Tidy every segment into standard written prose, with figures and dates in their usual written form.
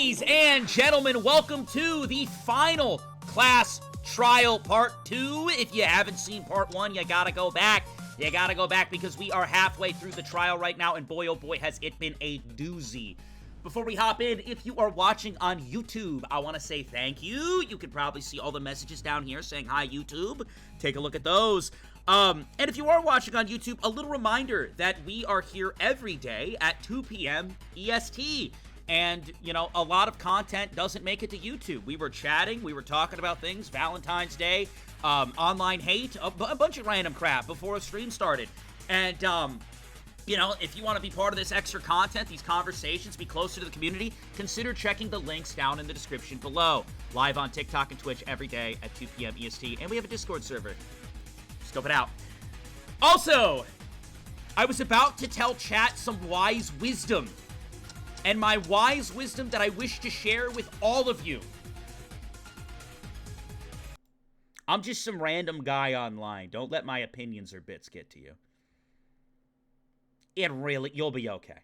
Ladies and gentlemen, welcome to the final class trial part 2. If you haven't seen part 1, you gotta go back. You gotta go back because we are halfway through the trial right now, and boy oh boy has it been a doozy. Before we hop in, if you are watching on YouTube, I want to say thank you. You can probably see all the messages down here saying hi YouTube. Take a look at those. And if you are watching on YouTube, a little reminder that we are here every day at 2 p.m. EST. And, you know, a lot of content doesn't make it to YouTube. We were chatting, we were talking about things, Valentine's Day, online hate, a bunch of random crap before a stream started. And, you know, if you want to be part of this extra content, these conversations, be closer to the community, consider checking the links down in the description below. Live on TikTok and Twitch every day at 2 p.m. EST. And we have a Discord server. Scope it out. Also, I was about to tell chat some wise wisdom. And my wise wisdom that I wish to share with all of you. I'm just some random guy online. Don't let my opinions or bits get to you. You'll be okay.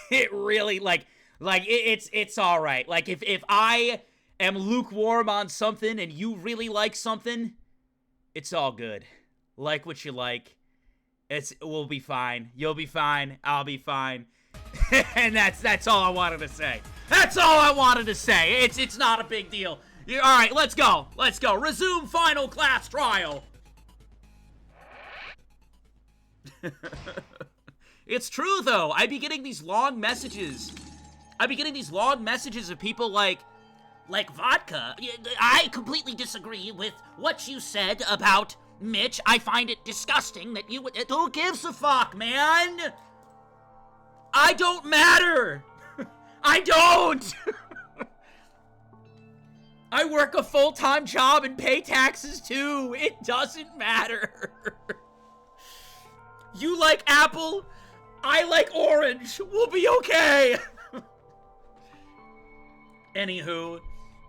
It really, it's all right. Like, if I am lukewarm on something and you really like something, it's all good. Like what you like. We'll be fine. You'll be fine. I'll be fine. And that's all I wanted to say. That's all I wanted to say. It's not a big deal. All right, let's go. Let's go. Resume final class trial. It's true though. I be getting these long messages. Of people like Vodka. I completely disagree with what you said about Mitch. I find it disgusting that you would. Who gives a fuck, man? I don't matter. I don't. I work a full-time job and pay taxes too. It doesn't matter. You like apple, I like orange. We'll be okay. Anywho,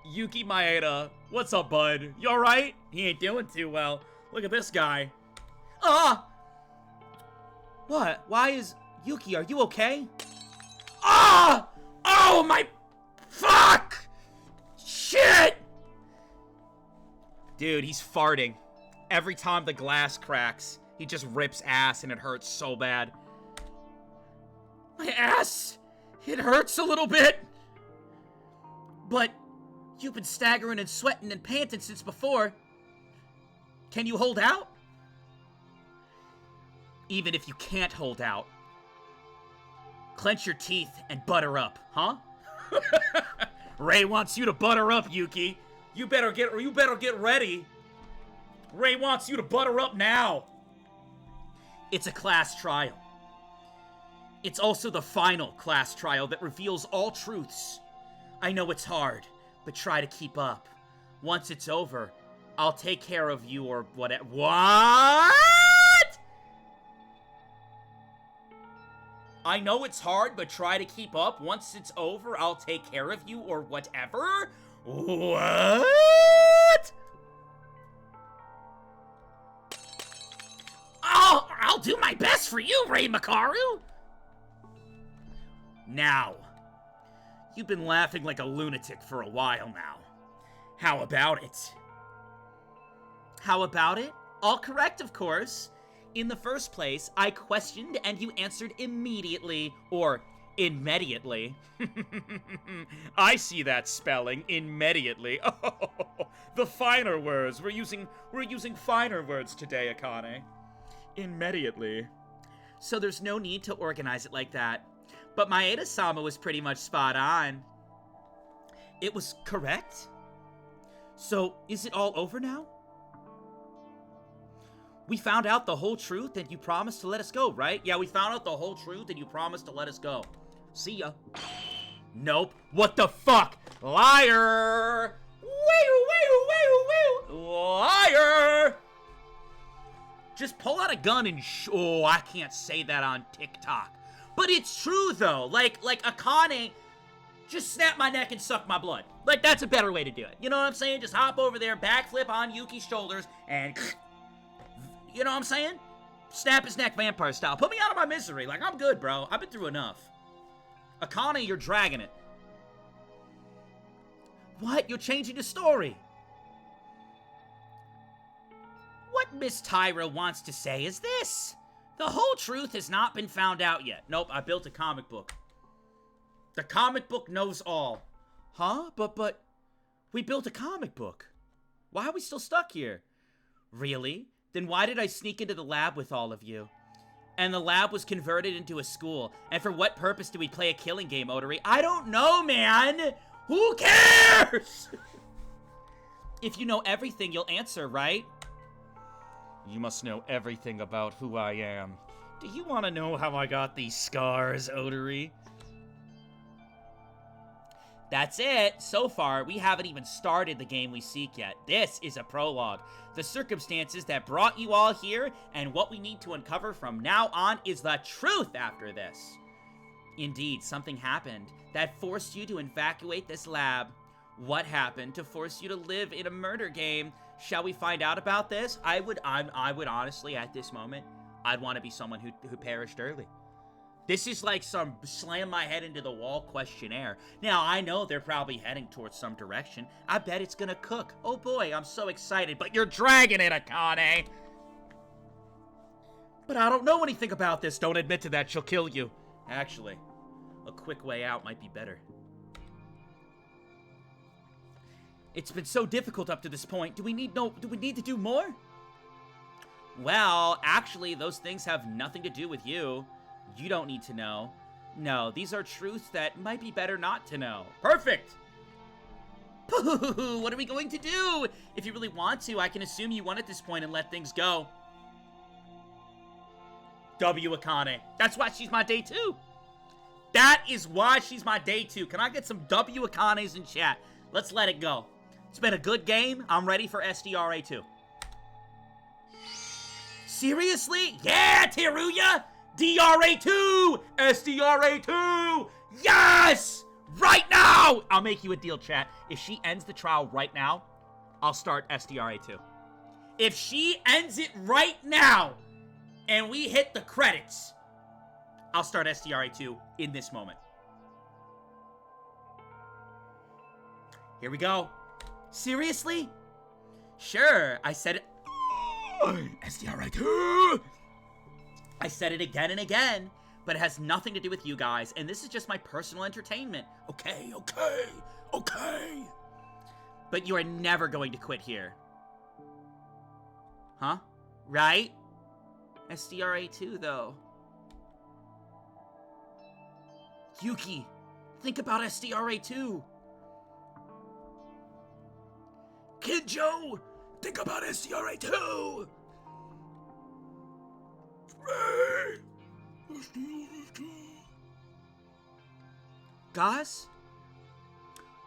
Yuki Maeda, what's up, bud? You alright? He ain't doing too well. Look at this guy. What? Why is... Yuki, are you okay? Ah! Oh my... Fuck! Shit! Dude, he's farting. Every time the glass cracks, he just rips ass and it hurts so bad. My ass! It hurts a little bit! But you've been staggering and sweating and panting since before. Can you hold out? Even if you can't hold out, clench your teeth and butter up, huh? Ray wants you to butter up, Yuki. You better get ready. Ray wants you to butter up now. It's a class trial. It's also the final class trial that reveals all truths. I know it's hard, but try to keep up. Once it's over, I'll take care of you or whatever. What? I know it's hard, but try to keep up. Once it's over, I'll take care of you or whatever. What? I'll do my best for you, Ray Makaru. Now, you've been laughing like a lunatic for a while now. How about it? How about it? All correct, of course. In the first place, I questioned and you answered immediately, or immediately. I see that spelling, immediately. Oh, the finer words. We're using finer words today, Akane. Immediately. So there's no need to organize it like that. But Maeda-sama was pretty much spot on. It was correct? So, is it all over now? We found out the whole truth and you promised to let us go, right? Yeah, we found out the whole truth and you promised to let us go. See ya. Nope. What the fuck? Liar! Liar! Just pull out a gun and oh, I can't say that on TikTok. But it's true though. Like Akane, just snap my neck and suck my blood. Like, that's a better way to do it. You know what I'm saying? Just hop over there, backflip on Yuki's shoulders, and... You know what I'm saying? Snap his neck vampire style. Put me out of my misery. Like, I'm good, bro. I've been through enough. Akane, you're dragging it. What? You're changing the story. What Miss Tyra wants to say is this. The whole truth has not been found out yet. Nope, I built a comic book. The comic book knows all. Huh? But, we built a comic book. Why are we still stuck here? Really? Then why did I sneak into the lab with all of you? And the lab was converted into a school. And for what purpose do we play a killing game, Odori? I don't know, man! Who cares? If you know everything, you'll answer, right? You must know everything about who I am. Do you want to know how I got these scars, Odori? That's it. So far, we haven't even started the game we seek yet. This is a prologue. The circumstances that brought you all here, and what we need to uncover from now on is the truth after this. Indeed, something happened that forced you to evacuate this lab. What happened to force you to live in a murder game? Shall we find out about this? I would honestly, at this moment, I'd want to be someone who perished early. This is like some slam my head into the wall questionnaire. Now, I know they're probably heading towards some direction. I bet it's gonna cook. Oh boy, I'm so excited, but you're dragging it, Akane! But I don't know anything about this. Don't admit to that, she'll kill you. Actually, a quick way out might be better. It's been so difficult up to this point. Do we need to do more? Well, actually, those things have nothing to do with you. You don't need to know. No, these are truths that might be better not to know. Perfect! What are we going to do? If you really want to, I can assume you won at this point and let things go. W Akane. That's why she's my day 2. That is why she's my day 2. Can I get some W Akanes in chat? Let's let it go. It's been a good game. I'm ready for SDRA 2. Seriously? Yeah, Teruya! DRA 2! SDRA 2! Yes! Right now! I'll make you a deal, chat. If she ends the trial right now, I'll start SDRA 2. If she ends it right now, and we hit the credits, I'll start SDRA 2 in this moment. Here we go. Seriously? Sure, I said it. SDRA 2! I said it again and again, but it has nothing to do with you guys, and this is just my personal entertainment. Okay. But you are never going to quit here. Huh? Right? SDRA 2, though. Yuki, think about SDRA 2. Kinjo, think about SDRA 2. Guys?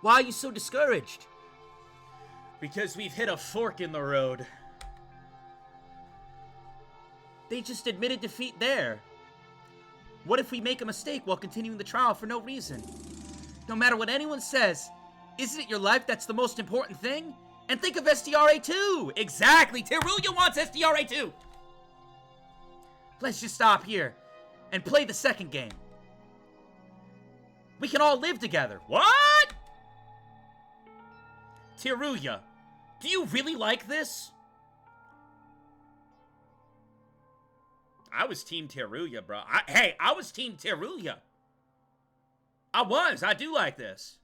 Why are you so discouraged? Because we've hit a fork in the road. They just admitted defeat there. What if we make a mistake while continuing the trial for no reason? No matter what anyone says, isn't it your life that's the most important thing? And think of SDRA 2! Exactly! Teruya wants SDRA 2! Let's just stop here and play the second game. We can all live together. What? Teruya, do you really like this? I was Team Teruya, bro. I was Team Teruya. I do like this.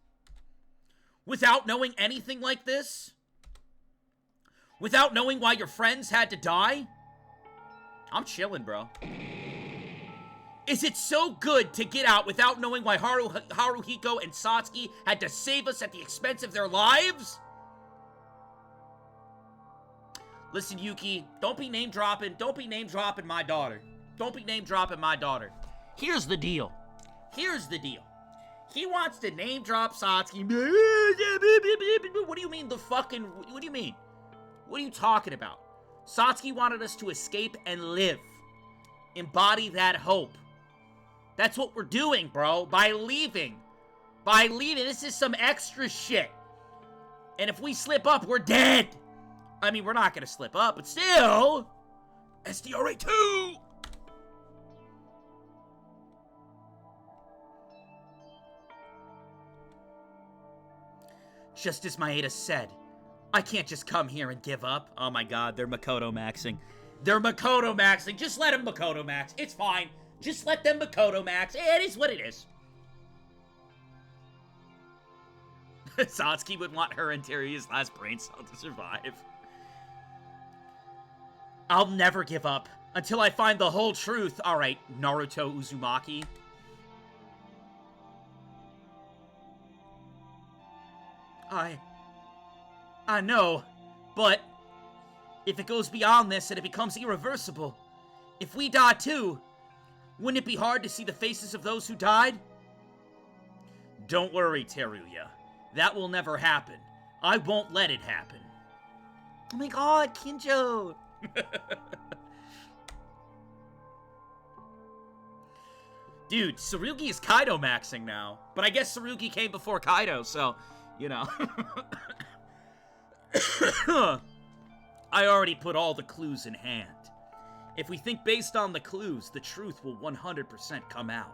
Without knowing anything like this? Without knowing why your friends had to die? I'm chilling, bro. Is it so good to get out without knowing why Haruhiko and Satsuki had to save us at the expense of their lives? Listen, Yuki, don't be name-dropping. Don't be name-dropping my daughter. Don't be name-dropping my daughter. Here's the deal. He wants to name-drop Satsuki. What do you mean what do you mean? What are you talking about? Satsuki wanted us to escape and live. Embody that hope. That's what we're doing, bro. By leaving. This is some extra shit. And if we slip up, we're dead. I mean, we're not gonna slip up, but still. SDRA 2! Just as Maeda said, I can't just come here and give up. Oh my god, they're Makoto maxing. They're Makoto maxing. Just let them Makoto max. It's fine. Just let them Makoto max. It is what it is. Satsuki would want her and Teruya's last brain cell to survive. I'll never give up until I find the whole truth. Alright, Naruto Uzumaki. I know, but if it goes beyond this and it becomes irreversible, if we die too, wouldn't it be hard to see the faces of those who died? Don't worry, Teruya. That will never happen. I won't let it happen. Oh my god, Kinjo! Dude, Tsurugi is Kaido maxing now. But I guess Tsurugi came before Kaido, so, you know. I already put all the clues in hand. If we think based on the clues, the truth will 100% come out.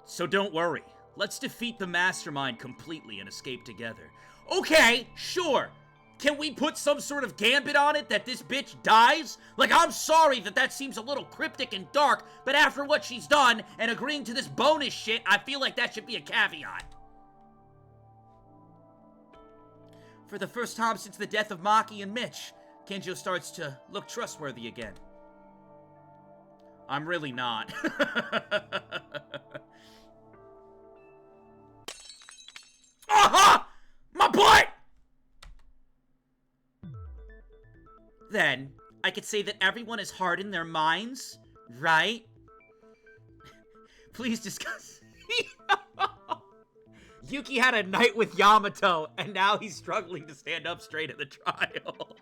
So don't worry. Let's defeat the Mastermind completely and escape together. Okay, sure. Can we put some sort of gambit on it that this bitch dies? Like, I'm sorry that seems a little cryptic and dark, but after what she's done and agreeing to this bonus shit, I feel like that should be a caveat. For the first time since the death of Maki and Mitch, Kenjo starts to look trustworthy again. I'm really not. Aha! My butt! Then, I could say that everyone is hardened their minds, right? Please discuss. Yuki had a night with Yamato, and now he's struggling to stand up straight at the trial.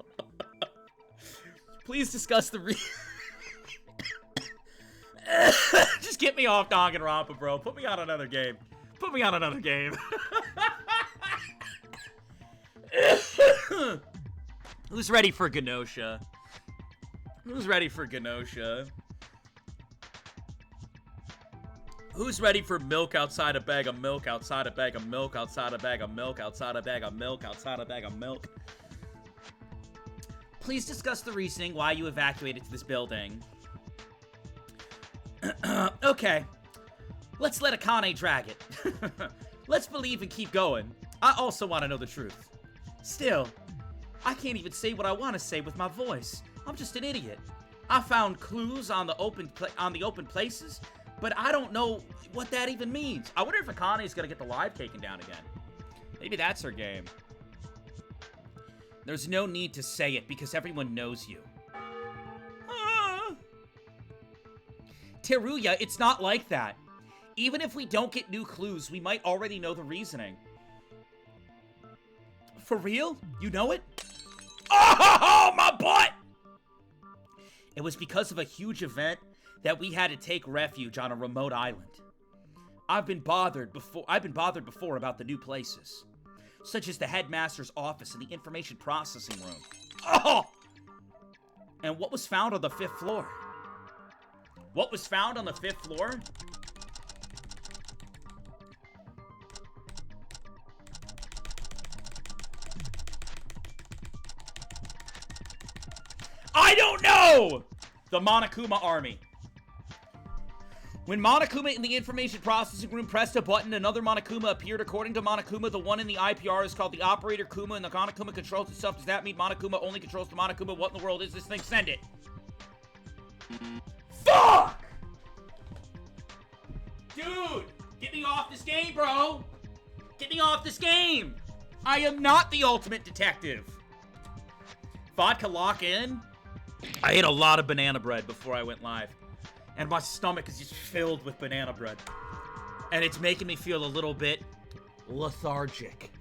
Please discuss the Just get me off Danganronpa, bro. Put me on another game. Put me on another game. Who's ready for Genosha? Who's ready for Genosha? Who's ready for milk outside a bag of milk, outside a bag of milk, outside a bag of milk, outside a bag of milk, outside a bag of milk? Please discuss the reasoning why you evacuated to this building. Okay. Let's let Akane drag it. Let's believe and keep going. I also want to know the truth. Still, I can't even say what I want to say with my voice. I'm just an idiot. I found clues on the open places, but I don't know what that even means. I wonder if Akane's gonna get the live taken down again. Maybe that's her game. There's no need to say it because everyone knows you. Teruya, it's not like that. Even if we don't get new clues, we might already know the reasoning. For real? You know it? Oh, my butt! It was because of a huge event that we had to take refuge on a remote island. I've been bothered before about the new places, such as the headmaster's office and the information processing room. Oh! And what was found on the 5th floor? What was found on the 5th floor? I don't know! The Monokuma army. When Monokuma in the information processing room pressed a button, another Monokuma appeared. According to Monokuma, the one in the IPR is called the Operator Kuma, and the Monokuma controls itself. Does that mean Monokuma only controls the Monokuma? What in the world is this thing? Send it. Fuck! Dude! Get me off this game, bro! Get me off this game! I am not the ultimate detective. Vodka lock in? I ate a lot of banana bread before I went live. And my stomach is just filled with banana bread. And it's making me feel a little bit lethargic.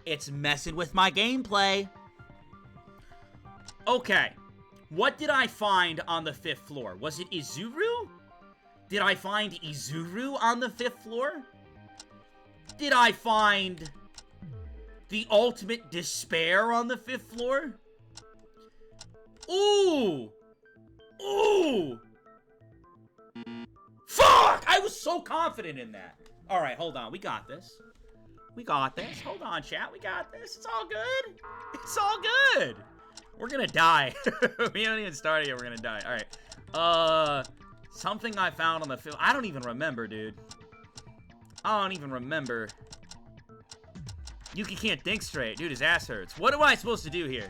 It's messing with my gameplay. Okay. What did I find on the 5th floor? Was it Izuru? Did I find Izuru on the 5th floor? Did I find the ultimate despair on the 5th floor? Ooh! Ooh! Fuck! I was so confident in that. All right, hold on. We got this. We got this. Hold on, chat. We got this. It's all good. It's all good. We're gonna die. We haven't even started yet. We're gonna die. All right. Something I found on the film. I don't even remember, dude. I don't even remember. Yuki can't think straight. Dude, his ass hurts. What am I supposed to do here?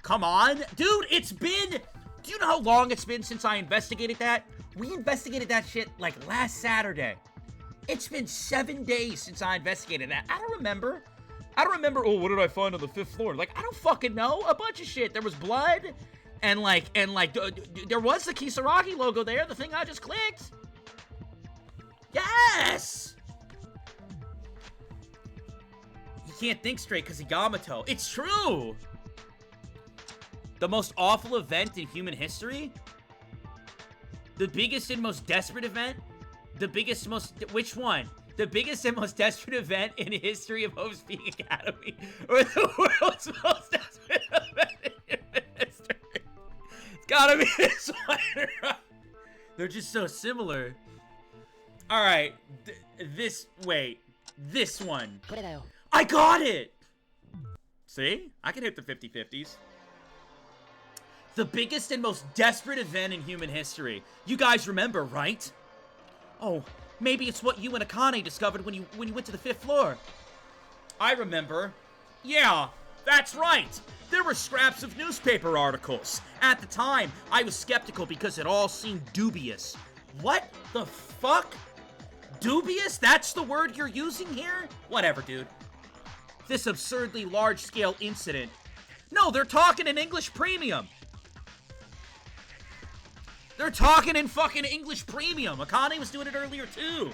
Come on. Dude, it's been... Do you know how long it's been since I investigated that? We investigated that shit, like, last Saturday. It's been 7 days since I investigated that. I don't remember. Oh, what did I find on the 5th floor? Like, I don't fucking know. A bunch of shit. There was blood. And, like, there was the Kisaragi logo there. The thing I just clicked. Yes! He can't think straight because he Yamato. It's true! The most awful event in human history? The biggest and most desperate event? The biggest, most... Which one? The biggest and most desperate event in the history of Hope's Peak Academy? Or the world's most desperate event in human history? It's gotta be this one, right? They're just so similar. Alright. Wait. This one. I got it! See? I can hit the 50-50s. The biggest and most desperate event in human history. You guys remember, right? Oh, maybe it's what you and Akane discovered when you went to the 5th floor. I remember. Yeah, that's right. There were scraps of newspaper articles. At the time, I was skeptical because it all seemed dubious. What the fuck? Dubious? That's the word you're using here? Whatever, dude. This absurdly large-scale incident. No, they're talking in English Premium. They're talking in fucking English Premium. Akane was doing it earlier, too.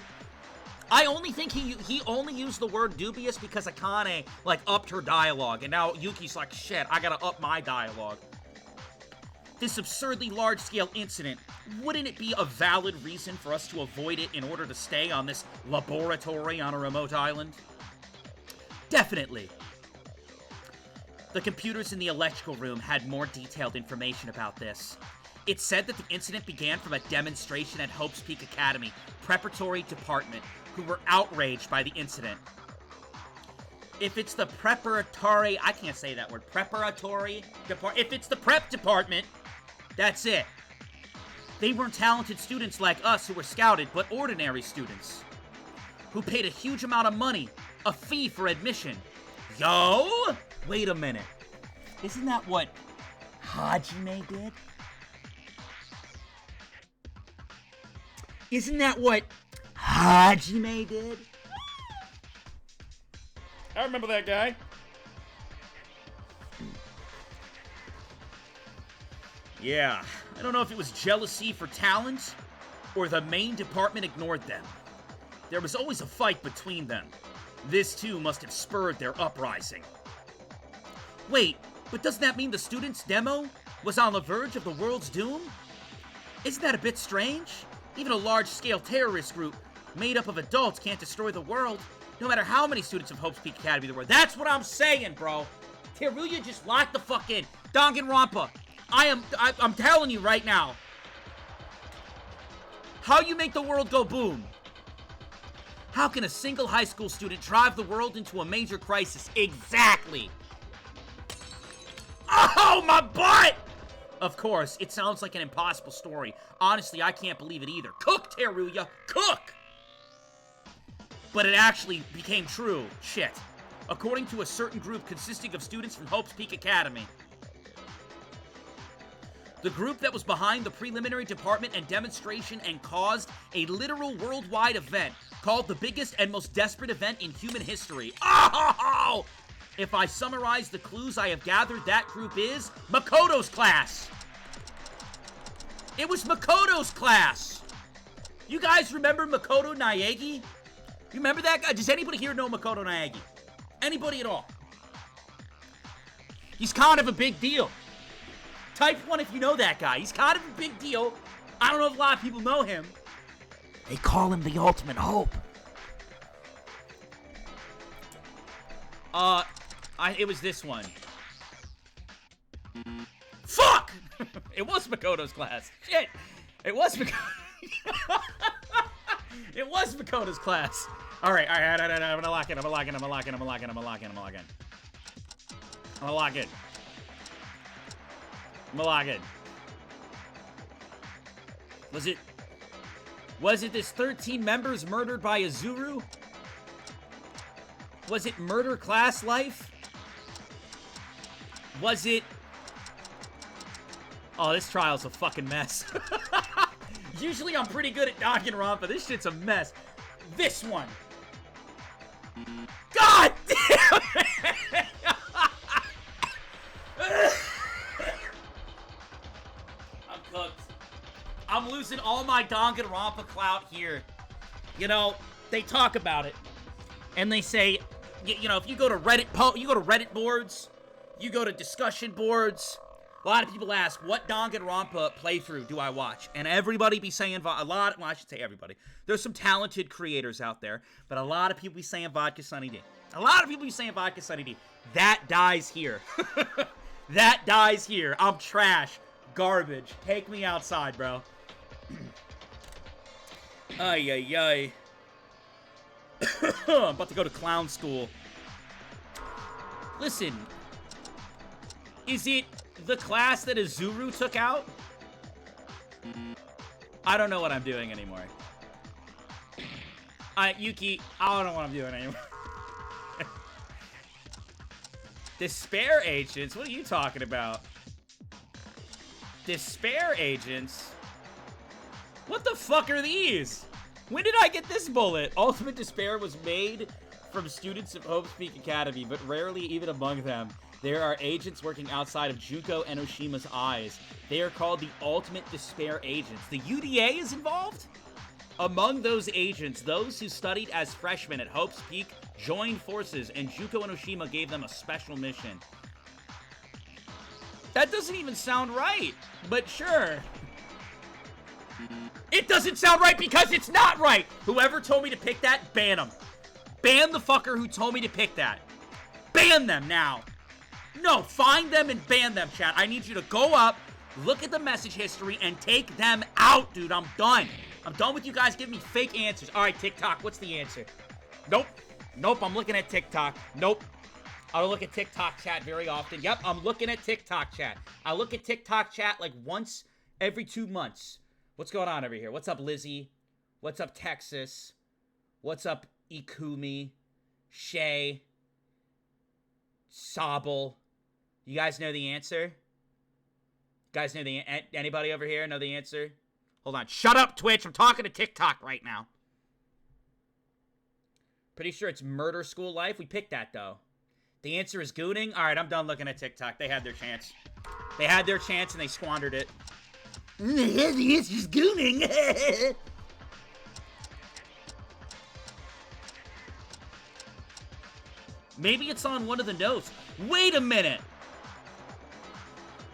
I only think he only used the word dubious because Akane, like, upped her dialogue. And now Yuki's like, shit, I gotta up my dialogue. This absurdly large-scale incident, wouldn't it be a valid reason for us to avoid it in order to stay on this laboratory on a remote island? Definitely. The computers in the electrical room had more detailed information about this. It said that the incident began from a demonstration at Hope's Peak Academy preparatory department, who were outraged by the incident. If it's the preparatory... I can't say that word. Preparatory department. If it's the prep department, that's it. They weren't talented students like us who were scouted, but ordinary students who paid a huge amount of money, a fee for admission. Yo! Wait a minute. Isn't that what Hajime did? Isn't that what Hajime did? I remember that guy. Yeah, I don't know if it was jealousy for talent, or the main department ignored them. There was always a fight between them. This too must have spurred their uprising. Wait, but doesn't that mean the students' demo was on the verge of the world's doom? Isn't that a bit strange? Even a large-scale terrorist group made up of adults can't destroy the world, no matter how many students of Hope's Peak Academy there were. That's what I'm saying, bro. Teruya just locked the fuck in. Danganronpa, I'm telling you right now. How you make the world go boom? How can a single high school student drive the world into a major crisis? Exactly. Oh, my butt! Of course, it sounds like an impossible story. Honestly, I can't believe it either. Cook, Teruya! Cook! But it actually became true. Shit. According to a certain group consisting of students from Hope's Peak Academy. The group that was behind the preliminary department and demonstration and caused a literal worldwide event called the biggest and most desperate event in human history. Oh! If I summarize the clues I have gathered, that group is Makoto's class. It was Makoto's class. You guys remember Makoto Naegi? You remember that guy? Does anybody here know Makoto Naegi? Anybody at all? He's kind of a big deal. Type 1 if you know that guy. He's kind of a big deal. I don't know if a lot of people know him. They call him the Ultimate Hope. It was this one. Fuck! It was Makoto's class. Shit! It was Makoto. It was Makoto's class. All right. I'm gonna lock in. I'm gonna lock in. Was it this 13 members murdered by Azuru? Was it murder class life? Was it... Oh, this trial's a fucking mess. Usually I'm pretty good at Danganronpa. This shit's a mess. This one. God damn it! I'm cooked. I'm losing all my Danganronpa clout here. You know, they talk about it. And they say, you know, if you go to Reddit boards, you go to discussion boards, a lot of people ask, what Danganronpa playthrough do I watch? And everybody be saying, well, I should say everybody. There's some talented creators out there, but a lot of people be saying VodkaSunnyD. A lot of people be saying VodkaSunnyD. That dies here. That dies here. I'm trash. Garbage. Take me outside, bro. Ay, ay, ay. I'm about to go to clown school. Listen. Is it the class that Azuru took out? I don't know what I'm doing anymore. Yuki, I don't know what I'm doing anymore. Despair agents? What are you talking about? Despair agents? What the fuck are these? When did I get this bullet? Ultimate Despair was made from students of Hope's Peak Academy, but rarely even among them. There are agents working outside of Junko Enoshima's eyes. They are called the Ultimate Despair Agents. The UDA is involved? Among those agents, those who studied as freshmen at Hope's Peak joined forces, and Junko Enoshima gave them a special mission. That doesn't even sound right, but sure. It doesn't sound right because it's not right! Whoever told me to pick that, ban them. Ban the fucker who told me to pick that. Ban them now. No, find them and ban them, chat. I need you to go up, look at the message history, and take them out, dude. I'm done. I'm done with you guys giving me fake answers. All right, TikTok, what's the answer? Nope. Nope, I'm looking at TikTok. Nope. I don't look at TikTok chat very often. Yep, I'm looking at TikTok chat. I look at TikTok chat like once every 2 months. What's going on over here? What's up, Lizzie? What's up, Texas? What's up, Ikumi? Shay? Sobble? You guys know the answer? You guys know the anybody over here know the answer? Hold on. Shut up, Twitch. I'm talking to TikTok right now. Pretty sure it's Murder School Life. We picked that, though. The answer is gooning. All right, I'm done looking at TikTok. They had their chance. They had their chance, and they squandered it. The answer's gooning. Maybe it's on one of the notes. Wait a minute.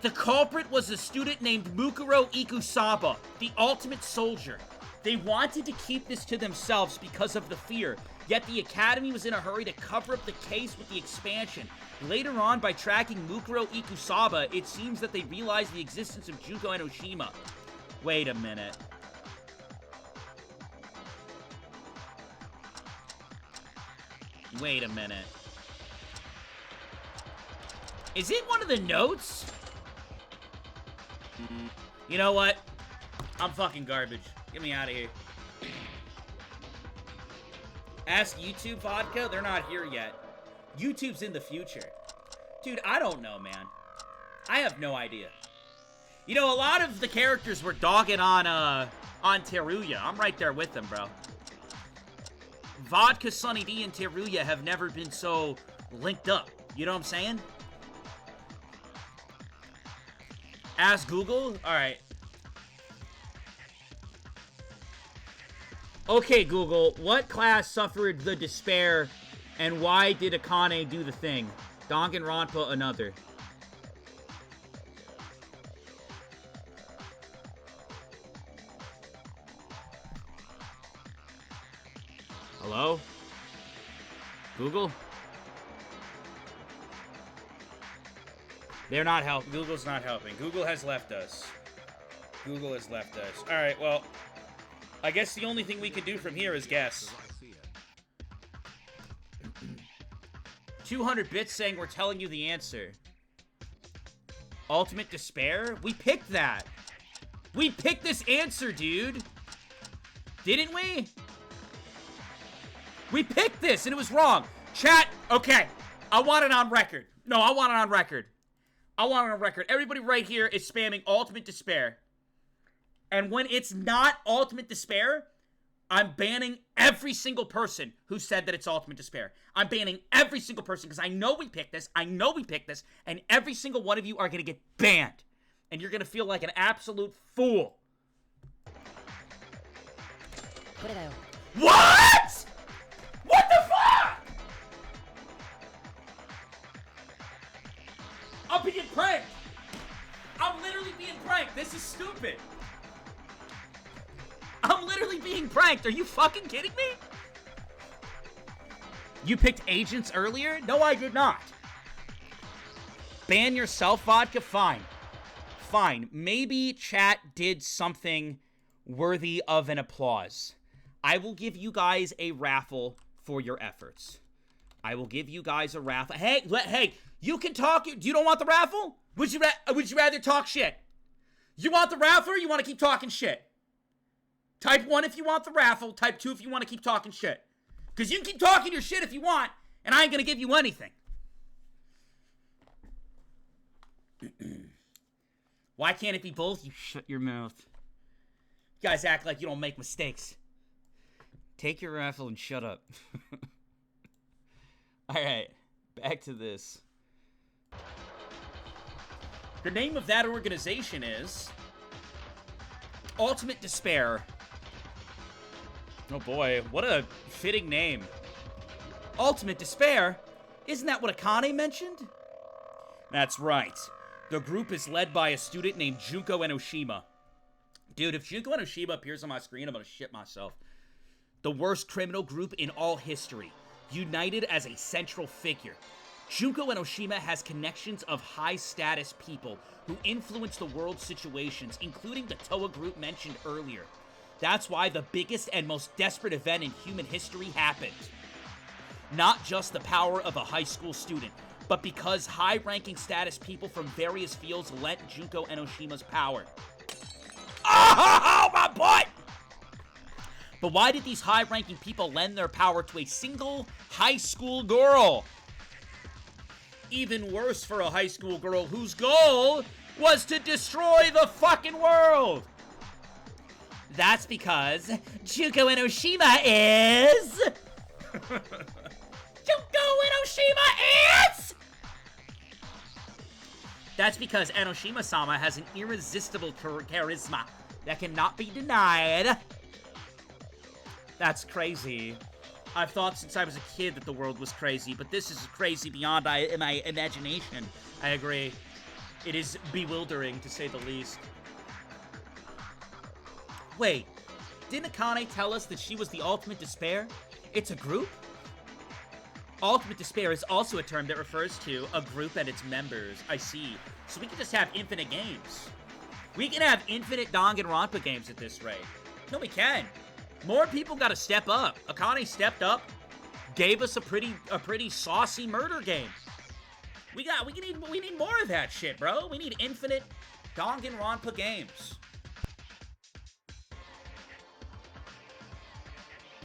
The culprit was a student named Mukuro Ikusaba, the ultimate soldier. They wanted to keep this to themselves because of the fear, yet the Academy was in a hurry to cover up the case with the expansion. Later on, by tracking Mukuro Ikusaba, it seems that they realized the existence of Junko Enoshima. Wait a minute. Wait a minute. Is it one of the notes? You know what? I'm fucking garbage. Get me out of here. Ask YouTube Vodka. They're not here yet. YouTube's in the future. Dude, I don't know, man. I have no idea. You know, a lot of the characters were dogging on Teruya. I'm right there with them, bro. VodkaSunnyD and Teruya have never been so linked up. You know what I'm saying? Ask Google? Alright. Okay, Google. What class suffered the despair, and why did Akane do the thing? Danganronpa Another. Hello? Google? They're not helping. Google's not helping. Google has left us. Google has left us. Alright, well, I guess the only thing we can do from here is guess. 200 bits saying we're telling you the answer. Ultimate Despair? We picked that. We picked this answer, dude. Didn't we? We picked this and it was wrong. Chat, okay. I want it on record. No, I want it on record. I want it on record. Everybody right here is spamming Ultimate Despair. And when it's not Ultimate Despair, I'm banning every single person who said that it's Ultimate Despair. I'm banning every single person because I know we picked this. I know we picked this. And every single one of you are going to get banned. And you're going to feel like an absolute fool. What? What the fuck? I'm being pranked. I'm literally being pranked. This is stupid. I'm literally being pranked. Are you fucking kidding me? You picked agents earlier? No, I did not. Ban yourself, Vodka? Fine. Fine. Maybe chat did something worthy of an applause. I will give you guys a raffle for your efforts. I will give you guys a raffle. Hey, you can talk. You don't want the raffle? Would you rather talk shit? You want the raffle or you want to keep talking shit? Type 1 if you want the raffle. Type 2 if you want to keep talking shit. Because you can keep talking your shit if you want, and I ain't going to give you anything. Why can't it be both? You shut your mouth. You guys act like you don't make mistakes. Take your raffle and shut up. Alright, back to this. The name of that organization is Ultimate Despair. Oh boy, what a fitting name. Ultimate Despair? Isn't that what Akane mentioned? That's right. The group is led by a student named Junko Enoshima. Dude, if Junko Enoshima appears on my screen, I'm gonna shit myself. The worst criminal group in all history, united as a central figure. Junko Enoshima has connections of high-status people who influence the world's situations, including the Toa group mentioned earlier. That's why the biggest and most desperate event in human history happened. Not just the power of a high school student, but because high-ranking status people from various fields lent Junko Enoshima's power. Oh, my butt! But why did these high-ranking people lend their power to a single high school girl? Even worse for a high school girl whose goal was to destroy the fucking world. That's because Junko Enoshima is... Junko Enoshima is... That's because Enoshima-sama has an irresistible charisma that cannot be denied. That's crazy. I've thought since I was a kid that the world was crazy, but this is crazy beyond my imagination. I agree. It is bewildering, to say the least. Wait, didn't Akane tell us that she was the Ultimate Despair? It's a group? Ultimate Despair is also a term that refers to a group and its members. I see. So we can just have infinite games. We can have infinite Danganronpa games at this rate. No, we can. More people gotta step up. Akane stepped up, gave us a pretty saucy murder game. We need more of that shit, bro. We need infinite Danganronpa games.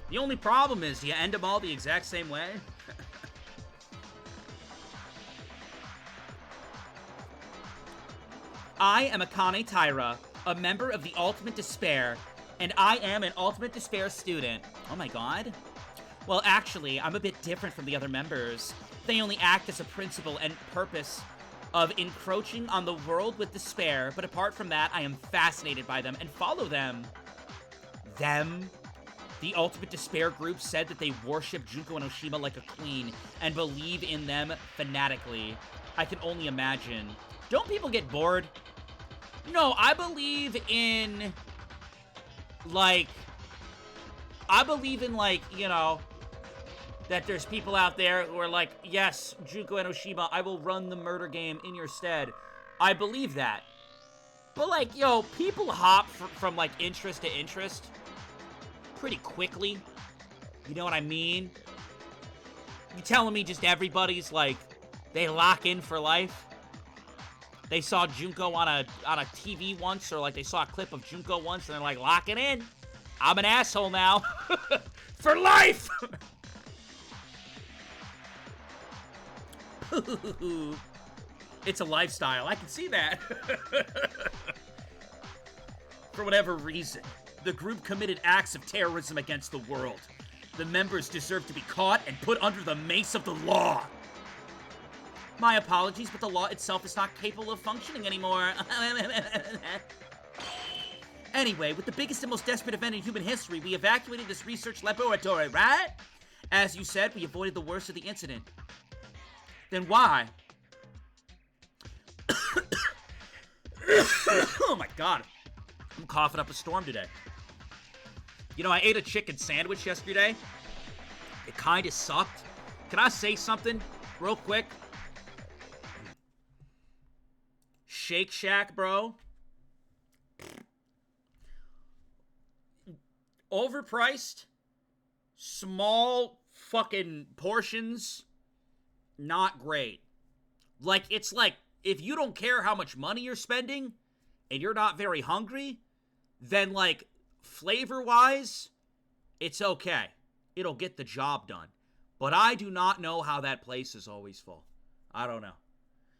The only problem is, do you end them all the exact same way? I am Akane Taira, a member of the Ultimate Despair, and I am an Ultimate Despair student. Oh my god. Well, actually, I'm a bit different from the other members. They only act as a principle and purpose of encroaching on the world with despair, but apart from that, I am fascinated by them and follow them. Them? The Ultimate Despair group said that they worship Junko Enoshima like a queen and believe in them fanatically. I can only imagine. Don't people get bored? No, I believe in, like, you know, that there's people out there who are like, yes, Junko Enoshima, I will run the murder game in your stead. I believe that. But, like, yo, people hop from like, interest to interest. pretty quickly. You know what I mean? You telling me just everybody's like, they lock in for life? They saw Junko on a TV once, or like they saw a clip of Junko once, and they're like, locking in. I'm an asshole now. For life! It's a lifestyle. I can see that. For whatever reason, the group committed acts of terrorism against the world. The members deserve to be caught and put under the mace of the law. My apologies, but the law itself is not capable of functioning anymore. Anyway, with the biggest and most desperate event in human history, we evacuated this research laboratory, right? As you said, we avoided the worst of the incident. Then why? Oh my god. I'm coughing up a storm today. You know, I ate a chicken sandwich yesterday. It kind of sucked. Can I say something real quick? Shake Shack, bro. Overpriced. Small fucking portions. Not great. Like, it's like, if you don't care how much money you're spending, and you're not very hungry, then, like, flavor-wise, it's okay. It'll get the job done. But I do not know how that place is always full. I don't know.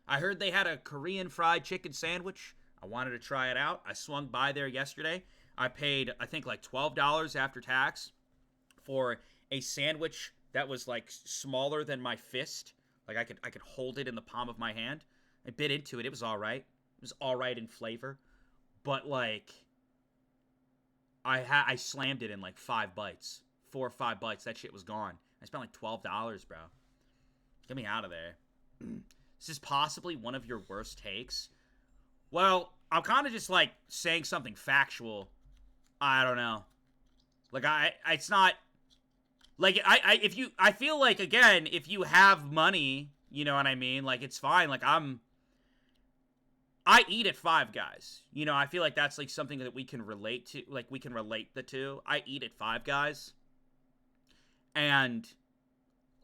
I heard they had a Korean fried chicken sandwich. I wanted to try it out. I swung by there yesterday. I paid, I think, like $12 after tax for a sandwich that was, like, smaller than my fist. Like, I could hold it in the palm of my hand. I bit into it. It was all right. It was all right in flavor. But, like, I slammed it in, like, 5 bites. 4 or 5 bites. That shit was gone. I spent, like, $12, bro. Get me out of there. This is possibly one of your worst takes. Well, I'm kind of just, like, saying something factual. I don't know. Like, it's not... Like, I feel like, again, if you have money, you know what I mean? Like, it's fine. Like, I eat at Five Guys. You know, I feel like that's, like, something that we can relate to. Like, we can relate the two. I eat at Five Guys. And,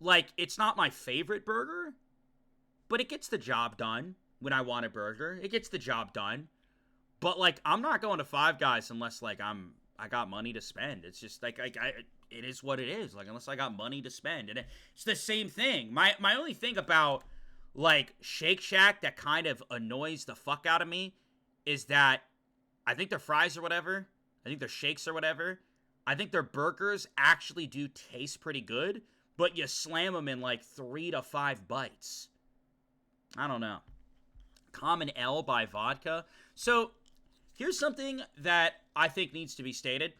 like, it's not my favorite burger, but it gets the job done when I want a burger. It gets the job done. But, like, I'm not going to Five Guys unless, like, I got money to spend. It's just, like, it is what it is. Like, unless I got money to spend. And it's the same thing. My only thing about, like, Shake Shack that kind of annoys the fuck out of me is that I think their fries or whatever, I think their shakes or whatever, I think their burgers actually do taste pretty good, but you slam them in, like, 3 to 5 bites. I don't know. Common L by Vodka. So, here's something that I think needs to be stated.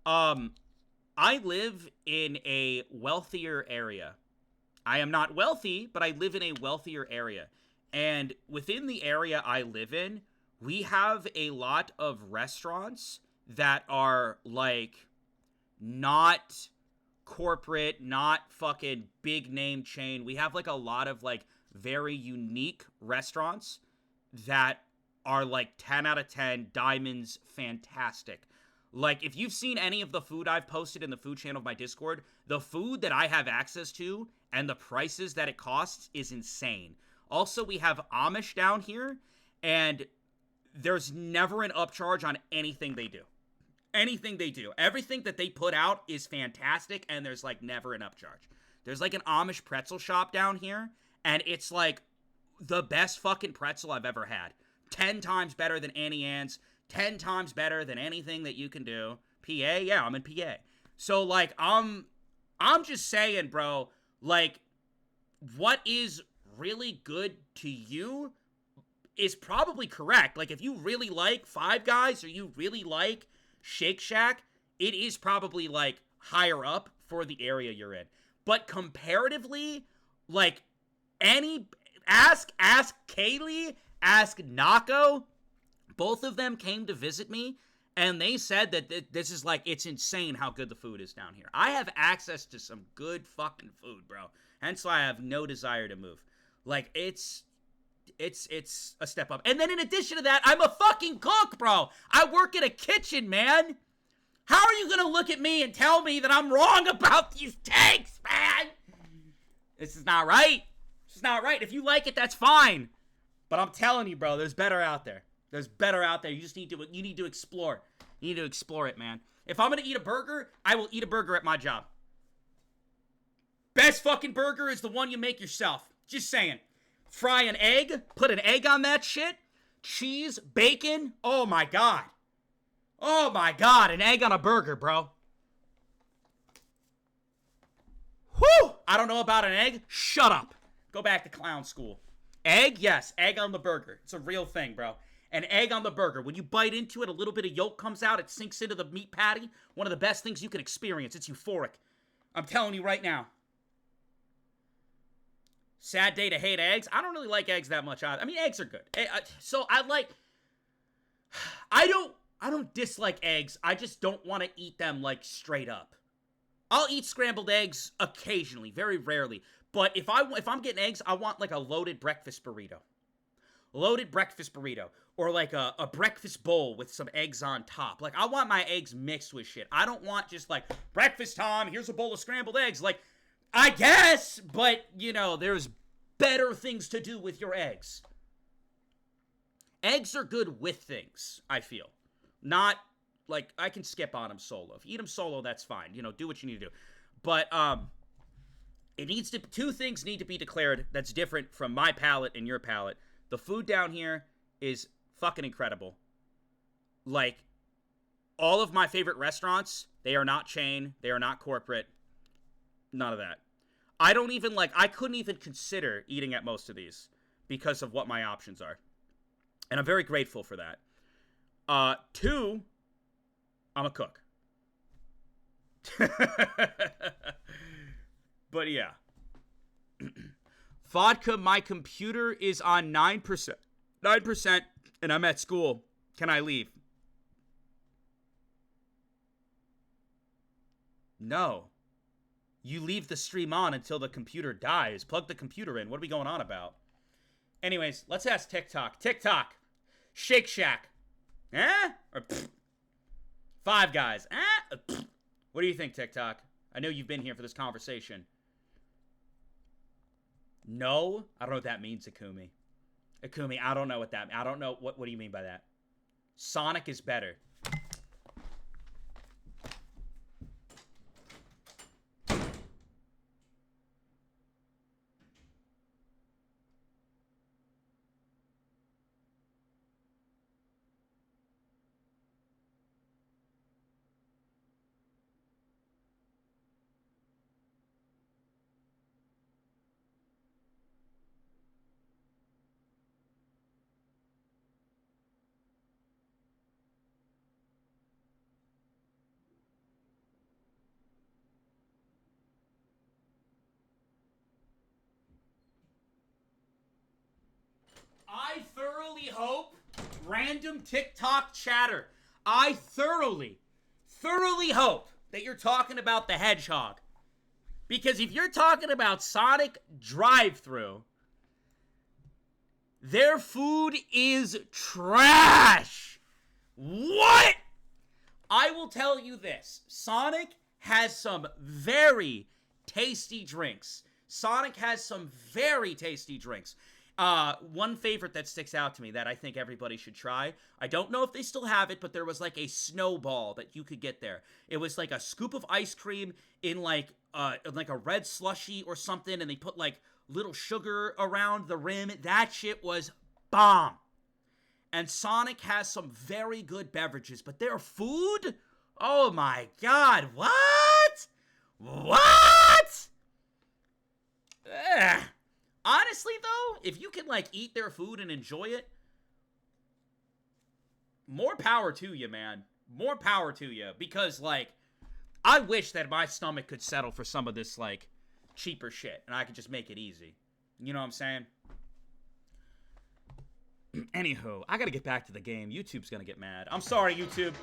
I live in a wealthier area. I am not wealthy, but I live in a wealthier area. And within the area I live in, we have a lot of restaurants that are, like, not corporate, not fucking big name chain. We have, like, a lot of, like, very unique restaurants that are, like, 10 out of 10, diamonds, fantastic. Like, if you've seen any of the food I've posted in the food channel of my Discord, the food that I have access to and the prices that it costs is insane. Also, we have Amish down here, and there's never an upcharge on anything they do. Anything they do. Everything that they put out is fantastic, and there's, like, never an upcharge. There's, like, an Amish pretzel shop down here, and it's, like, the best fucking pretzel I've ever had. 10 times better than Annie Ann's. 10 times better than anything that you can do. PA? Yeah, I'm in PA. So, like, I'm just saying, bro, like, what is really good to you is probably correct. Like, if you really like Five Guys or you really like Shake Shack, it is probably, like, higher up for the area you're in. But comparatively, like, ask Kaylee, ask Nako. Both of them came to visit me, and they said that this is, like, it's insane how good the food is down here. I have access to some good fucking food, bro. Hence why I have no desire to move. Like, it's a step up. And then in addition to that, I'm a fucking cook, bro. I work in a kitchen, man. How are you gonna look at me and tell me that I'm wrong about these takes, man? This is not right. This is not right. If you like it, that's fine. But I'm telling you, bro, there's better out there. There's better out there. You just need to explore. You need to explore it, man. If I'm gonna eat a burger, I will eat a burger at my job. Best fucking burger is the one you make yourself. Just saying. Fry an egg, put an egg on that shit, cheese, bacon. Oh my god. Oh my god, an egg on a burger, bro. Whew! I don't know about an egg. Shut up. Go back to clown school. Egg? Yes, egg on the burger. It's a real thing, bro. An egg on the burger. When you bite into it, a little bit of yolk comes out. It sinks into the meat patty. One of the best things you can experience. It's euphoric. I'm telling you right now. Sad day to hate eggs. I don't really like eggs that much either. I mean, eggs are good. I don't dislike eggs. I just don't want to eat them, like, straight up. I'll eat scrambled eggs occasionally, very rarely. But if I'm getting eggs, I want, like, a loaded breakfast burrito. Loaded breakfast burrito. Or, like, a breakfast bowl with some eggs on top. Like, I want my eggs mixed with shit. I don't want just, like, breakfast time, here's a bowl of scrambled eggs. Like, I guess, but, you know, there's better things to do with your eggs. Eggs are good with things, I feel. Not, like, I can skip on them solo. If you eat them solo, that's fine. You know, do what you need to do. But, two things need to be declared that's different from my palate and your palate. The food down here is fucking incredible. Like, all of my favorite restaurants, they are not chain, they are not corporate. None of that. I couldn't even consider eating at most of these because of what my options are. And I'm very grateful for that. Two, I'm a cook. But yeah. Vodka, my computer is on 9%. 9%, and I'm at school. Can I leave? No. You leave the stream on until the computer dies. Plug the computer in. What are we going on about? Anyways, let's ask TikTok. TikTok. Shake Shack. Eh? Or pfft. Five Guys. Eh? Pfft. What do you think, TikTok? I know you've been here for this conversation. No? I don't know what that means, Akumi. Akumi, I don't know what that means. I don't know. What do you mean by that? Sonic is better. I thoroughly hope, random TikTok chatter, I thoroughly hope that you're talking about the Hedgehog. Because if you're talking about Sonic Drive-Thru, their food is trash. What? I will tell you this. Sonic has some very tasty drinks. One favorite that sticks out to me that I think everybody should try. I don't know if they still have it, but there was like a snowball that you could get there. It was like a scoop of ice cream in like a red slushie or something, and they put like little sugar around the rim. That shit was bomb. And Sonic has some very good beverages, but their food? Oh my god, what? What? Ugh. Honestly, though, if you can, like, eat their food and enjoy it, more power to you, man. More power to you. Because, like, I wish that my stomach could settle for some of this, like, cheaper shit. And I could just make it easy. You know what I'm saying? Anywho, I gotta get back to the game. YouTube's gonna get mad. I'm sorry, YouTube.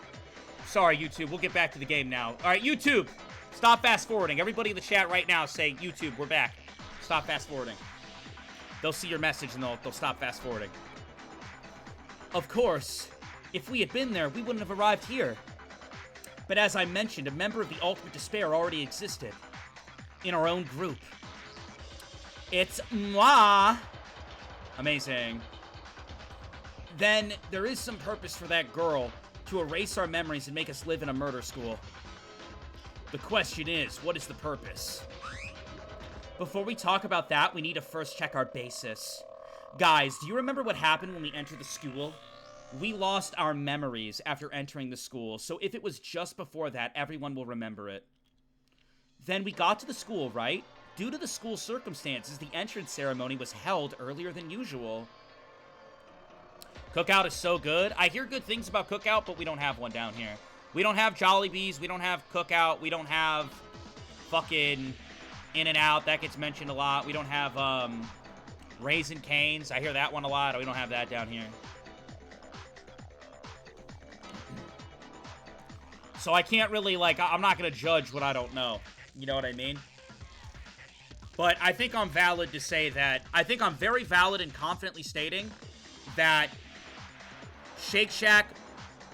Sorry, YouTube. We'll get back to the game now. All right, YouTube, stop fast-forwarding. Everybody in the chat right now say, YouTube, we're back. Stop fast-forwarding. They'll see your message and they'll stop fast-forwarding. Of course, if we had been there, we wouldn't have arrived here. But as I mentioned, a member of the Ultimate Despair already existed. In our own group. It's moi. Amazing. Then there is some purpose for that girl to erase our memories and make us live in a murder school. The question is, what is the purpose? Before we talk about that, we need to first check our basis. Guys, do you remember what happened when we entered the school? We lost our memories after entering the school, so if it was just before that, everyone will remember it. Then we got to the school, right? Due to the school circumstances, the entrance ceremony was held earlier than usual. Cookout is so good. I hear good things about Cookout, but we don't have one down here. We don't have Jollibees, we don't have Cookout, we don't have fucking In-N-Out, that gets mentioned a lot. We don't have, Raisin Canes, I hear that one a lot. We don't have that down here. So I can't really, like, I'm not gonna judge what I don't know. You know what I mean? But I think I'm valid to say that, I think I'm very valid in confidently stating that Shake Shack,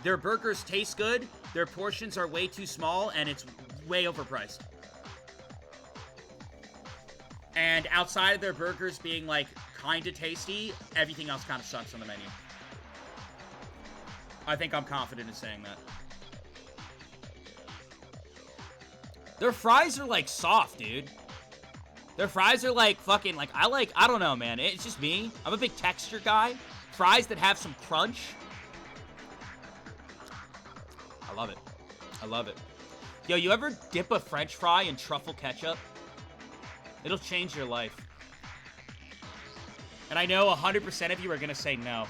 their burgers taste good, their portions are way too small, and it's way overpriced. And outside of their burgers being, like, kinda tasty, everything else kinda sucks on the menu. I think I'm confident in saying that. Their fries are, like, soft, dude. Their fries are, like, fucking, like, I don't know, man. It's just me. I'm a big texture guy. Fries that have some crunch. I love it. I love it. Yo, you ever dip a French fry in truffle ketchup? It'll change your life. And I know 100% of you are gonna say no.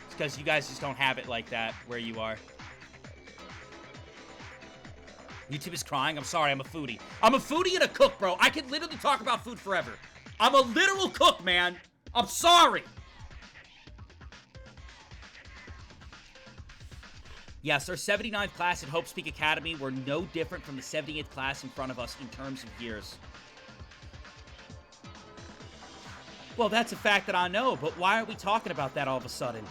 It's because you guys just don't have it like that where you are. YouTube is crying. I'm sorry, I'm a foodie. I'm a foodie and a cook, bro. I can literally talk about food forever. I'm a literal cook, man. I'm sorry. Yes, our 79th class at Hope Speak Academy were no different from the 78th class in front of us in terms of years. Well, that's a fact that I know, but why are we talking about that all of a sudden?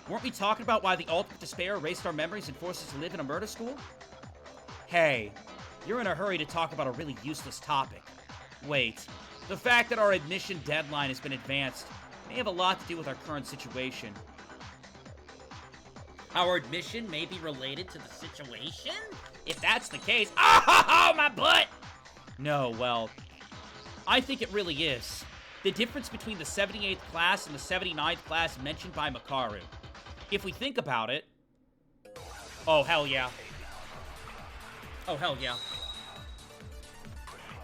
Weren't we talking about why the Ultimate Despair erased our memories and forced us to live in a murder school? Hey, you're in a hurry to talk about a really useless topic. Wait, the fact that our admission deadline has been advanced may have a lot to do with our current situation. Our admission may be related to the situation? If that's the case, oh, my butt! No, well, I think it really is. The difference between the 78th class and the 79th class mentioned by Makaru. If we think about it... Oh, hell yeah. Oh, hell yeah.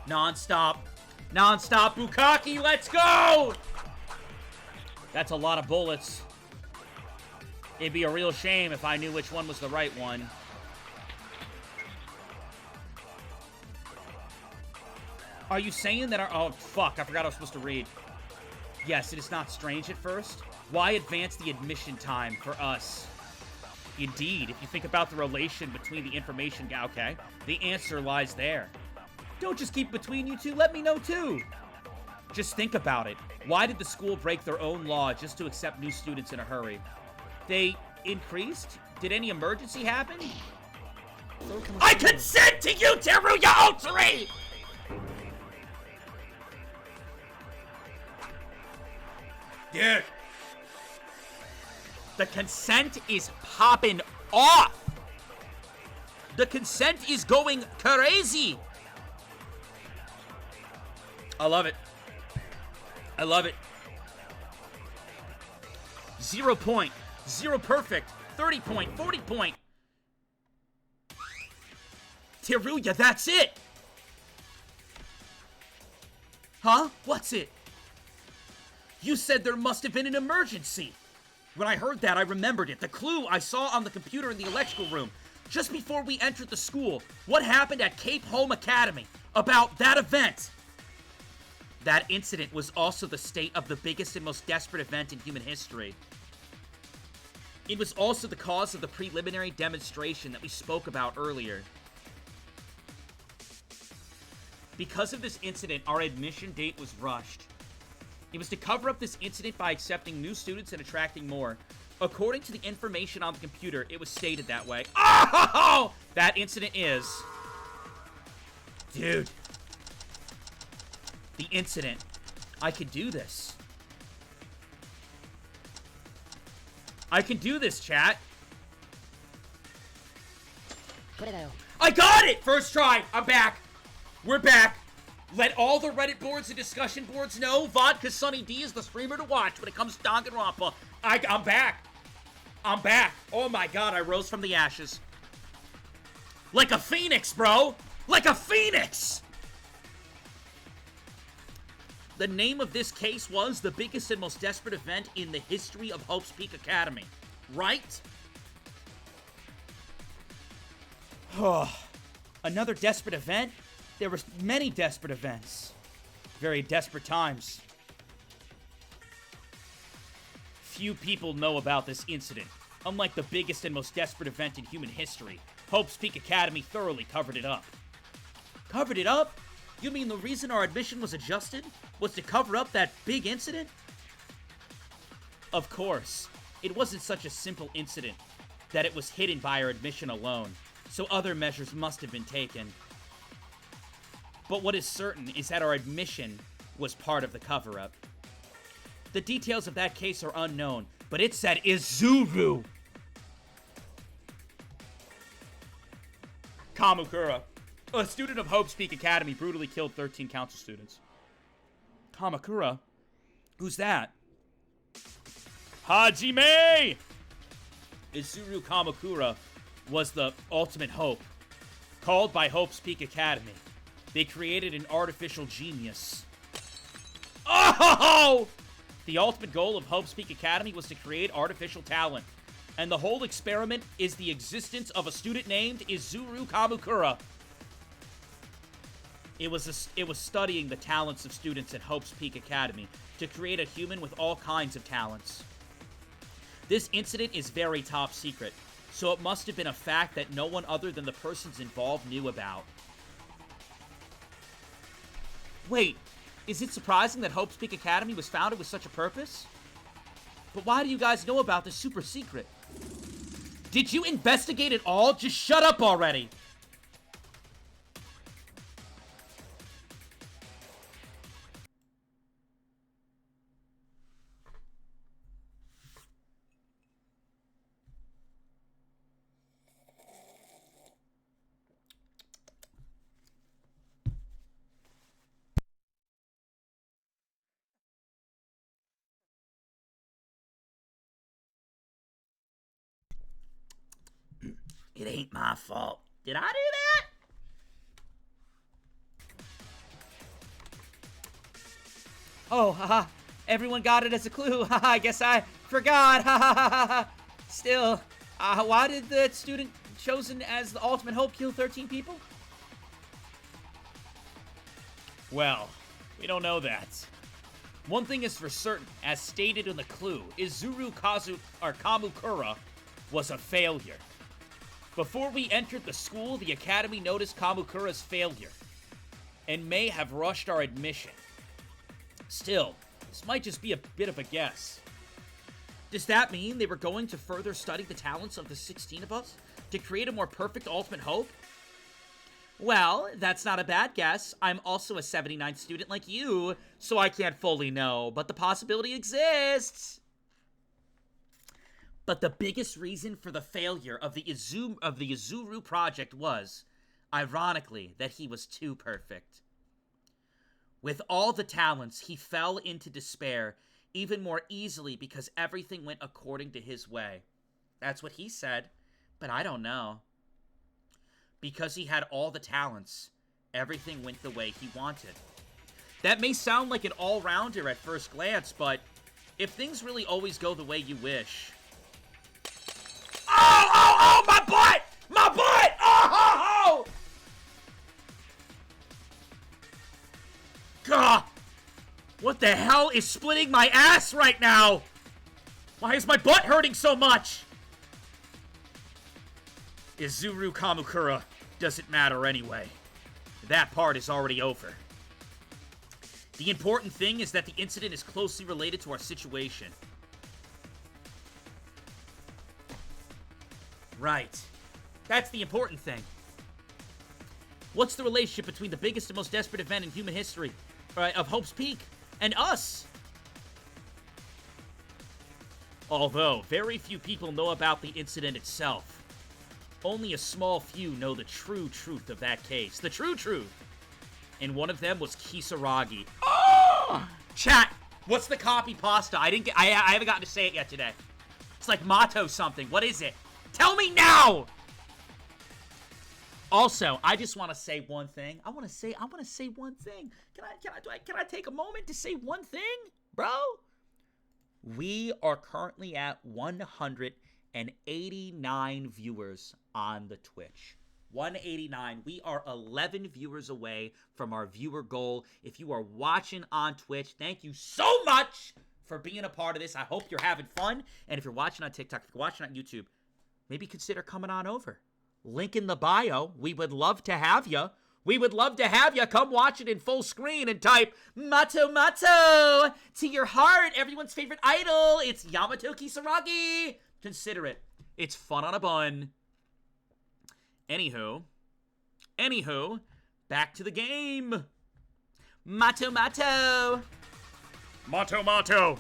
Non-stop. Non-stop Bukkake, let's go! That's a lot of bullets. It'd be a real shame if I knew which one was the right one. Are you saying that our... Oh, fuck, I forgot I was supposed to read. Yes, it is not strange at first. Why advance the admission time for us? Indeed, if you think about the relation between the information... Okay, the answer lies there. Don't just keep between you two, let me know too. Just think about it. Why did the school break their own law just to accept new students in a hurry? They increased? Did any emergency happen? I consent to you, Teruya Otsuri! Dude. The consent is popping off. The consent is going crazy. I love it. I love it. 0 point. 0 perfect. 30 point. 40 point. Teruya, that's it. Huh? What's it? You said there must have been an emergency. When I heard that, I remembered it. The clue I saw on the computer in the electrical room. Just before we entered the school. What happened at Cape Home Academy? About that event. That incident was also the state of the biggest and most desperate event in human history. It was also the cause of the preliminary demonstration that we spoke about earlier. Because of this incident, our admission date was rushed. It was to cover up this incident by accepting new students and attracting more. According to the information on the computer, it was stated that way. Oh! That incident is... Dude. The incident. I could do this. I can do this, chat. I got it! First try. I'm back. We're back. Let all the Reddit boards and discussion boards know VodkaSunnyD is the streamer to watch when it comes to Danganronpa. I'm back. I'm back. Oh my god, I rose from the ashes. Like a phoenix, bro. Like a phoenix! The name of this case was the biggest and most desperate event in the history of Hope's Peak Academy. Right? Another desperate event? There were many desperate events. Very desperate times. Few people know about this incident. Unlike the biggest and most desperate event in human history, Hope's Peak Academy thoroughly covered it up. Covered it up? You mean the reason our admission was adjusted was to cover up that big incident? Of course. It wasn't such a simple incident that it was hidden by our admission alone, so other measures must have been taken. But what is certain is that our admission was part of the cover-up. The details of that case are unknown, but it said Izuru Kamakura, a student of Hope's Peak Academy, brutally killed 13 council students. Kamakura? Who's that? Hajime! Izuru Kamakura was the ultimate hope, called by Hope's Peak Academy. They created an artificial genius. Oh! The ultimate goal of Hope's Peak Academy was to create artificial talent. And the whole experiment is the existence of a student named Izuru Kamakura. It was studying the talents of students at Hope's Peak Academy to create a human with all kinds of talents. This incident is very top secret, so it must have been a fact that no one other than the persons involved knew about. Wait, is it surprising that Hope's Peak Academy was founded with such a purpose? But why do you guys know about this super secret? Did you investigate it all? Just shut up already! It ain't my fault. Did I do that? Oh, haha. Everyone got it as a clue. Haha, I guess I forgot. Ha. Still, why did the student chosen as the ultimate hope kill 13 people? Well, we don't know that. One thing is for certain, as stated in the clue, Izuru Kamakura was a failure. Before we entered the school, the academy noticed Kamakura's failure and may have rushed our admission. Still, this might just be a bit of a guess. Does that mean they were going to further study the talents of the 16 of us to create a more perfect ultimate hope? Well, that's not a bad guess. I'm also a 79th student like you, so I can't fully know, but the possibility exists. But the biggest reason for the failure of the Izuru project was, ironically, that he was too perfect. With all the talents, he fell into despair even more easily because everything went according to his way. That's what he said, but I don't know. Because he had all the talents, everything went the way he wanted. That may sound like an all-rounder at first glance, but if things really always go the way you wish... Oh, my butt! My butt! Oh! Gah! What the hell is splitting my ass right now? Why is my butt hurting so much? Izuru Kamakura doesn't matter anyway. That part is already over. The important thing is that the incident is closely related to our situation. Right. That's the important thing. What's the relationship between the biggest and most desperate event in human history, right, of Hope's Peak, and us? Although, very few people know about the incident itself. Only a small few know the true truth of that case. The true truth. And one of them was Kisaragi. Oh! Chat, what's the copy pasta? I haven't gotten to say it yet today. It's like Mato something. What is it? Tell me now! Also, I just want to say one thing. I want to say one thing. Can I take a moment to say one thing, bro? We are currently at 189 viewers on the Twitch. 189. We are 11 viewers away from our viewer goal. If you are watching on Twitch, thank you so much for being a part of this. I hope you're having fun. And if you're watching on TikTok, if you're watching on YouTube, maybe consider coming on over. Link in the bio. We would love to have you. We would love to have you. Come watch it in full screen and type Mato Mato to your heart. Everyone's favorite idol. It's Yamato Kisaragi. Consider it. It's fun on a bun. Anywho, back to the game. Mato Mato. Mato Mato.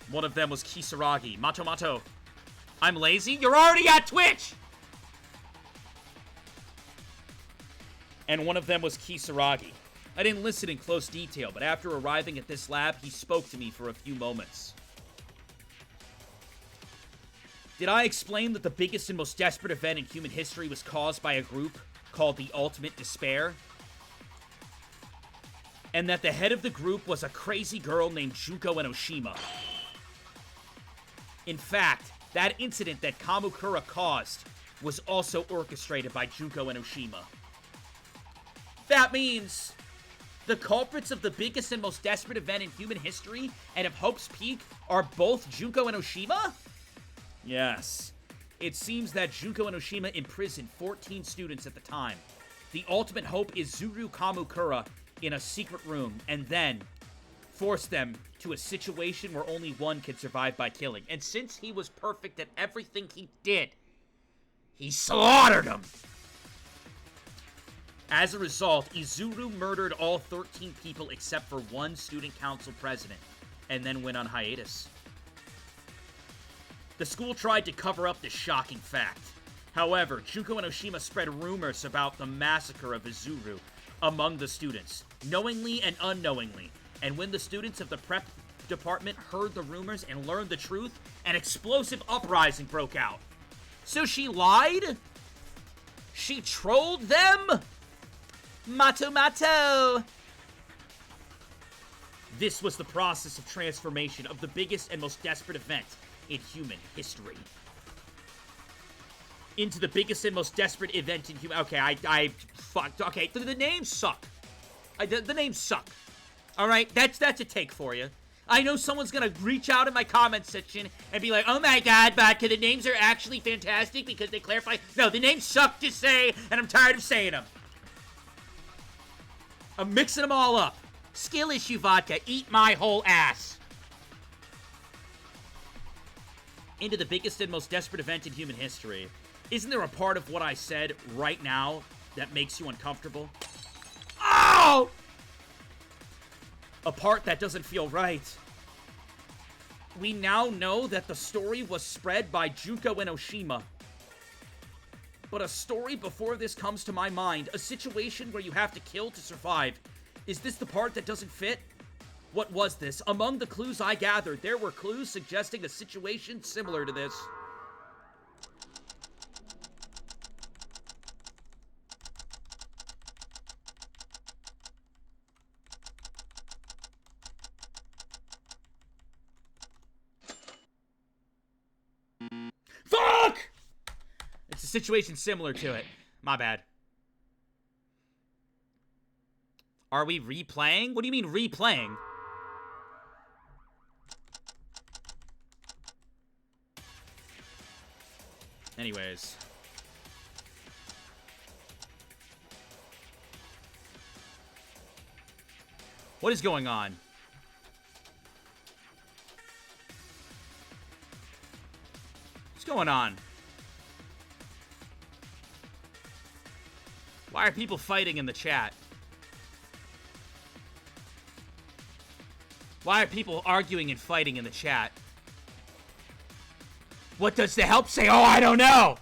One of them was Kisaragi. Mato Mato. I'm lazy? You're already at Twitch! And one of them was Kisaragi. I didn't listen in close detail, but after arriving at this lab, he spoke to me for a few moments. Did I explain that the biggest and most desperate event in human history was caused by a group called the Ultimate Despair? And that the head of the group was a crazy girl named Junko Enoshima. In fact, that incident that Kamukura caused was also orchestrated by Junko Enoshima. That means the culprits of the biggest and most desperate event in human history and of Hope's Peak are both Junko Enoshima? Yes. It seems that Junko Enoshima imprisoned 14 students at the time. The ultimate hope is Zuru Kamukura in a secret room and then forced them to a situation where only one can survive by killing. And since he was perfect at everything he did, he slaughtered them. As a result, Izuru murdered all 13 people except for one student council president, and then went on hiatus. The school tried to cover up this shocking fact. However, Junko Enoshima spread rumors about the massacre of Izuru among the students, knowingly and unknowingly. And when the students of the prep department heard the rumors and learned the truth, an explosive uprising broke out. So she lied? She trolled them? Mato Mato! This was the process of transformation of the biggest and most desperate event in human history. Into the biggest and most desperate event in human... Okay, I fucked... Okay, the names suck. The names suck. Alright, that's a take for you. I know someone's gonna reach out in my comment section and be like, oh my god, Vodka, the names are actually fantastic because they clarify... No, the names suck to say, and I'm tired of saying them. I'm mixing them all up. Skill issue, Vodka. Eat my whole ass. Into the biggest and most desperate event in human history. Isn't there a part of what I said right now that makes you uncomfortable? Oh! A part that doesn't feel right. We now know that the story was spread by Junko Enoshima. But a story before this comes to my mind, a situation where you have to kill to survive. Is this the part that doesn't fit? What was this? Among the clues I gathered, there were clues suggesting a situation similar to this. Fuck! It's a situation similar to it. My bad. Are we replaying? What do you mean replaying? Anyways. What is going on? What's going on? Why are people fighting in the chat? Why are people arguing and fighting in the chat? What does the help say? Oh, I don't know!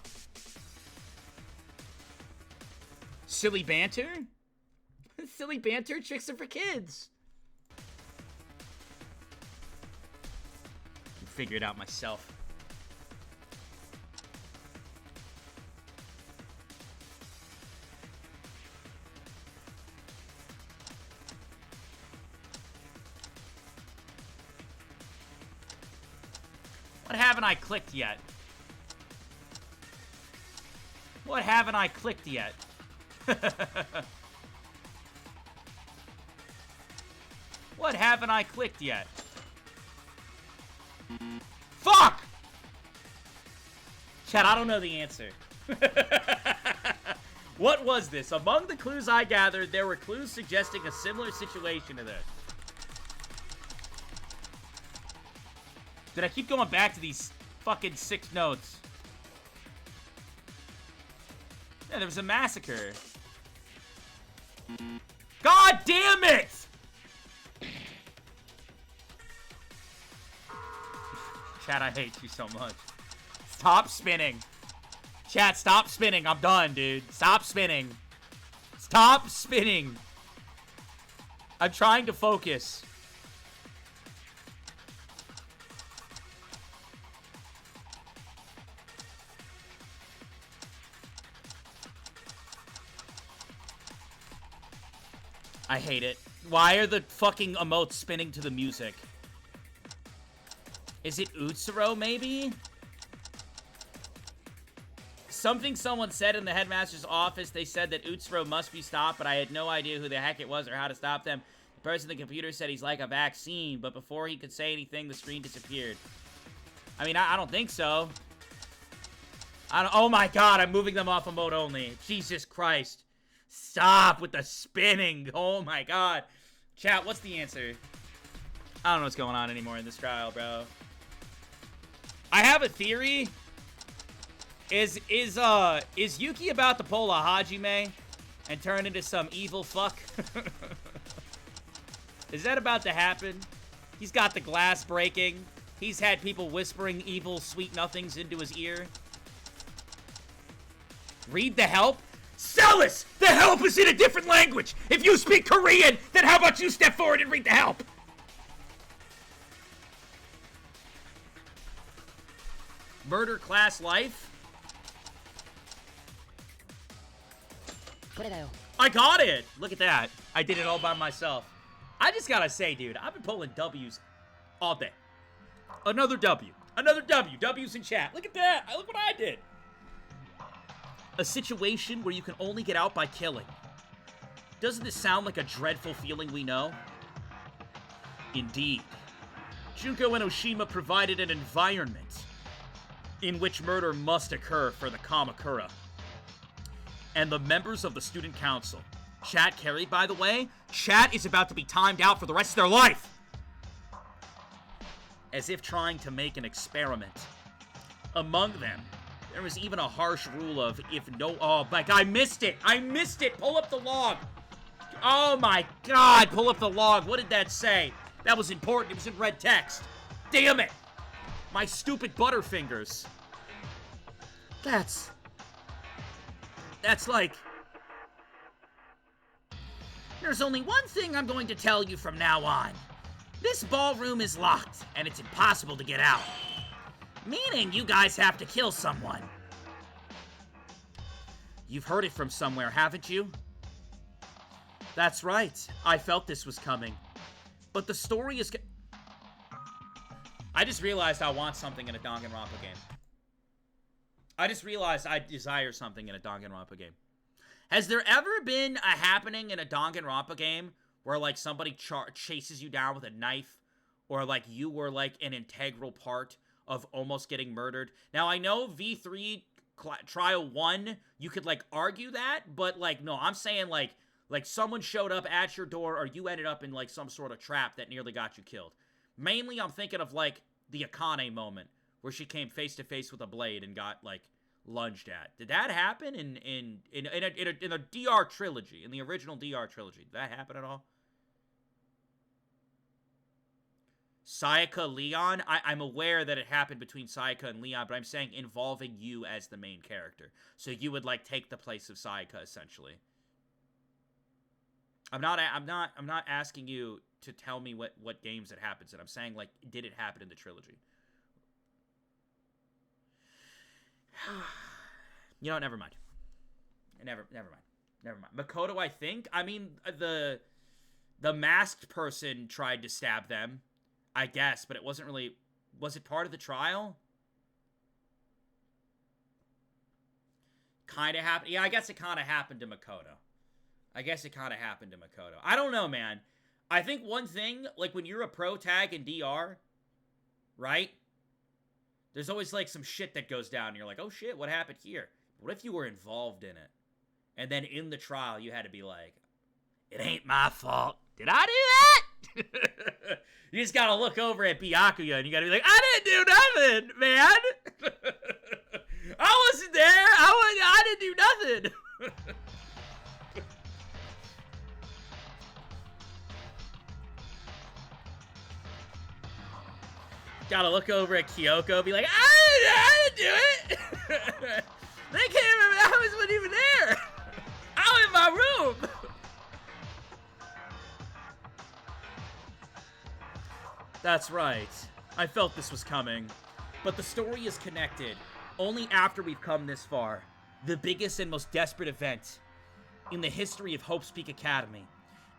Silly banter? Silly banter? Tricks are for kids. I'll figure it out myself. What haven't I clicked yet? What haven't I clicked yet? What haven't I clicked yet? Fuck! Chat, I don't know the answer. What was this? Among the clues I gathered, there were clues suggesting a similar situation to this. Did I keep going back to these fucking 6 notes? Yeah, there was a massacre. God damn it! Chat, I hate you so much. Stop spinning. Chat, stop spinning. I'm done, dude. Stop spinning. Stop spinning. I'm trying to focus. I hate it. Why are the fucking emotes spinning to the music? Is it Utsuro, maybe? Something someone said in the headmaster's office. They said that Utsuro must be stopped, but I had no idea who the heck it was or how to stop them. The person at the computer said he's like a vaccine, but before he could say anything, the screen disappeared. I mean, I don't think so. Oh my god, I'm moving them off emote only. Jesus Christ. Stop with the spinning. Oh my god. Chat, what's the answer? I don't know what's going on anymore in this trial, bro. I have a theory. Is Yuki about to pull a Hajime and turn into some evil fuck? Is that about to happen? He's got the glass breaking. He's had people whispering evil sweet nothings into his ear. Read the help? Celis! The help is in a different language! If you speak Korean, then how about you step forward and read the help? Murder class life? I got it! Look at that. I did it all by myself. I just gotta say, dude, I've been pulling W's all day. Another W. Another W. W's in chat. Look at that. Look what I did. A situation where you can only get out by killing. Doesn't this sound like a dreadful feeling we know? Indeed. Junko Enoshima provided an environment in which murder must occur for the Kamakura. And the members of the student council. Chat carried, by the way. Chat is about to be timed out for the rest of their life. As if trying to make an experiment. Among them, there was even a harsh rule of if no... Oh, like, I missed it. I missed it. Pull up the log. Oh, my God. Pull up the log. What did that say? That was important. It was in red text. Damn it. My stupid butterfingers. That's like... There's only one thing I'm going to tell you from now on. This ballroom is locked, and it's impossible to get out. Meaning you guys have to kill someone. You've heard it from somewhere, haven't you? That's right. I felt this was coming. But the story is... I just realized I want something in a Danganronpa game. I just realized I desire something in a Danganronpa game. Has there ever been a happening in a Danganronpa game where, like, somebody chases you down with a knife? Or, like, you were, like, an integral part of almost getting murdered? Now, I know V3 Trial 1, you could, like, argue that. But, like, no, I'm saying, like someone showed up at your door or you ended up in, like, some sort of trap that nearly got you killed. Mainly, I'm thinking of, like, the Akane moment where she came face to face with a blade and got, like, lunged at. Did that happen in a DR trilogy, in the original DR trilogy? Did that happen at all? Sayaka, Leon? I'm aware that it happened between Sayaka and Leon, but I'm saying involving you as the main character. So you would, like, take the place of Sayaka, essentially. I'm not asking you to tell me what games it happens in. I'm saying, like, did it happen in the trilogy? You know what? Never mind. Never mind. Makoto, I think. I mean, the masked person tried to stab them, I guess, but it wasn't really... Was it part of the trial? Kind of happened. Yeah, I guess it kind of happened to Makoto. I don't know, man. I think one thing, like, when you're a pro tag in DR, right? There's always, like, some shit that goes down, and you're like, oh, shit, what happened here? What if you were involved in it? And then in the trial, you had to be like, it ain't my fault. Did I do that? You just gotta look over at Byakuya, and you gotta be like, I didn't do nothing, man. I wasn't there. I didn't do nothing. Gotta look over at Kyoko, be like, I didn't do it. They came in, I wasn't even there. I was in my room. That's right. I felt this was coming. But the story is connected only after we've come this far. The biggest and most desperate event in the history of Hope's Peak Academy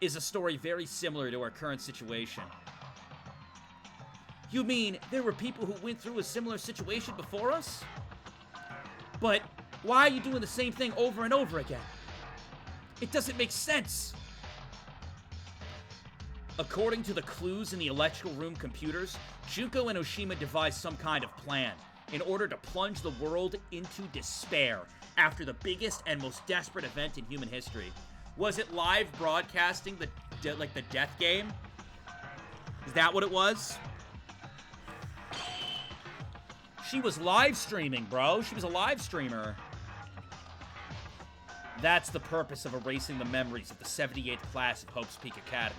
is a story very similar to our current situation. You mean there were people who went through a similar situation before us? But why are you doing the same thing over and over again? It doesn't make sense. According to the clues in the electrical room computers, Junko and Oshima devised some kind of plan in order to plunge the world into despair after the biggest and most desperate event in human history. Was it live broadcasting the death game? Is that what it was? She was live streaming, bro. She was a live streamer. That's the purpose of erasing the memories of the 78th class of Hope's Peak Academy,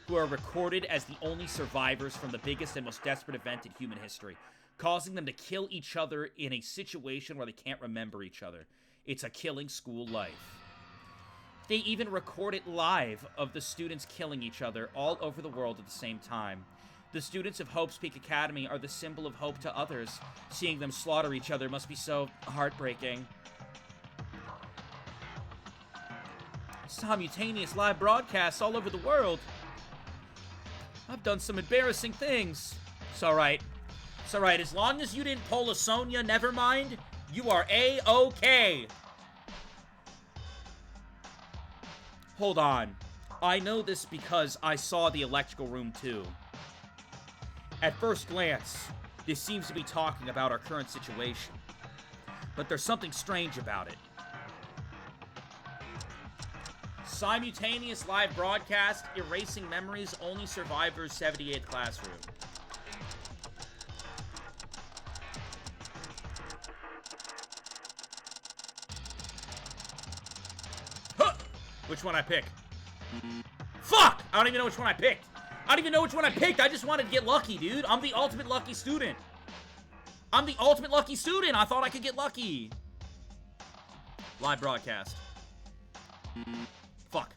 who are recorded as the only survivors from the biggest and most desperate event in human history, causing them to kill each other in a situation where they can't remember each other. It's a killing school life. They even record it live of the students killing each other all over the world at the same time. The students of Hope's Peak Academy are the symbol of hope to others. Seeing them slaughter each other must be so heartbreaking. Simultaneous live broadcasts all over the world. I've done some embarrassing things. It's alright. It's alright. As long as you didn't pull a Sonya, never mind. You are A-OK. Hold on. I know this because I saw the electrical room too. At first glance, this seems to be talking about our current situation. But there's something strange about it. Simultaneous live broadcast, erasing memories, only survivors, 78th classroom. Huh! Which one I pick? Fuck! I don't even know which one I picked. I don't even know which one I picked. I just wanted to get lucky, dude. I'm the ultimate lucky student. I thought I could get lucky. Live broadcast. Fuck.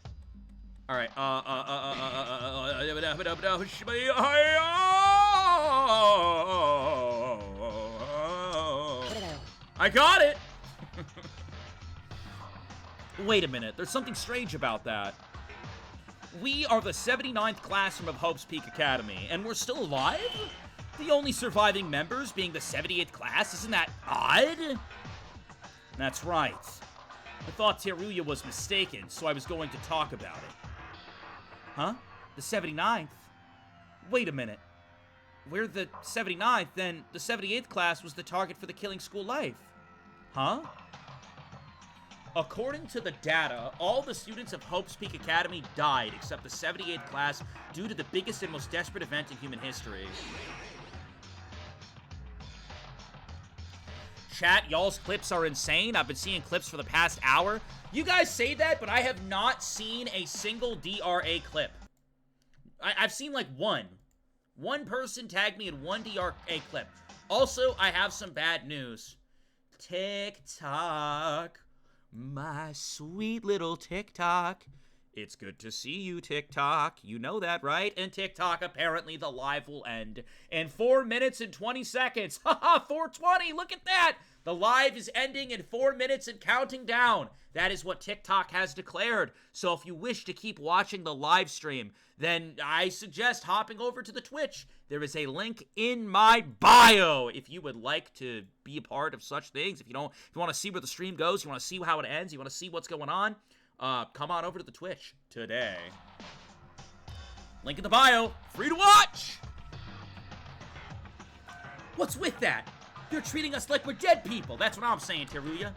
All right. I got it. Wait a minute. There's something strange about that. We are the 79th classroom of Hope's Peak Academy, and we're still alive? The only surviving members being the 78th class? Isn't that odd? That's right. I thought Teruya was mistaken, so I was going to talk about it. Huh? The 79th? Wait a minute. We're the 79th, then the 78th class was the target for the killing school life. Huh? According to the data, all the students of Hope's Peak Academy died except the 78th class due to the biggest and most desperate event in human history. Chat, y'all's clips are insane. I've been seeing clips for the past hour. You guys say that, but I have not seen a single DRA clip. I've seen like one. One person tagged me in one DRA clip. Also, I have some bad news. TikTok. My sweet little TikTok. It's good to see you, TikTok. You know that, right? And TikTok, apparently the live will end in 4 minutes and 20 seconds. Haha, 4:20, look at that! The live is ending in 4 minutes and counting down. That is what TikTok has declared. So if you wish to keep watching the live stream, then I suggest hopping over to the Twitch. There is a link in my bio if you would like to be a part of such things. If you want to see where the stream goes, you want to see how it ends, you want to see what's going on, come on over to the Twitch today. Link in the bio. Free to watch! What's with that? You're treating us like we're dead people. That's what I'm saying, Teruya.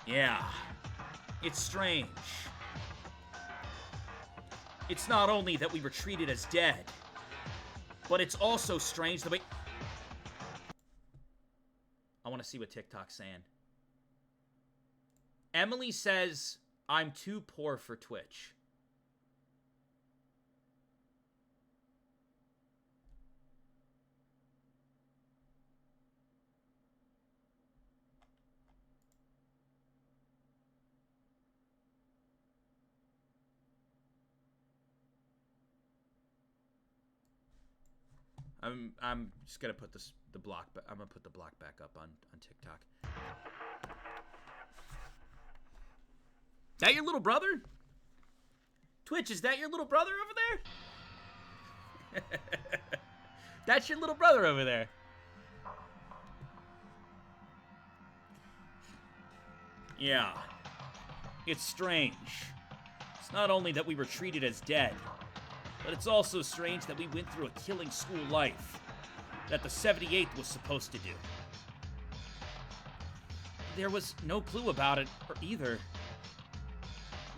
Yeah. It's strange. It's not only that we were treated as dead, but it's also strange that we... I want to see what TikTok's saying. Emily says, I'm too poor for Twitch. I'm just gonna put the block, but I'm gonna put the block back up on TikTok. Is that your little brother? Twitch, is that your little brother over there? That's your little brother over there. Yeah. It's strange. It's not only that we were treated as dead, but it's also strange that we went through a killing school life that the 78th was supposed to do. There was no clue about it either.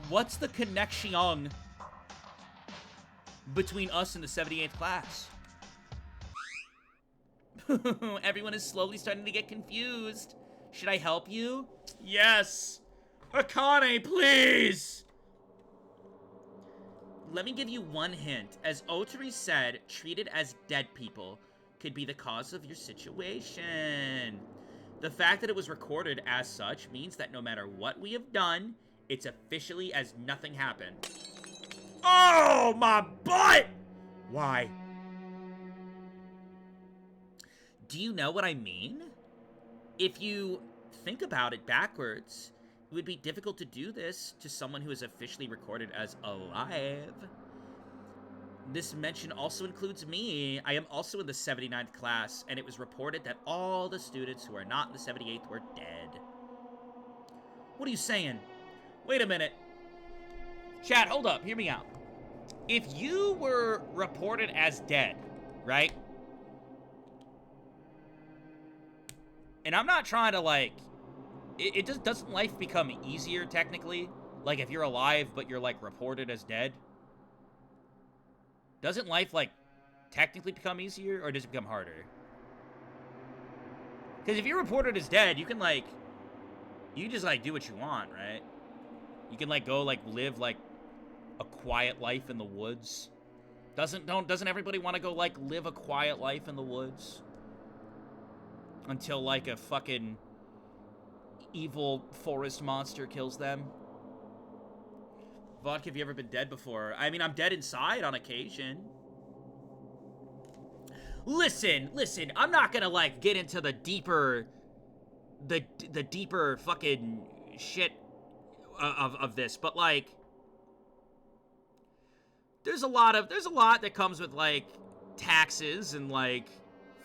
What's the connection between us and the 78th class? Everyone is slowly starting to get confused. Should I help you? Yes! Akane, please! Let me give you one hint. As Otari said, treated as dead people could be the cause of your situation. The fact that it was recorded as such means that no matter what we have done, it's officially as nothing happened. Oh, my butt! Why? Do you know what I mean? If you think about it backwards, it would be difficult to do this to someone who is officially recorded as alive. This mention also includes me. I am also in the 79th class, and it was reported that all the students who are not in the 78th were dead. What are you saying? Wait a minute. Chat, hold up. Hear me out. If you were reported as dead, right? And I'm not trying to, like... doesn't life become easier, technically? Like, if you're alive, but you're, like, reported as dead? Doesn't life, like, technically become easier, or does it become harder? Because if you're reported as dead, you can, like... You can just, like, do what you want, right? You can, like, go, like, live, like, a quiet life in the woods. Doesn't everybody want to go, like, live a quiet life in the woods? Until, like, a fucking evil forest monster kills them. Vodka, have you ever been dead before? I mean, I'm dead inside on occasion. Listen, I'm not gonna, like, get into the deeper... The deeper fucking shit of this, but, like... There's a lot that comes with, like, taxes and, like...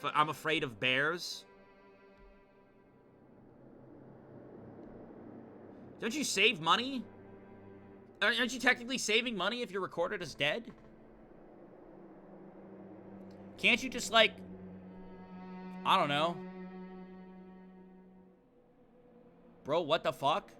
I'm afraid of bears. Don't you save money? Aren't you technically saving money if you're recorded as dead? Can't you just, like... I don't know. Bro, what the fuck?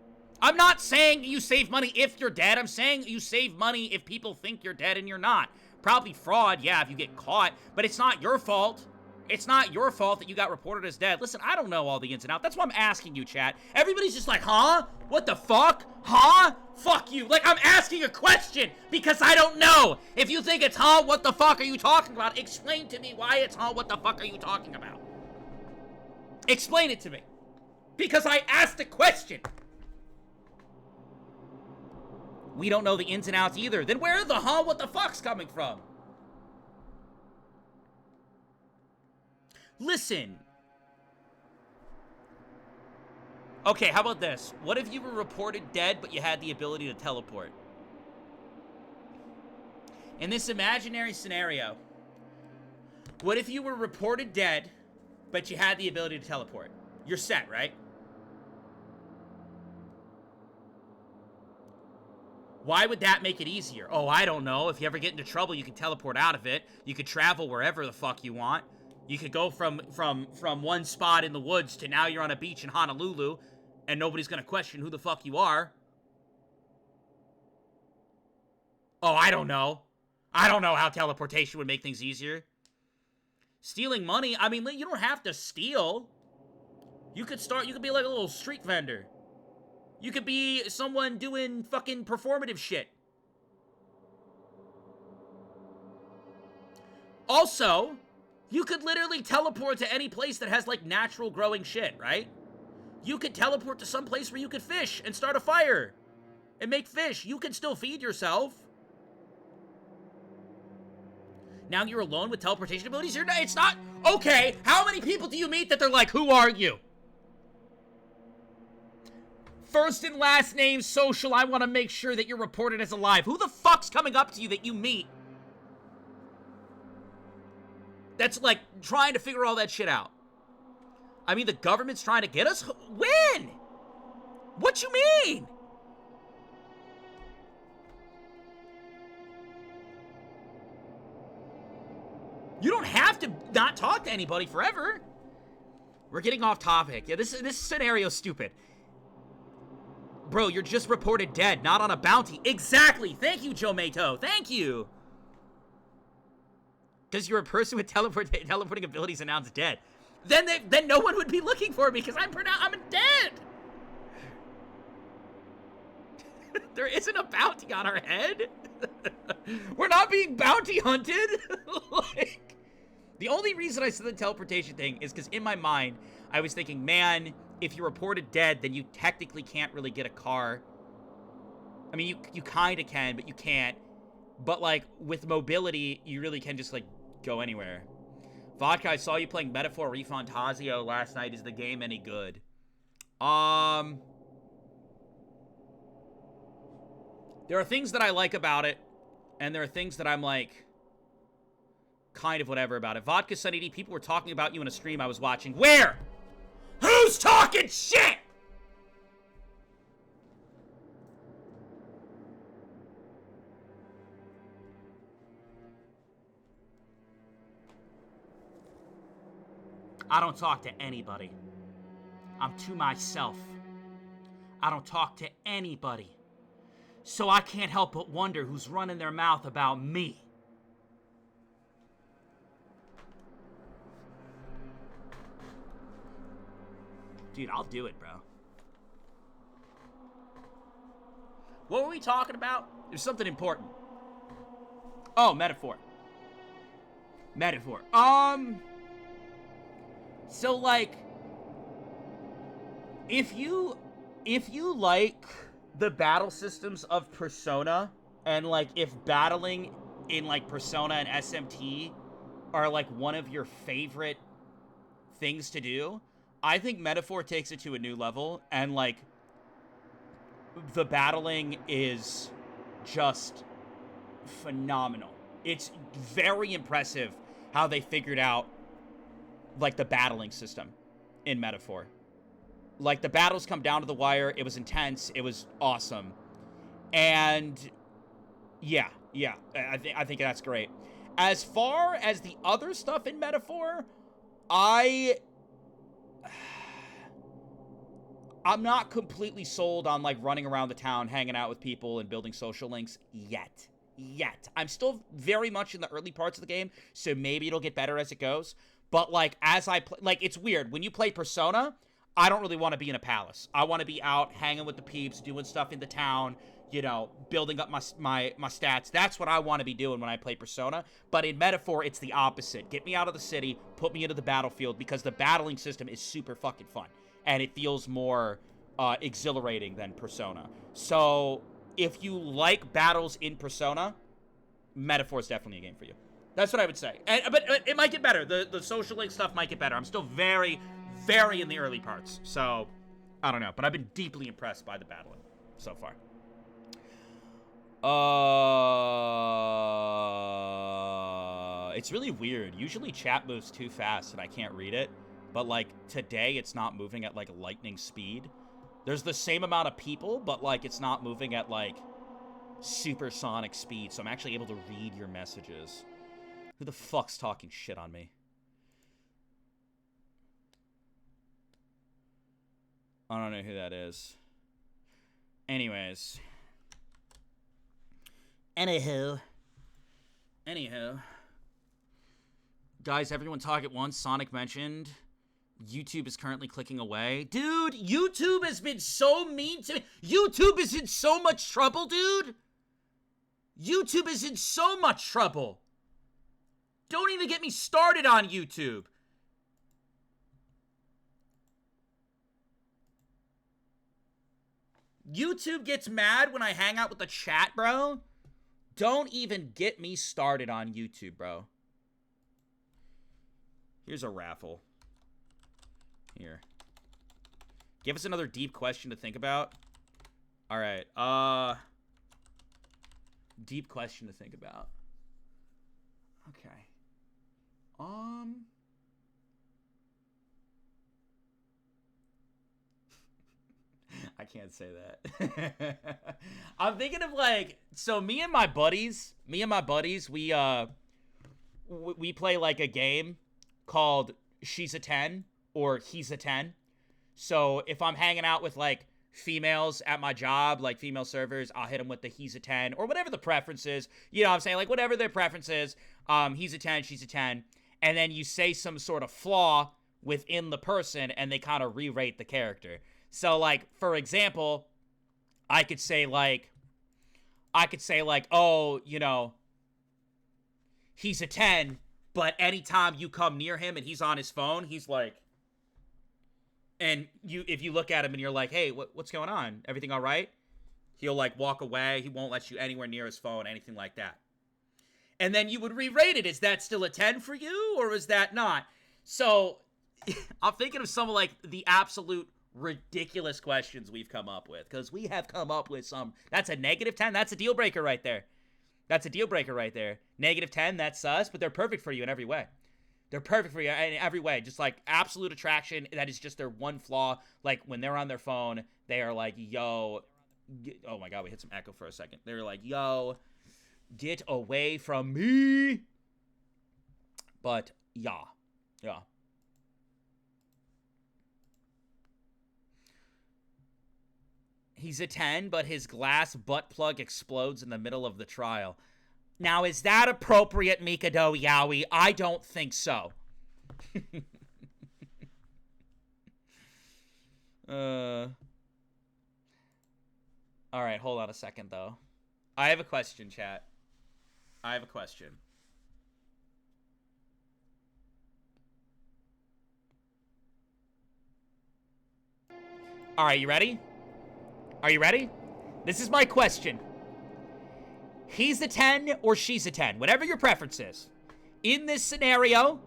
I'm not saying you save money if you're dead. I'm saying you save money if people think you're dead and you're not. Probably fraud, yeah, if you get caught. But it's not your fault. It's not your fault that you got reported as dead. Listen, I don't know all the ins and outs. That's why I'm asking you, chat. Everybody's just like, huh? What the fuck? Huh? Fuck you. Like, I'm asking a question because I don't know. If you think it's, huh, what the fuck are you talking about? Explain to me why it's, huh, what the fuck are you talking about? Explain it to me. Because I asked a question. We don't know the ins and outs either. Then where are the, huh, what the fuck's coming from? Listen. Okay, how about this? What if you were reported dead, but you had the ability to teleport? In this imaginary scenario, what if you were reported dead, but you had the ability to teleport? You're set, right? Why would that make it easier? Oh, I don't know. If you ever get into trouble, you can teleport out of it. You could travel wherever the fuck you want. You could go from one spot in the woods to now you're on a beach in Honolulu, and nobody's gonna question who the fuck you are. Oh, I don't know. I don't know how teleportation would make things easier. Stealing money, I mean, you don't have to steal. You could be like a little street vendor. You could be someone doing fucking performative shit. Also, you could literally teleport to any place that has, like, natural growing shit, right? You could teleport to some place where you could fish and start a fire and make fish. You can still feed yourself. Now you're alone with teleportation abilities? It's not... Okay, how many people do you meet that they're like, who are you? First and last name, social, I want to make sure that you're reported as alive. Who the fuck's coming up to you that you meet? That's like trying to figure all that shit out. I mean, the government's trying to get us? When? What you mean? You don't have to not talk to anybody forever. We're getting off topic. Yeah, this scenario's stupid. Bro, you're just reported dead, not on a bounty. Exactly. Thank you, Joe Mato. Thank you. Because you're a person with teleporting abilities announced dead. Then no one would be looking for me because I'm dead. There isn't a bounty on our head. We're not being bounty hunted. Like, the only reason I said the teleportation thing is because in my mind, I was thinking, man, if you're reported dead, then you technically can't really get a car. I mean, you kind of can, but you can't. But, like, with mobility, you really can just, like, go anywhere. Vodka, I saw you playing Metaphor ReFantazio last night. Is the game any good? There are things that I like about it, and there are things that I'm, like, kind of whatever about it. VodkaSunnyD, people were talking about you in a stream I was watching. Where? Who's talking shit? I don't talk to anybody. I'm to myself. I don't talk to anybody. So I can't help but wonder who's running their mouth about me. Dude, I'll do it, bro. What were we talking about? There's something important. Oh, metaphor. Metaphor. So, like, if you like the battle systems of Persona, and, like, if battling in, like, Persona and SMT are, like, one of your favorite things to do, I think Metaphor takes it to a new level, and, like, the battling is just phenomenal. It's very impressive how they figured out, like, the battling system in Metaphor. Like, the battles come down to the wire. It was intense. It was awesome. And yeah, I think that's great. As far as the other stuff in Metaphor, I'm not completely sold on, like, running around the town, hanging out with people, and building social links yet. I'm still very much in the early parts of the game, so maybe it'll get better as it goes. But, like, as I play, like, it's weird. When you play Persona, I don't really want to be in a palace. I want to be out hanging with the peeps, doing stuff in the town, you know, building up my stats. That's what I want to be doing when I play Persona. But in Metaphor, it's the opposite. Get me out of the city, put me into the battlefield, because the battling system is super fucking fun. And it feels more exhilarating than Persona. So, if you like battles in Persona, Metaphor is definitely a game for you. That's what I would say. But it might get better. The social link stuff might get better. I'm still very, very in the early parts. So, I don't know. But I've been deeply impressed by the battling so far. It's really weird. Usually chat moves too fast and I can't read it. But, like, today it's not moving at, like, lightning speed. There's the same amount of people, but, like, it's not moving at, like, supersonic speed. So I'm actually able to read your messages. Who the fuck's talking shit on me? I don't know who that is. Anyways. Anywho. Guys, everyone talk at once. Sonic mentioned YouTube is currently clicking away. Dude, YouTube has been so mean to me. YouTube is in so much trouble, dude. YouTube is in so much trouble. Don't even get me started on YouTube. YouTube gets mad when I hang out with the chat, bro. Don't even get me started on YouTube, bro. Here's a raffle. Here. Give us another deep question to think about. All right. Deep question to think about. Okay. I can't say that. I'm thinking of, like, so me and my buddies, we play, like, a game called She's a 10 or He's a 10. So if I'm hanging out with, like, females at my job, like female servers, I'll hit them with the He's a 10 or whatever the preference is. You know what I'm saying? Like, whatever their preference is. He's a 10, she's a 10. And then you say some sort of flaw within the person and they kind of re-rate the character. So, like, for example, I could say, like, oh, you know, he's a 10, but anytime you come near him and he's on his phone, he's like, and if you look at him and you're like, hey, what's going on? Everything all right? He'll, like, walk away. He won't let you anywhere near his phone, anything like that. And then you would re-rate it. Is that still a 10 for you, or is that not? So, I'm thinking of some of, like, the absolute ridiculous questions we've come up with, because we have come up with some. That's a negative 10. That's a deal breaker right there. Negative 10, that's sus, but they're perfect for you in every way. Just, like, absolute attraction. That is just their one flaw. Like, when they're on their phone, they are like, yo. Oh my god, we hit some echo for a second. They're like, yo, get away from me. But yeah. He's a 10, but his glass butt plug explodes in the middle of the trial. Now, is that appropriate, Mikado Yaoi? I don't think so. Alright, hold on a second, though. I have a question, chat. Alright, you ready? Are you ready? This is my question. He's a 10 or she's a 10, whatever your preference is. In this scenario,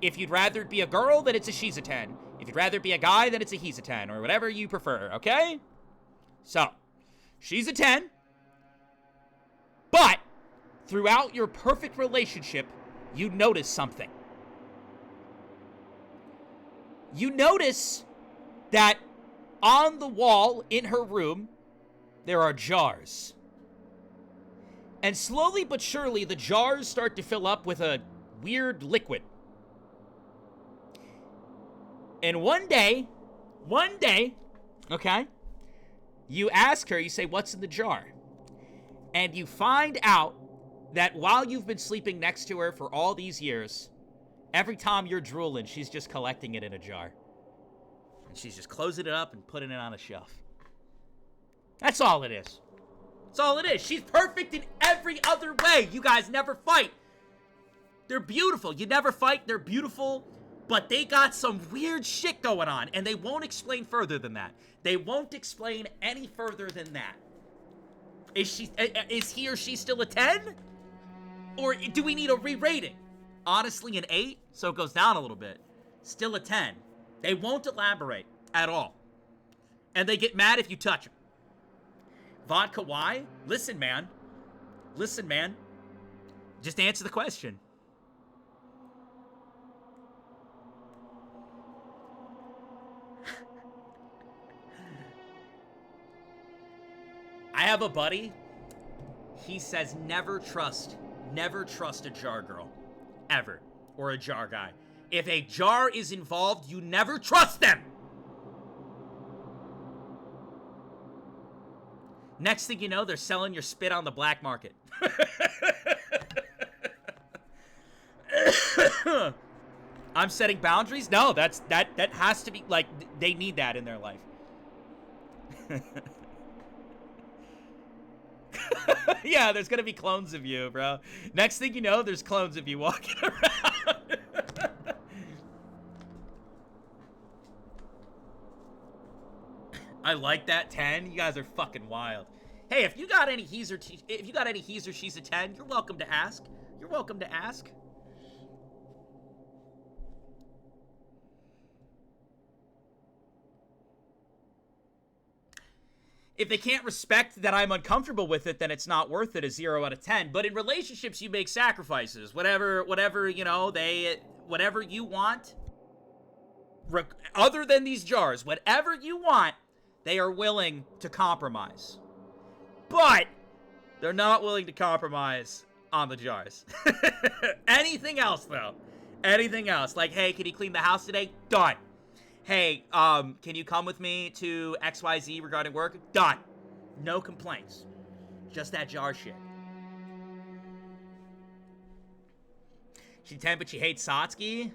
if you'd rather it be a girl, then it's a she's a 10. If you'd rather it be a guy, then it's a he's a 10, or whatever you prefer, okay? So, she's a 10, but throughout your perfect relationship, you notice something. You notice that on the wall in her room, there are jars. And slowly but surely, the jars start to fill up with a weird liquid. And one day, okay, you ask her, you say, what's in the jar? And you find out that while you've been sleeping next to her for all these years, Every time you're drooling, she's just collecting it in a jar. And she's just closing it up and putting it on a shelf. That's all it is. That's all it is. She's perfect in every other way. You guys never fight. They're beautiful. You never fight. They're beautiful. But they got some weird shit going on. And they won't explain further than that. They won't explain any further than that. Is he or she still a 10? Or do we need a re-rating? Honestly, an 8, so it goes down a little bit. Still a 10. They won't elaborate at all. And they get mad if you touch them. Vodka, why? Listen, man. Listen, man. Just answer the question. I have a buddy. He says never trust a jar girl. Ever. Or a jar guy. If a jar is involved, you never trust them! Next thing you know, they're selling your spit on the black market. I'm setting boundaries? No, that has to be, like, they need that in their life. Yeah, there's gonna be clones of you, bro. Next thing you know, there's clones of you walking around. I like that 10. You guys are fucking wild. Hey, if you got any he's or she's a 10, you're welcome to ask. You're welcome to ask. If they can't respect that I'm uncomfortable with it, then it's not worth it, a 0 out of 10. But in relationships, you make sacrifices. Whatever, you know, whatever you want, other than these jars, whatever you want, they are willing to compromise. But they're not willing to compromise on the jars. Anything else, though. Anything else. Like, hey, can you clean the house today? Done. Hey, can you come with me to XYZ regarding work? Done. No complaints. Just that jar shit. She's 10, but she hates Satsuki?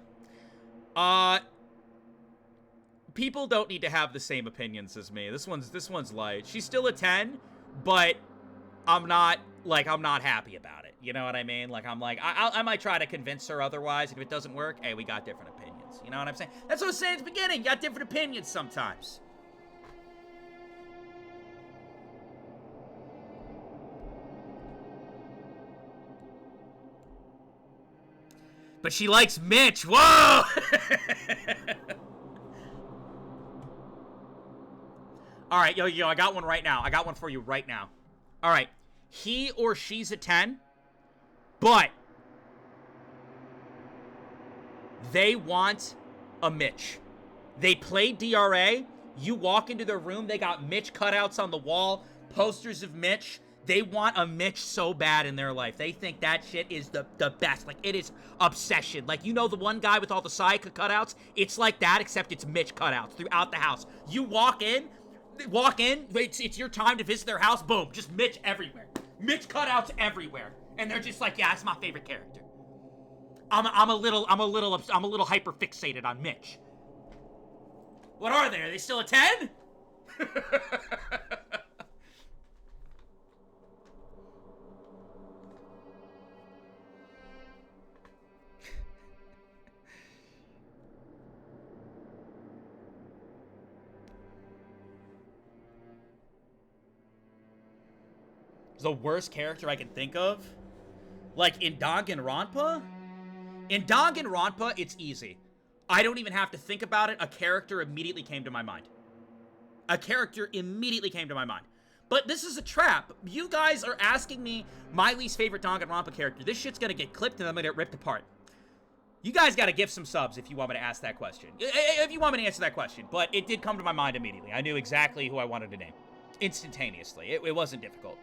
People don't need to have the same opinions as me. This one's light. She's still a 10, but I'm not happy about it. You know what I mean? Like, I might try to convince her otherwise. If it doesn't work, hey, we got different opinions. You know what I'm saying? That's what I was saying at the beginning. You got different opinions sometimes. But she likes Mitch. Whoa! All right, yo, I got one right now. I got one for you right now. All right. He or she's a 10, but they want a Mitch. They played DRA. You walk into their room, they got Mitch cutouts on the wall, posters of Mitch. They want a Mitch so bad in their life. They think that shit is the best. Like, it is obsession. Like, you know the one guy with all the Sayaka cutouts? It's like that, except it's Mitch cutouts throughout the house. You walk in, it's your time to visit their house, boom, just Mitch everywhere. Mitch cutouts everywhere. And they're just like, yeah, it's my favorite character. I'm a little hyper fixated on Mitch. What are they? Are they still a 10? The worst character I can think of? Like, in Danganronpa? In Danganronpa, it's easy. I don't even have to think about it. A character immediately came to my mind. A character immediately came to my mind. But this is a trap. You guys are asking me my least favorite Danganronpa character. This shit's gonna get clipped and I'm gonna get ripped apart. You guys gotta give some subs if you want me to ask that question. If you want me to answer that question. But it did come to my mind immediately. I knew exactly who I wanted to name. Instantaneously. It wasn't difficult.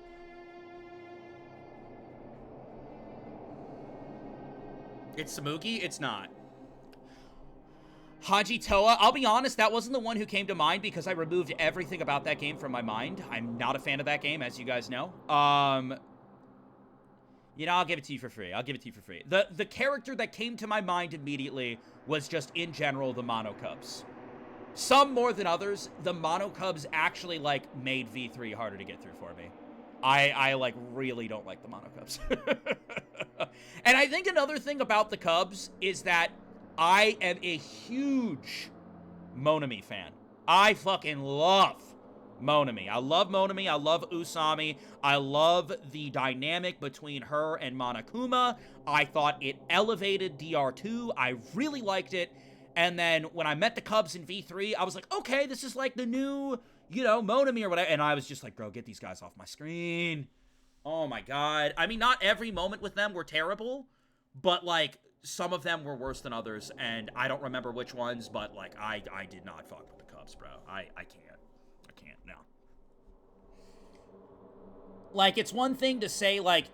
It's Samugi? It's not. Haji Toa, I'll be honest, that wasn't the one who came to mind because I removed everything about that game from my mind. I'm not a fan of that game, as you guys know. You know, I'll give it to you for free. I'll give it to you for free. The character that came to my mind immediately was just, in general, the Mono Cubs. Some more than others, the Mono Cubs actually, like, made V3 harder to get through for me. I like, really don't like the Mono Cubs. And I think another thing about the Cubs is that I am a huge Monami fan. I fucking love Monami. I love Monami. I love Usami. I love the dynamic between her and Monokuma. I thought it elevated DR2. I really liked it. And then when I met the Cubs in V3, I was like, okay, this is like the new, you know, Monami or whatever. And I was just like, bro, get these guys off my screen. Oh my god. I mean, not every moment with them were terrible, but like some of them were worse than others. And I don't remember which ones, but like I did not fuck with the Cubs, bro. I can't. No. Like, it's one thing to say, like,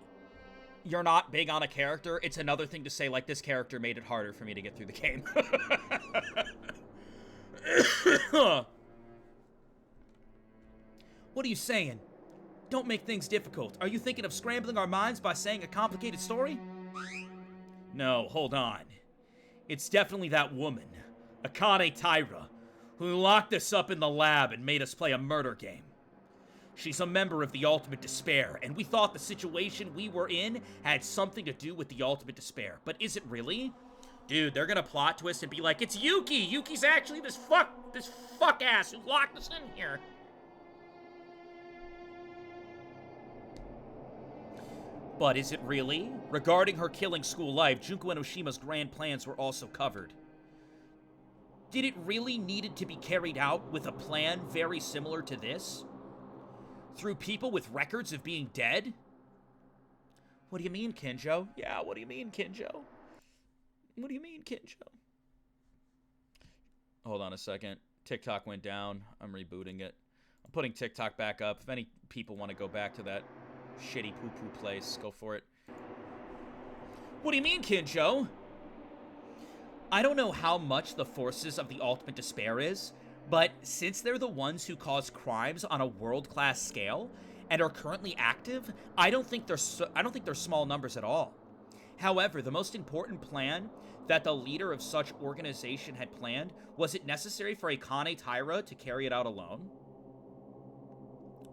you're not big on a character. It's another thing to say, like, this character made it harder for me to get through the game. What are you saying? Don't make things difficult. Are you thinking of scrambling our minds by saying a complicated story? No, hold on. It's definitely that woman, Akane Taira, who locked us up in the lab and made us play a murder game. She's a member of the Ultimate Despair, and we thought the situation we were in had something to do with the Ultimate Despair. But is it really? Dude, they're gonna plot twist and be like, it's Yuki! Yuki's actually this fuck ass who locked us in here. But is it really? Regarding her killing school life, Junko Enoshima's grand plans were also covered. Did it really needed to be carried out with a plan very similar to this? Through people with records of being dead? What do you mean, Kinjo? Yeah, what do you mean, Kinjo? What do you mean, Kinjo? Hold on a second. TikTok went down. I'm rebooting it. I'm putting TikTok back up. If any people want to go back to that shitty poo-poo place, go for it. What do you mean, Kinjo? I don't know how much the forces of the Ultimate Despair is, but since they're the ones who cause crimes on a world-class scale and are currently active, I don't think they're small numbers at all. However, the most important plan that the leader of such organization had planned, was it necessary for Akane Taira to carry it out alone?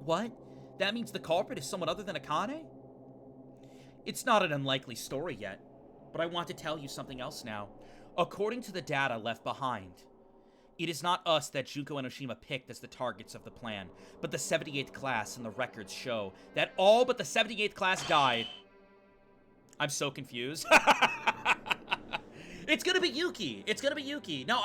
What? That means the culprit is someone other than Akane? It's not an unlikely story yet, but I want to tell you something else now. According to the data left behind, it is not us that Junko Enoshima picked as the targets of the plan, but the 78th class, and the records show that all but the 78th class died. I'm so confused. It's gonna be Yuki. It's gonna be Yuki. No,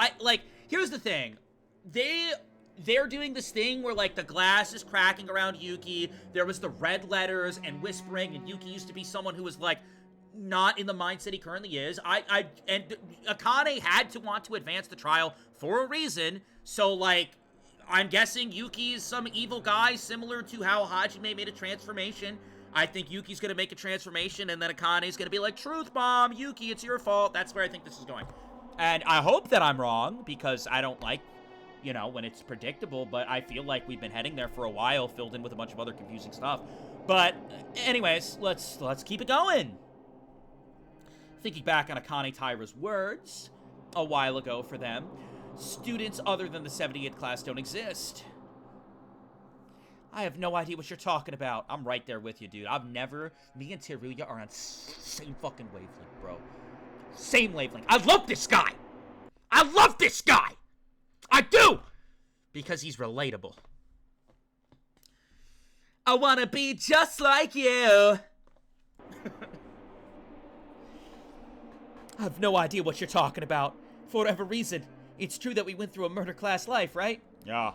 here's the thing. They're doing this thing where, like, the glass is cracking around Yuki. There was the red letters and whispering, and Yuki used to be someone who was, like, not in the mindset he currently is. And Akane had to want to advance the trial for a reason. So, like, I'm guessing Yuki is some evil guy similar to how Hajime made a transformation. I think Yuki's gonna make a transformation, and then Akane's gonna be like, Truth Bomb, Yuki, it's your fault. That's where I think this is going. And I hope that I'm wrong, because I don't like, you know, when it's predictable, but I feel like we've been heading there for a while, filled in with a bunch of other confusing stuff. But anyways, let's keep it going. Thinking back on Akane Taira's words a while ago for them, students other than the 78th class don't exist. I have no idea what you're talking about. I'm right there with you, dude. Me and Teruya are on same fucking wavelength, bro. Same wavelength. I love this guy. I love this guy. I do. Because he's relatable. I want to be just like you. I have no idea what you're talking about. For whatever reason, it's true that we went through a murder class life, right? Yeah.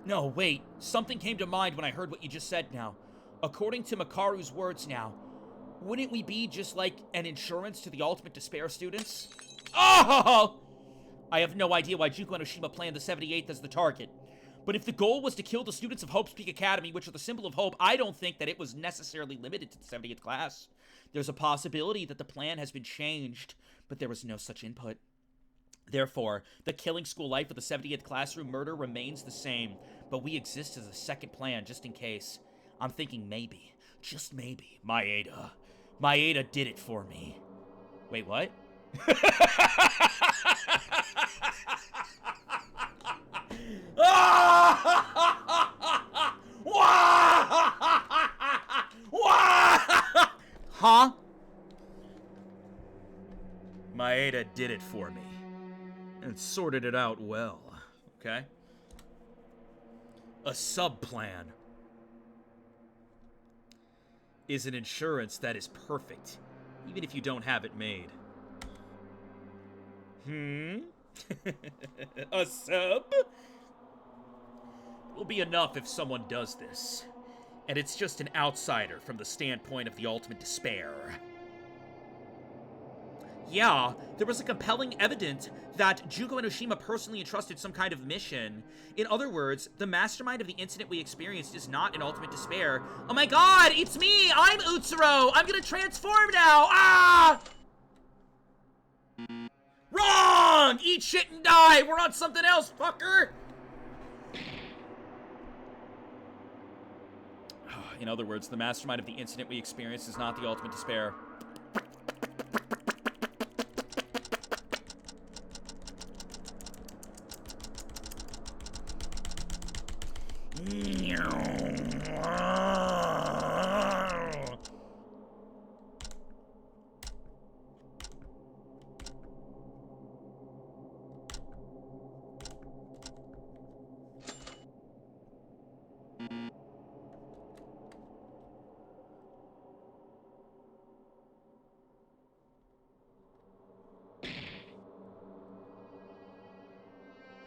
No, wait. Something came to mind when I heard what you just said now. According to Makaru's words now, wouldn't we be just like an insurance to the Ultimate Despair students? Oh! I have no idea why Junko Enoshima planned the 78th as the target. But if the goal was to kill the students of Hope's Peak Academy, which are the symbol of hope, I don't think that it was necessarily limited to the 78th class. There's a possibility that the plan has been changed, but there was no such input. Therefore, the killing school life of the 70th classroom murder remains the same, but we exist as a second plan just in case. I'm thinking maybe, just maybe, Maeda did it for me. Wait, what? Huh? Maeda did it for me. And sorted it out well. Okay? A sub-plan is an insurance that is perfect, even if you don't have it made. A sub? Will be enough if someone does this. And it's just an outsider from the standpoint of the ultimate despair. Yeah, there was a compelling evidence that Jugo Enoshima personally entrusted some kind of mission. In other words, the mastermind of the incident we experienced is not an ultimate despair. Oh my god, it's me! I'm Utsuro! I'm gonna transform now! Ah! Wrong! Eat shit and die! We're on something else, fucker! In other words, the mastermind of the incident we experienced is not the ultimate despair.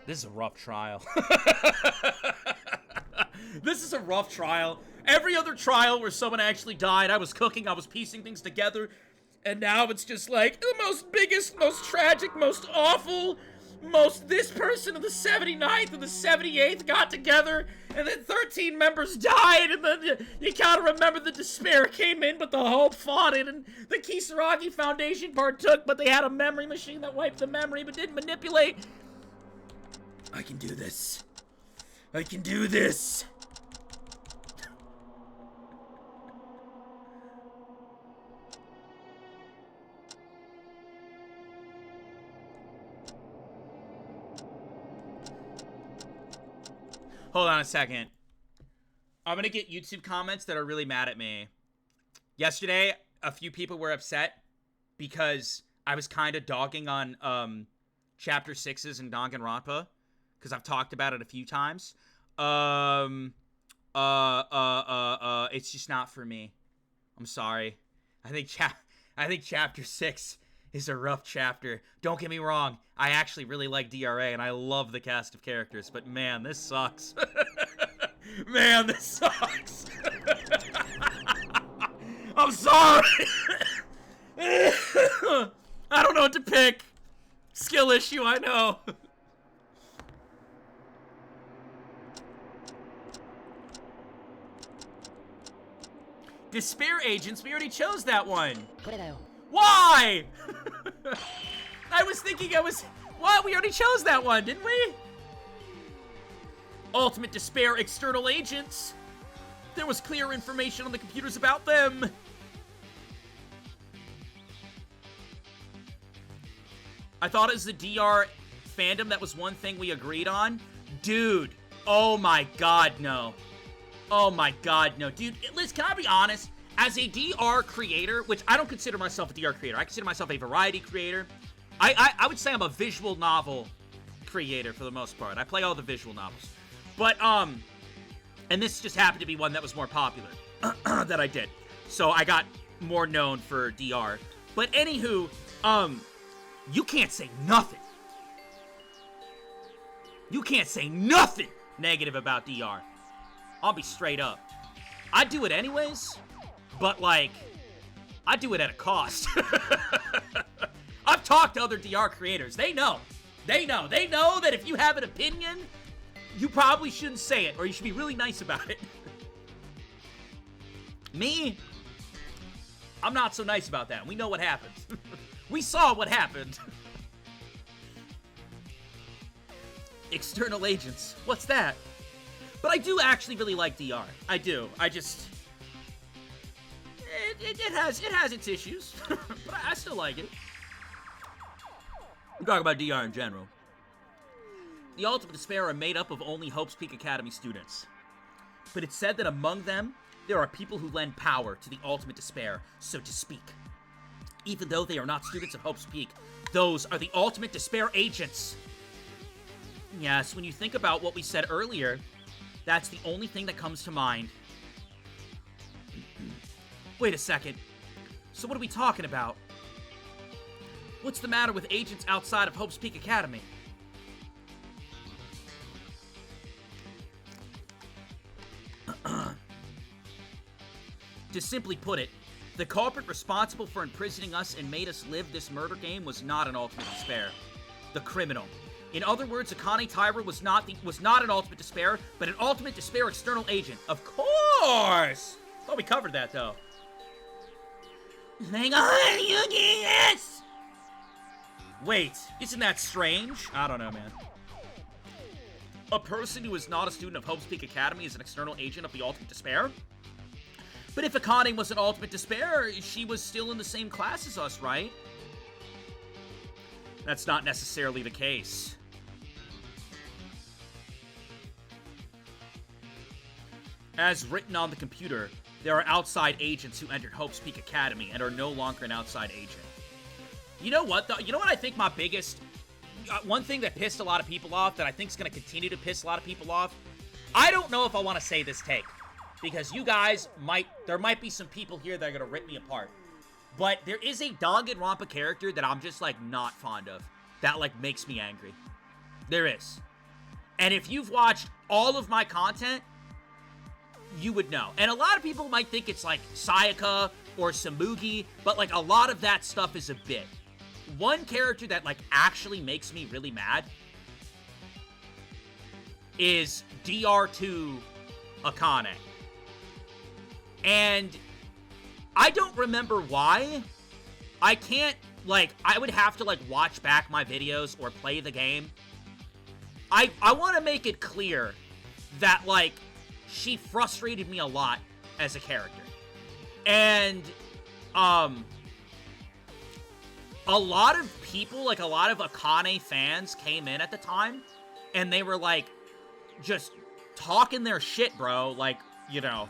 This is a rough trial. This is a rough trial. Every other trial where someone actually died, I was cooking, I was piecing things together, and now it's just like the most biggest, most tragic, most awful, this person of the 79th and the 78th got together, and then 13 members died, and then you gotta remember the despair came in, but the hope fought it, and the Kisaragi Foundation partook, but they had a memory machine that wiped the memory, but didn't manipulate. I can do this. I can do this. Hold on a second. I'm gonna get YouTube comments that are really mad at me. Yesterday, a few people were upset because I was kind of dogging on Chapter 6's in Danganronpa. Because I've talked about it a few times. It's just not for me. I'm sorry. I think Chapter 6 is a rough chapter. Don't get me wrong. I actually really like DRA, and I love the cast of characters. But man, this sucks. Man, this sucks. I'm sorry. I don't know what to pick. Skill issue, I know. Despair Agents, we already chose that one. Why? I was thinking what? We already chose that one, didn't we? Ultimate Despair External Agents. There was clear information on the computers about them. I thought it was the DR fandom that was one thing we agreed on. Dude, oh my god, no. Oh my god, no. Dude, Liz, can I be honest? As a DR creator, which I don't consider myself a DR creator, I consider myself a variety creator. I would say I'm a visual novel creator for the most part. I play all the visual novels. But, and this just happened to be one that was more popular that I did. So I got more known for DR. But anywho, you can't say nothing. You can't say nothing negative about DR. I'll be straight up. I do it anyways, but like, I do it at a cost. I've talked to other DR creators. They know. They know that if you have an opinion, you probably shouldn't say it, or you should be really nice about it. Me, I'm not so nice about that. We know what happened. We saw what happened. External agents. What's that? But I do actually really like DR. I do. I just... It has its issues, but I still like it. I'm talking about DR in general. The Ultimate Despair are made up of only Hope's Peak Academy students. But it's said that among them, there are people who lend power to the Ultimate Despair, so to speak. Even though they are not students of Hope's Peak, those are the Ultimate Despair agents. Yes, when you think about what we said earlier, that's the only thing that comes to mind. Wait a second. So what are we talking about? What's the matter with agents outside of Hope's Peak Academy? To simply put it, the culprit responsible for imprisoning us and made us live this murder game was not an Ultimate Despair. The criminal. In other words, Akane Taira was not an Ultimate Despair, but an Ultimate Despair external agent. Of course! Thought we covered that, though. Hang on, you genius! Wait, isn't that strange? I don't know, man. A person who is not a student of Hope's Peak Academy is an external agent of the Ultimate Despair? But if Akane was an Ultimate Despair, she was still in the same class as us, right? That's not necessarily the case. As written on the computer, there are outside agents who entered Hope's Peak Academy and are no longer an outside agent. You know what, though? You know what I think my biggest... one thing that pissed a lot of people off, that I think is going to continue to piss a lot of people off? I don't know if I want to say this take, because you guys there might be some people here that are going to rip me apart. But there is a Danganronpa character that I'm just, like, not fond of. That, like, makes me angry. There is. And if you've watched all of my content, you would know. And a lot of people might think it's, like, Sayaka or Samugi, but, like, a lot of that stuff is a bit. One character that, like, actually makes me really mad is DR2 Akane. And I don't remember why. I can't, like, I would have to, like, watch back my videos or play the game. I want to make it clear that, like, she frustrated me a lot as a character. And, a lot of people, like, a lot of Akane fans came in at the time, and they were, like, just talking their shit, bro, like, you know.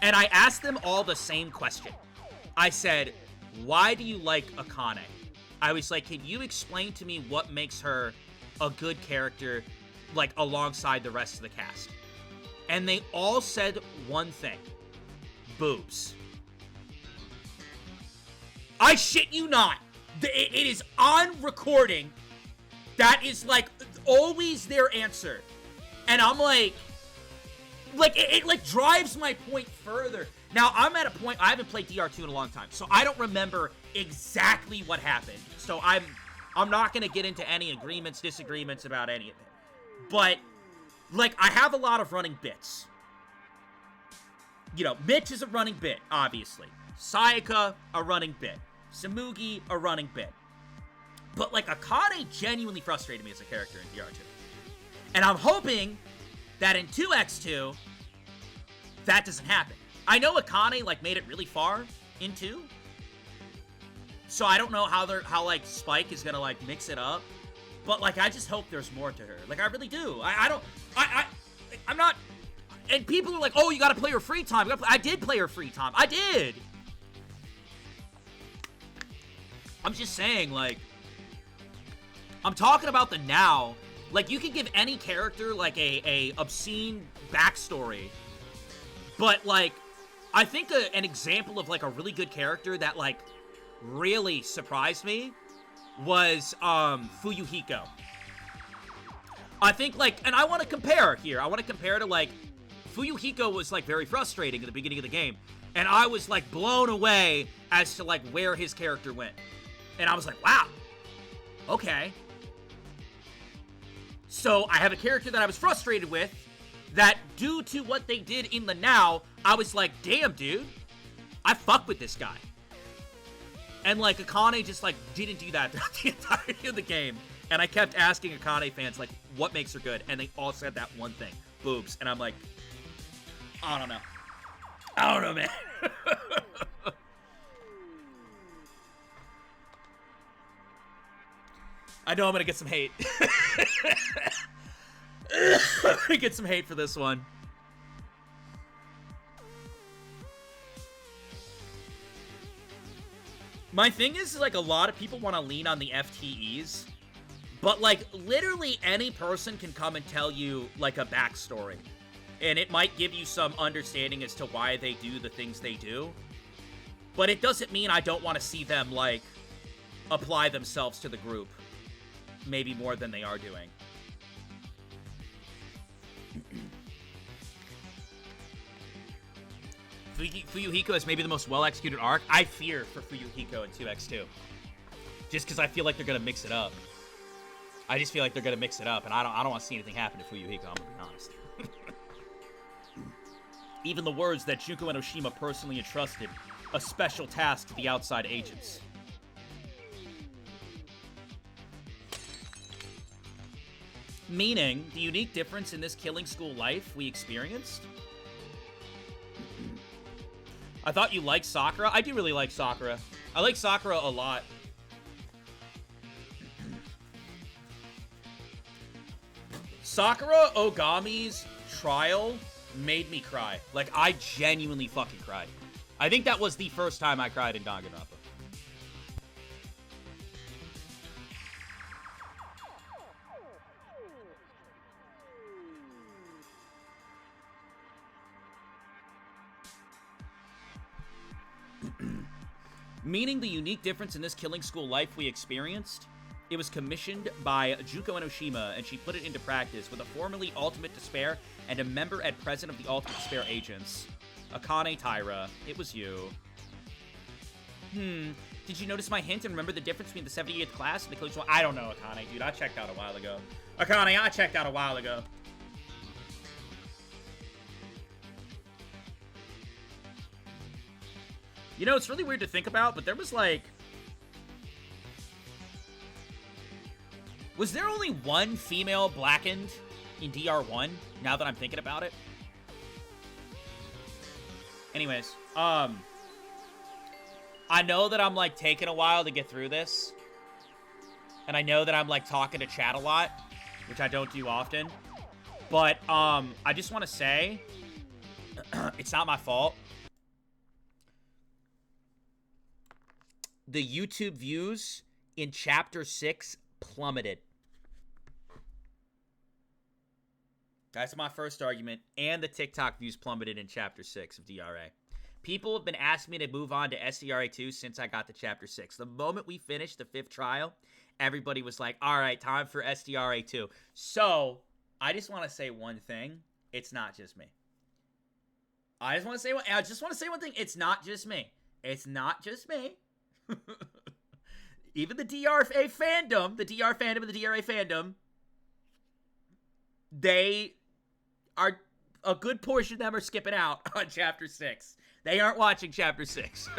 And I asked them all the same question. I said, why do you like Akane? I was like, can you explain to me what makes her a good character, like, alongside the rest of the cast? And they all said one thing. Boobs. I shit you not. It is on recording. That is, like, always their answer. And I'm like, it like, drives my point further. Now, I'm at a point, I haven't played DR2 in a long time, so I don't remember exactly what happened. So I'm not going to get into any agreements, disagreements about any of it. But, like, I have a lot of running bits. You know, Mitch is a running bit, obviously. Sayaka, a running bit. Samugi, a running bit. But, like, Akane genuinely frustrated me as a character in DR2. And I'm hoping that in 2x2, that doesn't happen. I know Akane, like, made it really far in 2. So I don't know how like, Spike is gonna, like, mix it up. But, like, I just hope there's more to her. Like, I really do. I'm not... And people are like, oh, you gotta play her free time. I did play her free time. I did! I'm just saying, like... I'm talking about the now. Like, you can give any character, like, a obscene backstory. But, like, I think an example of, like, a really good character that, like, really surprised me was, Fuyuhiko. I think, like, and I want to compare here. I want to compare to, like, Fuyuhiko was, like, very frustrating at the beginning of the game. And I was, like, blown away as to, like, where his character went. And I was like, wow. Okay. So, I have a character that I was frustrated with, that due to what they did in the now, I was like, damn, dude. I fuck with this guy. And, like, Akane just, like, didn't do that throughout the entirety of the game. And I kept asking Akane fans, like, what makes her good? And they all said that one thing. boobs. And I'm like, I don't know. I don't know, man. I know I'm gonna get some hate. I'm gonna get some hate for this one. My thing is, like, a lot of people want to lean on the FTEs, but, like, literally any person can come and tell you, like, a backstory. And it might give you some understanding as to why they do the things they do. But it doesn't mean I don't want to see them, like, apply themselves to the group. Maybe more than they are doing. Fuyuhiko is maybe the most well-executed arc. I fear for Fuyuhiko in 2x2. Just because I feel like they're going to mix it up. I just feel like they're going to mix it up, and I don't want to see anything happen to Fuyuhiko, I'm going to be honest. Even the words that Junko Enoshima personally entrusted, a special task to the outside agents. Meaning, the unique difference in this killing school life we experienced? I thought you liked Sakura. I do really like Sakura. I like Sakura a lot. Sakura Ogami's trial made me cry. Like, I genuinely fucking cried. I think that was the first time I cried in Danganronpa. Meaning the unique difference in this killing school life we experienced, it was commissioned by Junko Enoshima, and she put it into practice with a formerly Ultimate Despair and a member at present of the Ultimate Despair agents. Akane Taira, it was you. Did you notice my hint and remember the difference between the 78th class and the killing school? I don't know, Akane, dude. I checked out a while ago. Akane, I checked out a while ago. You know, it's really weird to think about, but there was, like... Was there only one female blackened in DR1, now that I'm thinking about it? Anyways, I know that I'm, like, taking a while to get through this. And I know that I'm, like, talking to chat a lot, which I don't do often. But, I just want to say, it's not my fault. The YouTube views in Chapter 6 plummeted. That's my first argument. And the TikTok views plummeted in Chapter 6 of DRA. People have been asking me to move on to SDRA 2 since I got to Chapter 6. The moment we finished the 5th trial, everybody was like, all right, time for SDRA 2. So, I just want to say one thing. It's not just me. I just want to say one thing. It's not just me. It's not just me. Even the DRA fandom, and the DRA fandom, they are, a good portion of them are skipping out on Chapter 6. They aren't watching Chapter 6.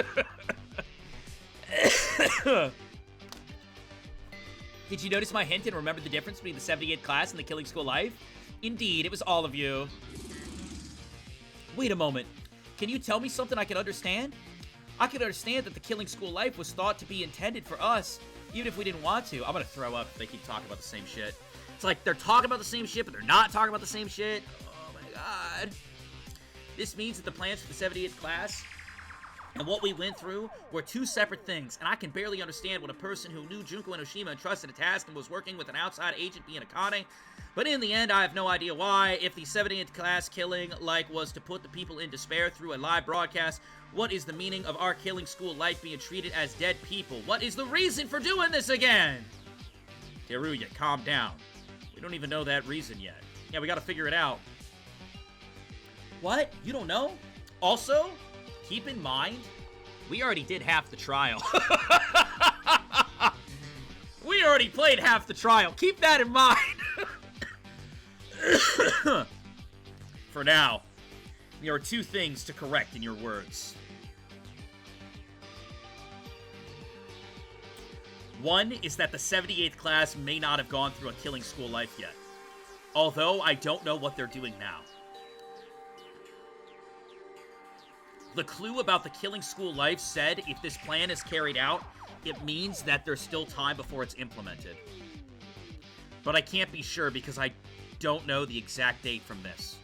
Did you notice my hint and remember the difference between the 78th class and the killing school life? Indeed, it was all of you. Wait a moment. Can you tell me something I can understand? I can understand that the killing school life was thought to be intended for us, even if we didn't want to. I'm gonna throw up if they keep talking about the same shit. It's like they're talking about the same shit, but they're not talking about the same shit. Oh my god. This means that the plans for the 78th class and what we went through were two separate things, and I can barely understand what a person who knew Junko Enoshima and trusted a task and was working with an outside agent being Akane. But in the end, I have no idea why. If the 78th class killing, like, was to put the people in despair through a live broadcast, what is the meaning of our killing school life being treated as dead people? What is the reason for doing this again? Teruya, calm down. We don't even know that reason yet. Yeah, we gotta figure it out. What? You don't know? Also, keep in mind, we already did half the trial. We already played half the trial. Keep that in mind. For now, there are two things to correct in your words. One is that the 78th class may not have gone through a killing school life yet. Although I don't know what they're doing now. The clue about the killing school life said if this plan is carried out, it means that there's still time before it's implemented. But I can't be sure because I don't know the exact date from this.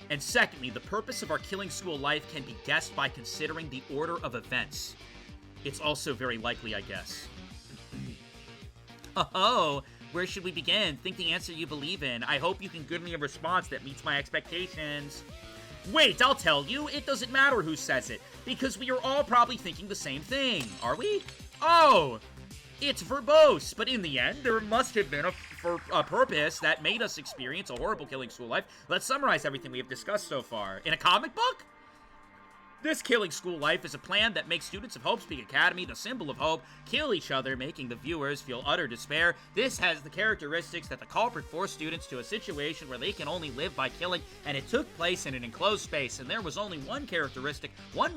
And secondly, the purpose of our killing school life can be guessed by considering the order of events. It's also very likely, I guess. Oh, where should we begin? Think the answer you believe in. I hope you can give me a response that meets my expectations. Wait, I'll tell you. It doesn't matter who says it, because we are all probably thinking the same thing, are we? Oh, it's verbose, but in the end, there must have been a purpose that made us experience a horrible killing school life. Let's summarize everything we have discussed so far. In a comic book? This killing school life is a plan that makes students of Hope's Peak Academy, the symbol of hope, kill each other, making the viewers feel utter despair. This has the characteristics that the culprit forced students to a situation where they can only live by killing, and it took place in an enclosed space, and there was only one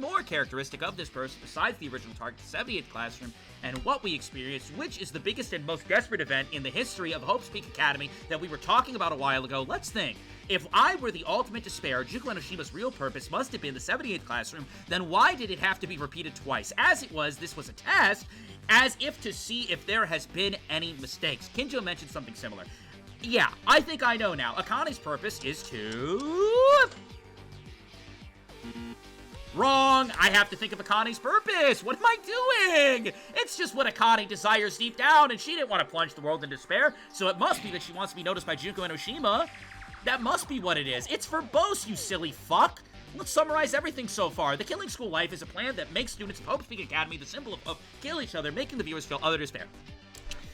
more characteristic of this person besides the original target, the 78th classroom, and what we experienced, which is the biggest and most desperate event in the history of Hope's Peak Academy that we were talking about a while ago. Let's think. If I were the ultimate despair, Juko Enoshima's real purpose must have been the 78th classroom, then why did it have to be repeated twice? As it was, this was a test, as if to see if there has been any mistakes. Kinjo mentioned something similar. Yeah, I think I know now. Akane's purpose is to... Wrong! I have to think of Akane's purpose! What am I doing? It's just what Akane desires deep down, and she didn't want to plunge the world in despair, so it must be that she wants to be noticed by Junko Enoshima. That must be what it is. It's verbose, you silly fuck! Let's summarize everything so far. The killing school life is a plan that makes students of Hope's Peak Academy, the symbol of hope, kill each other, making the viewers feel utter despair.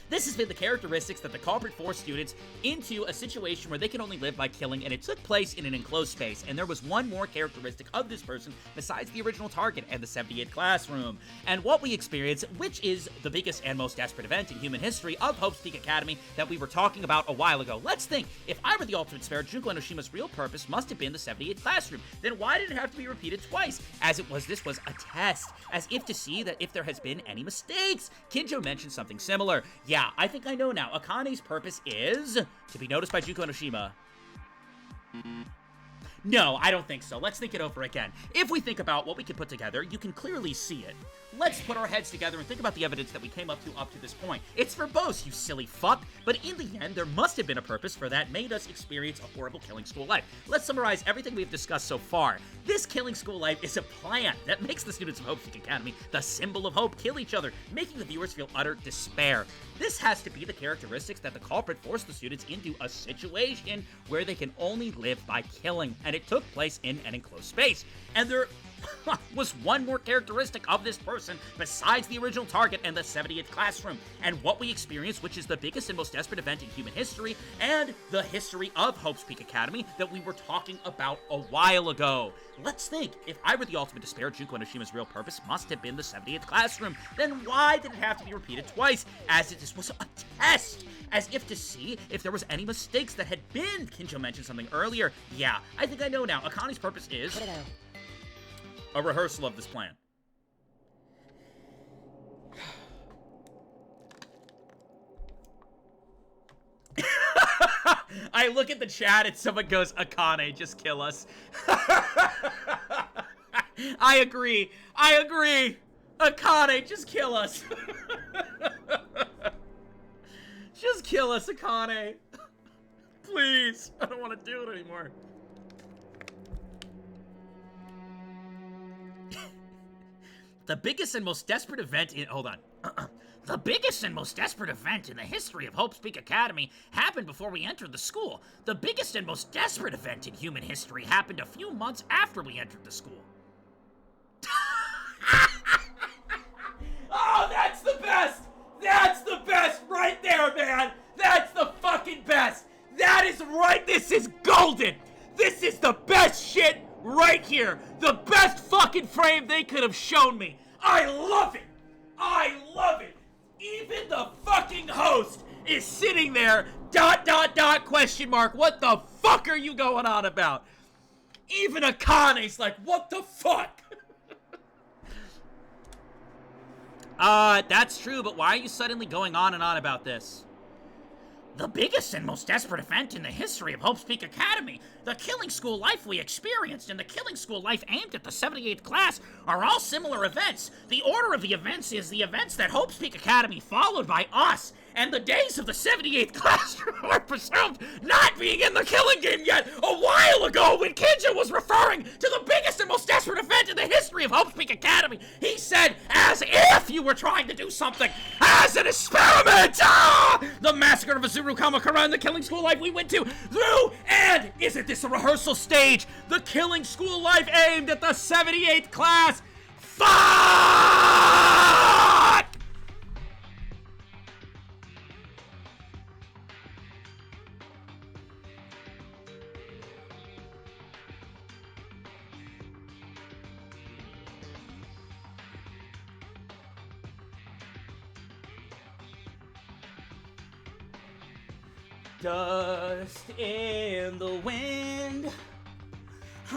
This has been the characteristics that the culprit forced students into a situation where they can only live by killing, and it took place in an enclosed space, and there was one more characteristic of this person besides the original target and the 78th classroom. And what we experience, which is the biggest and most desperate event in human history of Hope's Peak Academy that we were talking about a while ago. Let's think. If I were the ultimate spare, Junko Enoshima's real purpose must have been the 78th classroom. Then why did it have to be repeated twice? As it was, this was a test, as if to see that if there has been any mistakes. Kinjo mentioned something similar. Yeah, I think I know now. Akane's purpose is to be noticed by Junko Enoshima. No, I don't think so. Let's think it over again. If we think about what we can put together, you can clearly see it. Let's put our heads together and think about the evidence that we came up to this point. It's verbose, you silly fuck, but in the end, there must have been a purpose for that made us experience a horrible killing school life. Let's summarize everything we've discussed so far. This killing school life is a plan that makes the students of Hope's Peak Academy, the symbol of hope, kill each other, making the viewers feel utter despair. This has to be the characteristics that the culprit forced the students into a situation where they can only live by killing, and it took place in an enclosed space. And there was one more characteristic of this person besides the original target and the 70th classroom, and what we experienced, which is the biggest and most desperate event in human history and the history of Hope's Peak Academy that we were talking about a while ago. Let's think. If I were the ultimate despair, Junko Enoshima's real purpose must have been the 70th classroom. Then why did it have to be repeated twice? As it just was a test, as if to see if there was any mistakes that had been. Kinjo mentioned something earlier. Yeah, I think I know now. Akane's purpose is a rehearsal of this plan. I look at the chat and someone goes, Akane, just kill us. I agree. I agree. Akane, just kill us. Just kill us, Akane. Please. I don't want to do it anymore. The biggest and most desperate event in... Hold on. The biggest and most desperate event in the history of Hope's Peak Academy happened before we entered the school. The biggest and most desperate event in human history happened a few months after we entered the school. Oh, that's the best! That's the best right there, man! That's the fucking best! That is right! This is golden! This is the best shit right here! The best fucking frame they could have shown me! I love it! I love it! Even the fucking host is sitting there, ... question mark, what the fuck are you going on about? Even Akane's like, what the fuck? That's true, but why are you suddenly going on and on about this? The biggest and most desperate event in the history of Hope's Peak Academy, the killing school life we experienced and the killing school life aimed at the 78th class are all similar events. The order of the events is the events that Hope's Peak Academy followed by us, and the days of the 78th class were presumed not being in the killing game yet a while ago when Kinja was referring to the biggest and most desperate event in the history of Hope's Peak Academy. He said, as if you were trying to do something as an experiment! The Massacre of Azuru Kamakura and the killing school life we went to through, and isn't this a rehearsal stage? The killing school life aimed at the 78th class. Fuck! Dust in the wind.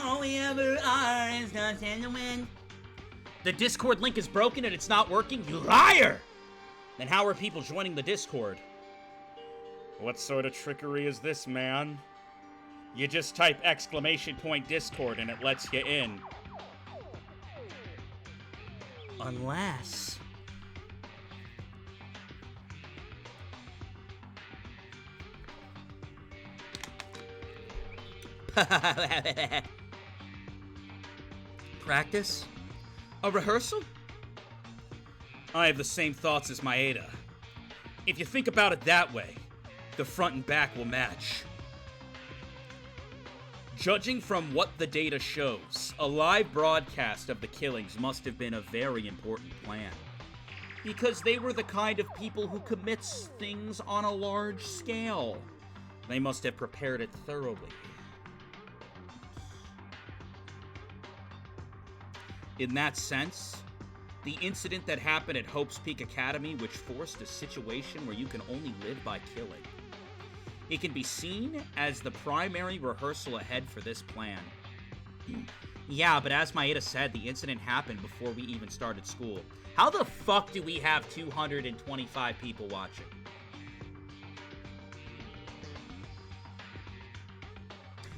All we ever are is dust in the wind. The Discord link is broken and it's not working? You liar! Then how are people joining the Discord? What sort of trickery is this, man? You just type !Discord and it lets you in. Unless... Practice? A rehearsal? I have the same thoughts as Maeda. If you think about it that way, the front and back will match. Judging from what the data shows, a live broadcast of the killings must have been a very important plan. Because they were the kind of people who commits things on a large scale. They must have prepared it thoroughly. In that sense, the incident that happened at Hope's Peak Academy, which forced a situation where you can only live by killing, it can be seen as the primary rehearsal ahead for this plan. Yeah, but as Maeda said, the incident happened before we even started school. How the fuck do we have 225 people watching?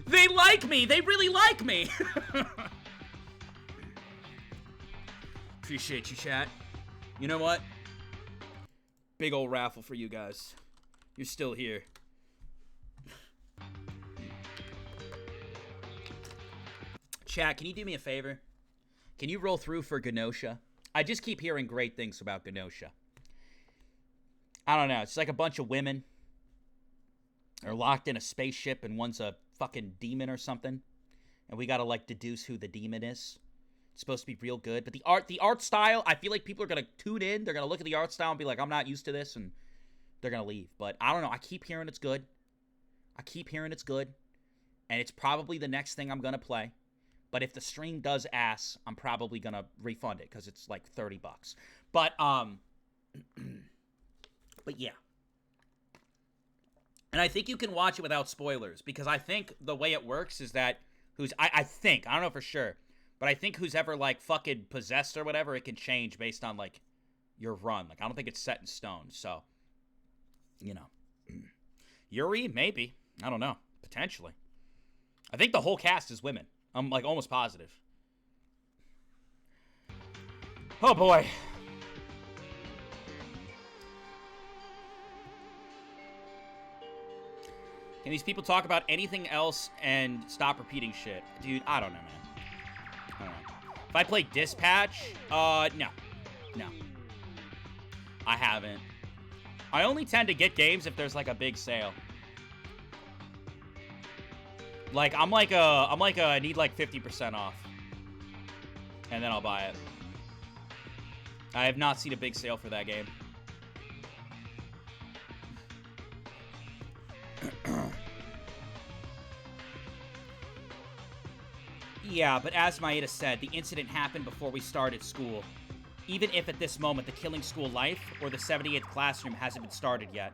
They like me! They really like me! Appreciate you, chat. You know what? Big old raffle for you guys. You're still here. Chat, can you do me a favor? Can you roll through for Genosha? I just keep hearing great things about Genosha. I don't know. It's like a bunch of women are locked in a spaceship and one's a fucking demon or something. And we gotta, like, deduce who the demon is. It's supposed to be real good. But the art style, I feel like people are gonna tune in. They're gonna look at the art style and be like, I'm not used to this. And they're gonna leave. But I don't know. I keep hearing it's good. I keep hearing it's good. And it's probably the next thing I'm gonna play. But if the stream does ass, I'm probably gonna refund it because it's like $30. But but yeah. And I think you can watch it without spoilers because I think the way it works is that I think, I don't know for sure, but I think who's ever like fucking possessed or whatever, it can change based on like your run. Like I don't think it's set in stone. So, you know, Yuri, maybe. I don't know. Potentially. I think the whole cast is women. I'm like almost positive. Oh boy. Can these people talk about anything else and stop repeating shit? Dude, I don't know, man. I don't know. If I play Dispatch, no. No. I haven't. I only tend to get games if there's like a big sale. Like, I need like 50% off. And then I'll buy it. I have not seen a big sale for that game. Yeah, but as Maeda said, the incident happened before we started school. Even if at this moment the killing school life or the 78th classroom hasn't been started yet.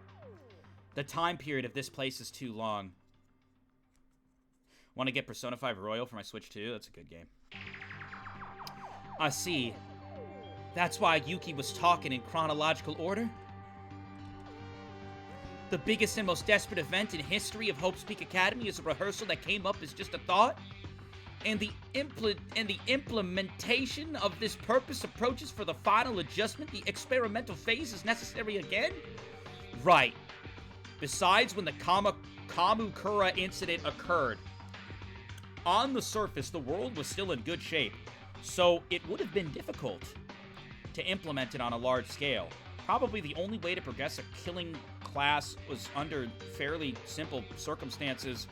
The time period of this place is too long. Want to get Persona 5 Royal for my Switch 2? That's a good game. I see. That's why Yuki was talking in chronological order? The biggest and most desperate event in history of Hope's Peak Academy is a rehearsal that came up as just a thought. And the implementation of this purpose approaches for the final adjustment, the experimental phase is necessary again? Right. Besides, when the Kamukura incident occurred, on the surface, the world was still in good shape, so it would have been difficult to implement it on a large scale. Probably the only way to progress a killing class was under fairly simple circumstances.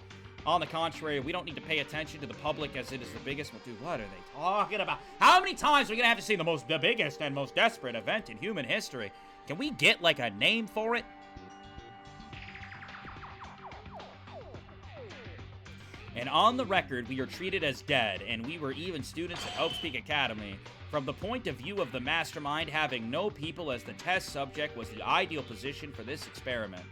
On the contrary, we don't need to pay attention to the public as it is the biggest. Dude, what are they talking about? How many times are we gonna have to say the biggest and most desperate event in human history? Can we get, like, a name for it? And on the record, we are treated as dead, and we were even students at Hope's Peak Academy. From the point of view of the Mastermind, having no people as the test subject was the ideal position for this experiment.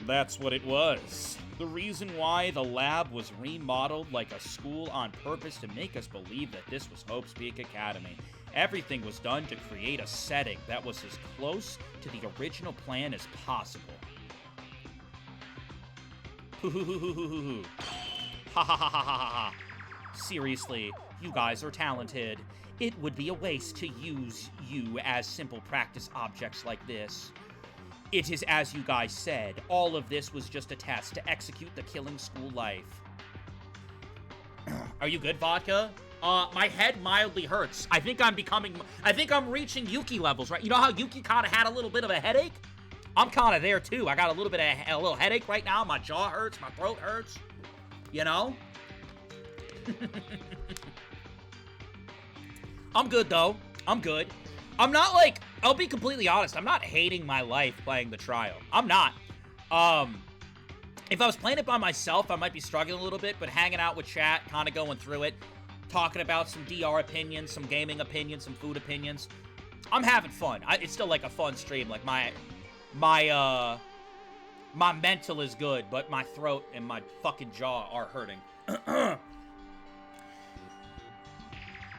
That's what it was. The reason why the lab was remodeled like a school on purpose to make us believe that this was Hope's Peak Academy. Everything was done to create a setting that was as close to the original plan as possible. Ha ha ha ha ha ha ha. Seriously, you guys are talented. It would be a waste to use you as simple practice objects like this. It is as you guys said, all of this was just a test to execute the killing school life. Are you good, Vodka? My head mildly hurts. I think I'm reaching Yuki levels, right? You know how Yuki kind of had a little bit of a headache? I'm kind of there too. I got a little headache right now. My jaw hurts, my throat hurts. You know? I'm good though. I'm good. I'm not like, I'll be completely honest, I'm not hating my life playing the trial. I'm not. If I was playing it by myself, I might be struggling a little bit, but hanging out with chat, kind of going through it, talking about some DR opinions, some gaming opinions, some food opinions, I'm having fun. It's still like a fun stream. Like my mental is good, but my throat and my fucking jaw are hurting.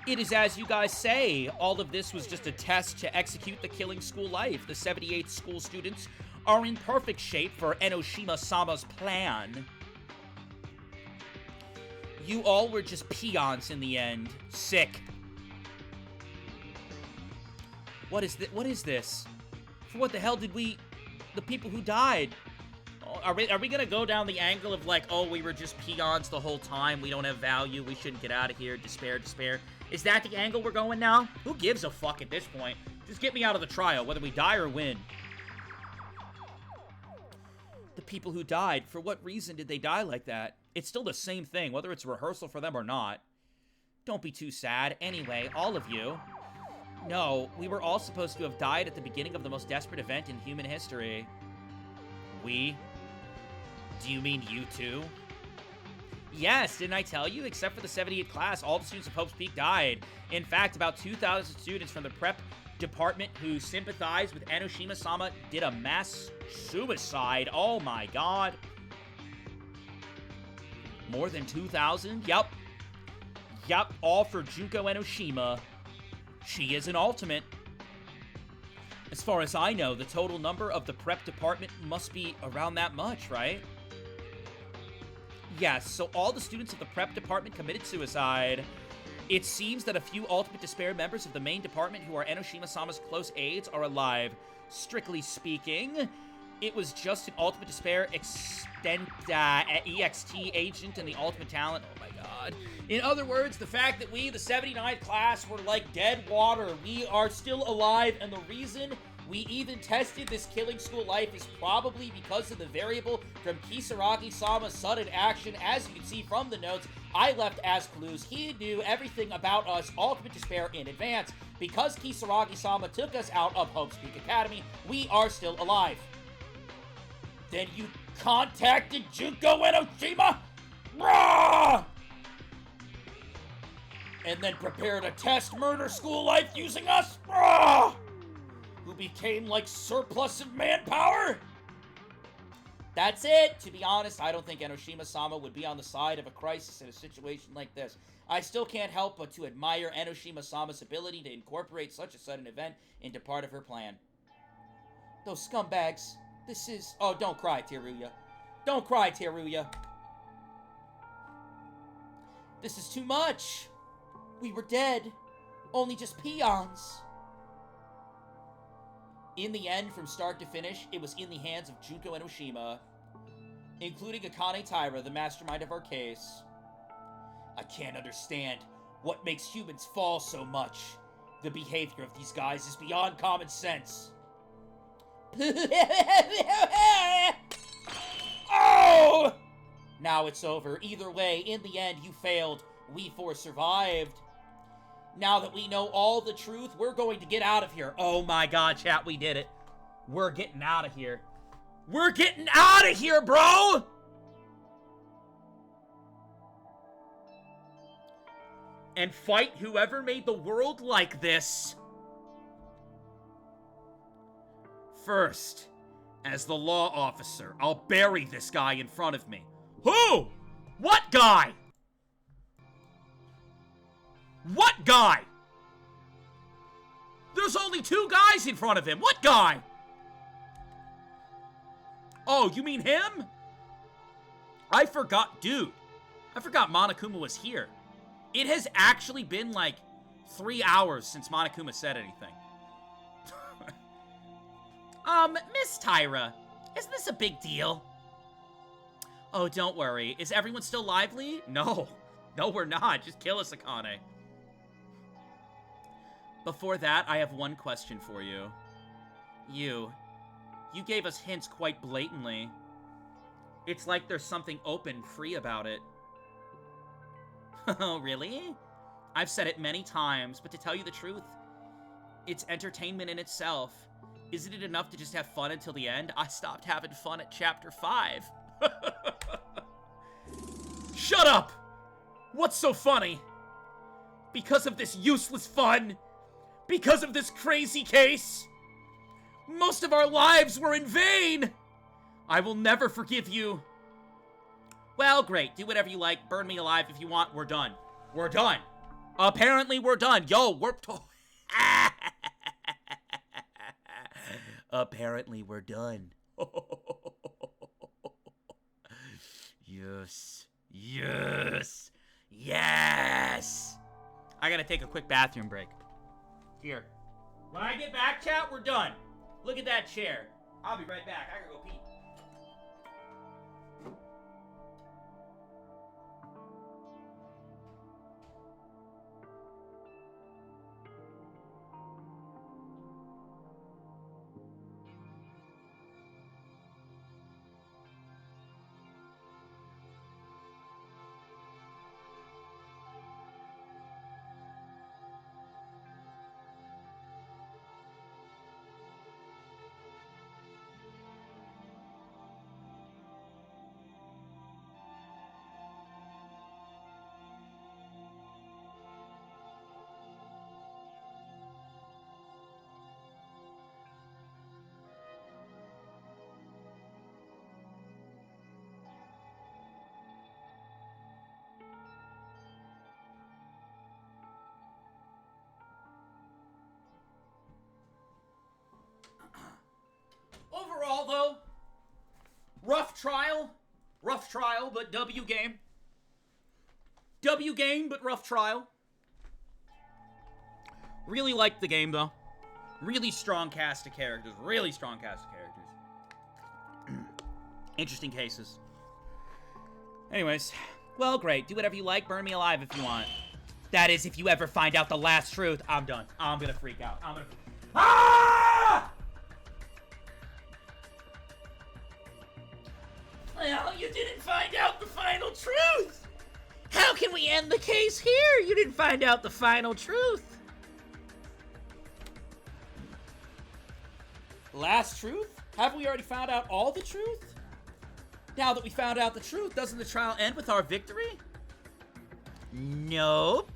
It is as you guys say, all of this was just a test to execute the killing school life. The 78th school students are in perfect shape for Enoshima-sama's plan. You all were just peons in the end. Sick. What is this? For what the hell did we... The people who died... Are we gonna go down the angle of like, oh, we were just peons the whole time, we don't have value, we shouldn't get out of here, despair. Is that the angle we're going now? Who gives a fuck at this point? Just get me out of the trial, whether we die or win. The people who died, for what reason did they die like that? It's still the same thing, whether it's a rehearsal for them or not. Don't be too sad. Anyway, all of you. No, we were all supposed to have died at the beginning of the most desperate event in human history. We? Do you mean you two? Yes, didn't I tell you? Except for the 78th class, all the students of Hope's Peak died. In fact, about 2,000 students from the prep department who sympathized with Enoshima-sama did a mass suicide. Oh my god. More than 2,000? Yup. Yup, all for Junko Enoshima. She is an ultimate. As far as I know, the total number of the prep department must be around that much, right? Yes, so all the students of the prep department committed suicide. It seems that a few Ultimate Despair members of the main department who are Enoshima-sama's close aides are alive. Strictly speaking, it was just an Ultimate Despair EXT agent and the Ultimate Talent. Oh my god. In other words, the fact that we, the 79th class, were like dead water. We are still alive, and the reason we even tested this killing school life is probably because of the variable from Kisaragi-sama's sudden action. As you can see from the notes I left as clues, he knew everything about us, Ultimate Despair, in advance. Because Kisaragi-sama took us out of Hope's Peak Academy, we are still alive. Then you contacted Junko Enoshima? Rah! And then prepared a test murder school life using us? Rah! Who became like surplus of manpower? That's it. To be honest, I don't think Enoshima-sama would be on the side of a crisis in a situation like this. I still can't help but to admire Enoshima-sama's ability to incorporate such a sudden event into part of her plan. Those scumbags. This is... Oh, don't cry, Teruya. Don't cry, Teruya. This is too much. We were dead. Only just peons. In the end, from start to finish, it was in the hands of Junko and Oshima, including Akane Taira, the mastermind of our case. I can't understand what makes humans fall so much. The behavior of these guys is beyond common sense. Oh! Now it's over. Either way, in the end, you failed. We four survived. Now that we know all the truth, we're going to get out of here. Oh my god, chat, we did it. We're getting out of here. We're getting out of here, bro! And fight whoever made the world like this. First, as the law officer, I'll bury this guy in front of me. Who? What guy? What guy? There's only 2 guys in front of him. What guy? Oh, you mean him? I forgot, dude. I forgot Monokuma was here. It has actually been like 3 hours since Monokuma said anything. Miss Taira, isn't this a big deal? Oh, don't worry. Is everyone still lively? No. No, we're not. Just kill us, Akane. Before that, I have one question for you. You gave us hints quite blatantly. It's like there's something open, free about it. Oh, really? I've said it many times, but to tell you the truth, it's entertainment in itself. Isn't it enough to just have fun until the end? I stopped having fun at chapter 5. Shut up! What's so funny? Because of this useless fun? Because of this crazy case? Most of our lives were in vain! I will never forgive you. Well, great. Do whatever you like. Burn me alive if you want. We're done. We're done. Apparently, we're done. Yo, we're... Apparently, we're done. Yes. Yes. Yes. I gotta take a quick bathroom break. Here. When I get back, chat, we're done. Look at that chair. I'll be right back. I gotta go pee. Overall, though, rough trial, but W game. W game, but rough trial. Really liked the game, though. Really strong cast of characters. Really strong cast of characters. Interesting cases. Anyways, well, great. Do whatever you like. Burn me alive if you want. That is, if you ever find out the last truth. I'm done. I'm gonna freak out. I'm gonna... Ah! Well, you didn't find out the final truth! How can we end the case here? You didn't find out the final truth. Last truth? Haven't we already found out all the truth? Now that we found out the truth, doesn't the trial end with our victory? Nope.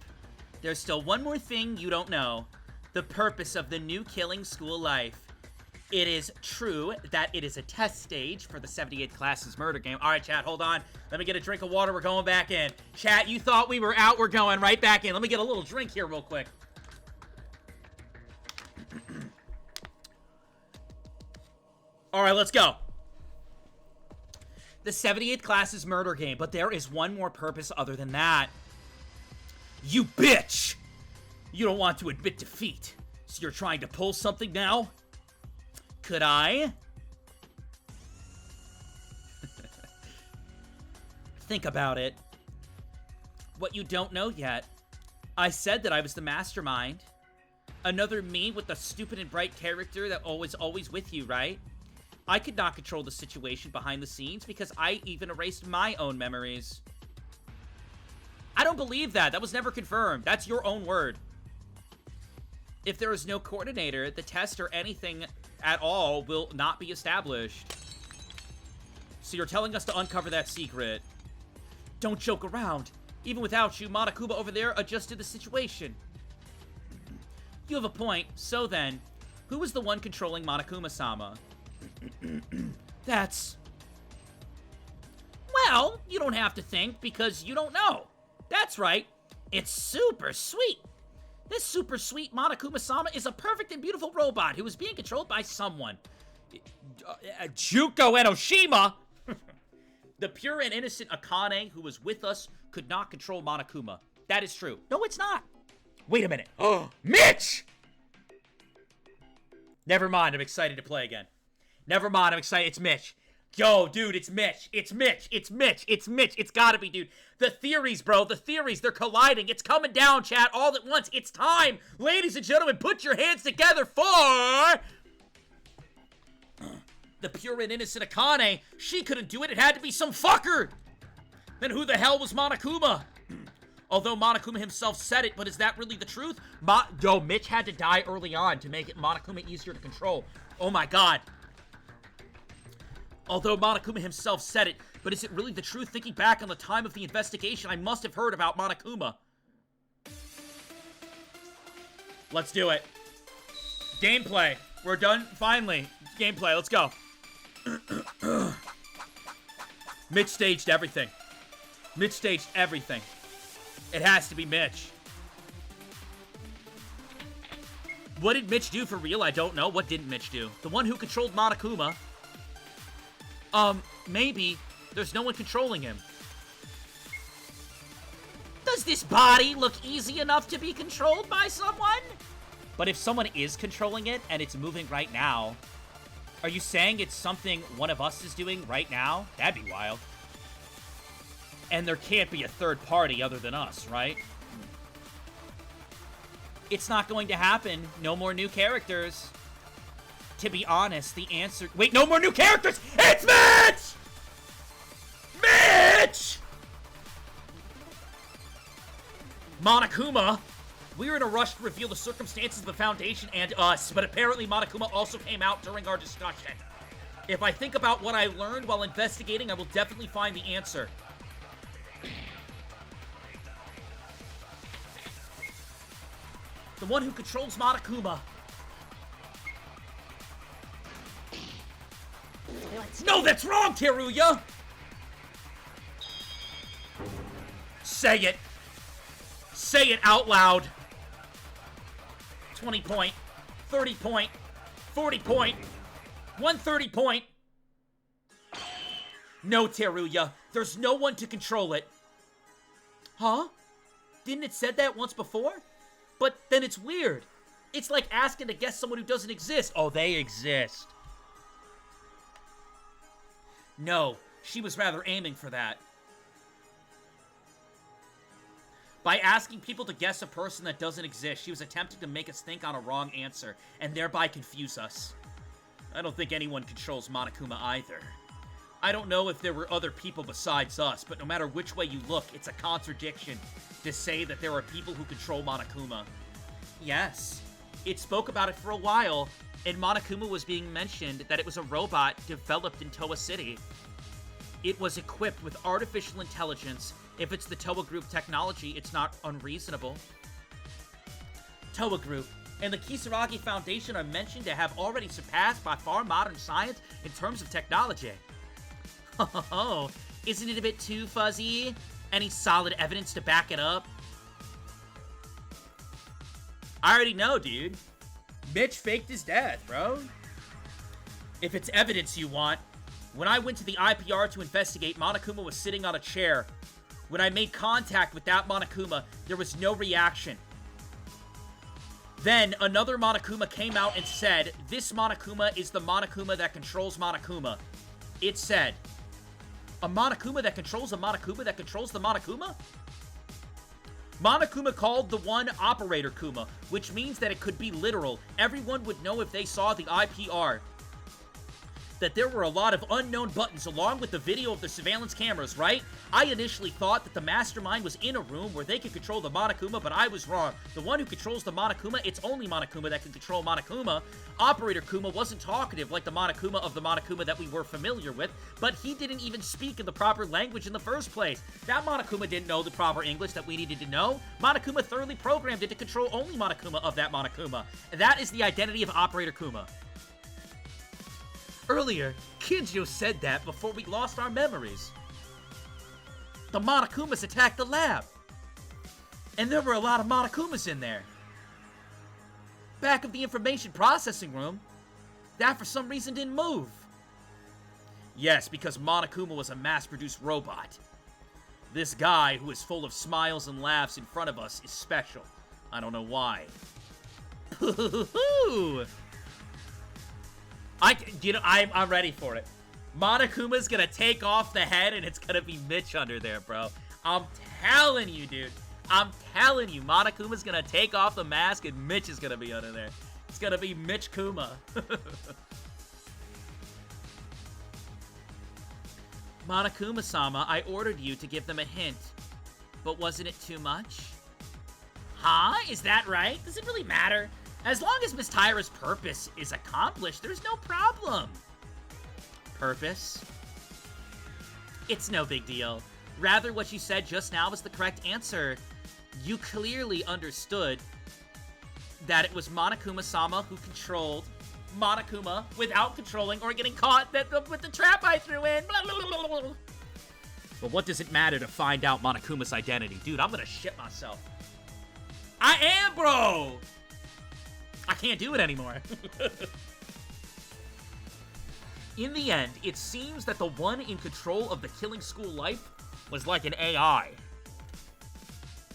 There's still one more thing you don't know. The purpose of the new killing school life. It is true that it is a test stage for the 78th class's murder game. All right, chat, hold on. Let me get a drink of water. We're going back in. Chat, you thought we were out. We're going right back in. Let me get a little drink here real quick. All right, let's go. The 78th class is murder game, but there is one more purpose other than that. You bitch! You don't want to admit defeat, so you're trying to pull something now? Could I? Think about it. What you don't know yet. I said that I was the mastermind. Another me with the stupid and bright character that always with you, right? I could not control the situation behind the scenes because I even erased my own memories. I don't believe that. That was never confirmed. That's your own word. If there is no coordinator, the test or anything at all will not be established. So you're telling us to uncover that secret. Don't joke around. Even without you, Monokuma over there adjusted the situation. You have a point. So then, who was the one controlling Monokuma-sama? That's... Well, you don't have to think because you don't know. That's right. It's super sweet. This super sweet Monokuma-sama is a perfect and beautiful robot who is being controlled by someone. Juko Enoshima? The pure and innocent Akane who was with us could not control Monokuma. That is true. No, it's not. Wait a minute. Oh, Mitch! Never mind, I'm excited to play again. Never mind, I'm excited. It's Mitch. Yo, dude, it's Mitch. It's Mitch. It's Mitch. It's Mitch. It's gotta be, dude. The theories, bro. The theories, they're colliding. It's coming down, chat, all at once. It's time. Ladies and gentlemen, put your hands together for... The pure and innocent Akane. She couldn't do it. It had to be some fucker. Then who the hell was Monokuma? Although Monokuma himself said it, but is that really the truth? Yo, Mitch had to die early on to make it Monokuma easier to control. Oh my god. Although Monokuma himself said it, but is it really the truth? Thinking back on the time of the investigation, I must have heard about Monokuma. Let's do it. Gameplay. We're done, finally. Gameplay, let's go. Mitch staged everything. Mitch staged everything. It has to be Mitch. What did Mitch do for real? I don't know. What didn't Mitch do? The one who controlled Monokuma. Maybe there's no one controlling him. Does this body look easy enough to be controlled by someone? But if someone is controlling it and it's moving right now, are you saying it's something one of us is doing right now? That'd be wild. And there can't be a third party other than us, right? It's not going to happen. No more new characters. To be honest, the answer... Wait, no more new characters! It's Mitch! Mitch! Monokuma. We were in a rush to reveal the circumstances of the Foundation and us, but apparently Monokuma also came out during our discussion. If I think about what I learned while investigating, I will definitely find the answer. The one who controls Monokuma. No, that's wrong, Teruya! Say it. Say it out loud. 20 point, 30 point, 40 point, 130 point. No, Teruya. There's no one to control it. Huh? Didn't it said that once before? But then it's weird. It's like asking to guess someone who doesn't exist. Oh, they exist. No, she was rather aiming for that. By asking people to guess a person that doesn't exist, she was attempting to make us think on a wrong answer, and thereby confuse us. I don't think anyone controls Monokuma either. I don't know if there were other people besides us, but no matter which way you look, it's a contradiction to say that there are people who control Monokuma. Yes, it spoke about it for a while, and Monokuma was being mentioned that it was a robot developed in Toa City. It was equipped with artificial intelligence. If it's the Toa Group technology, it's not unreasonable. Toa Group and the Kisaragi Foundation are mentioned to have already surpassed by far modern science in terms of technology. Oh, isn't it a bit too fuzzy? Any solid evidence to back it up? I already know, dude. Mitch faked his death, bro. If it's evidence you want, when I went to the IPR to investigate, Monokuma was sitting on a chair. When I made contact with that Monokuma, there was no reaction. Then, another Monokuma came out and said, this Monokuma is the Monokuma that controls Monokuma. It said, a Monokuma that controls a Monokuma that controls the Monokuma? Monokuma called the one Operator Kuma, which means that it could be literal. Everyone would know if they saw the IPR that there were a lot of unknown buttons along with the video of the surveillance cameras, right? I initially thought that the Mastermind was in a room where they could control the Monokuma, but I was wrong. The one who controls the Monokuma, it's only Monokuma that can control Monokuma. Operator Kuma wasn't talkative like the Monokuma of the Monokuma that we were familiar with, but he didn't even speak in the proper language in the first place. That Monokuma didn't know the proper English that we needed to know. Monokuma thoroughly programmed it to control only Monokuma of that Monokuma. And that is the identity of Operator Kuma. Earlier, Kinjo said that before we lost our memories. The Monokumas attacked the lab. And there were a lot of Monokumas in there. Back of the information processing room, that for some reason didn't move. Yes, because Monokuma was a mass-produced robot. This guy who is full of smiles and laughs in front of us is special. I don't know why. I'm ready for it. Monokuma's gonna take off the head and it's gonna be Mitch under there, bro. I'm telling you, dude. I'm telling you, Monokuma's gonna take off the mask and Mitch is gonna be under there. It's gonna be Mitch Kuma. Monokuma-sama, I ordered you to give them a hint. But wasn't it too much? Huh? Is that right? Does it really matter? As long as Miss Tyra's purpose is accomplished, there's no problem. Purpose? It's no big deal. Rather, what you said just now was the correct answer. You clearly understood that it was Monokuma-sama who controlled Monokuma without controlling or getting caught with the trap I threw in. But what does it matter to find out Monokuma's identity? Dude, I'm gonna shit myself. I am, bro! I can't do it anymore. In the end, it seems that the one in control of the killing school life was like an AI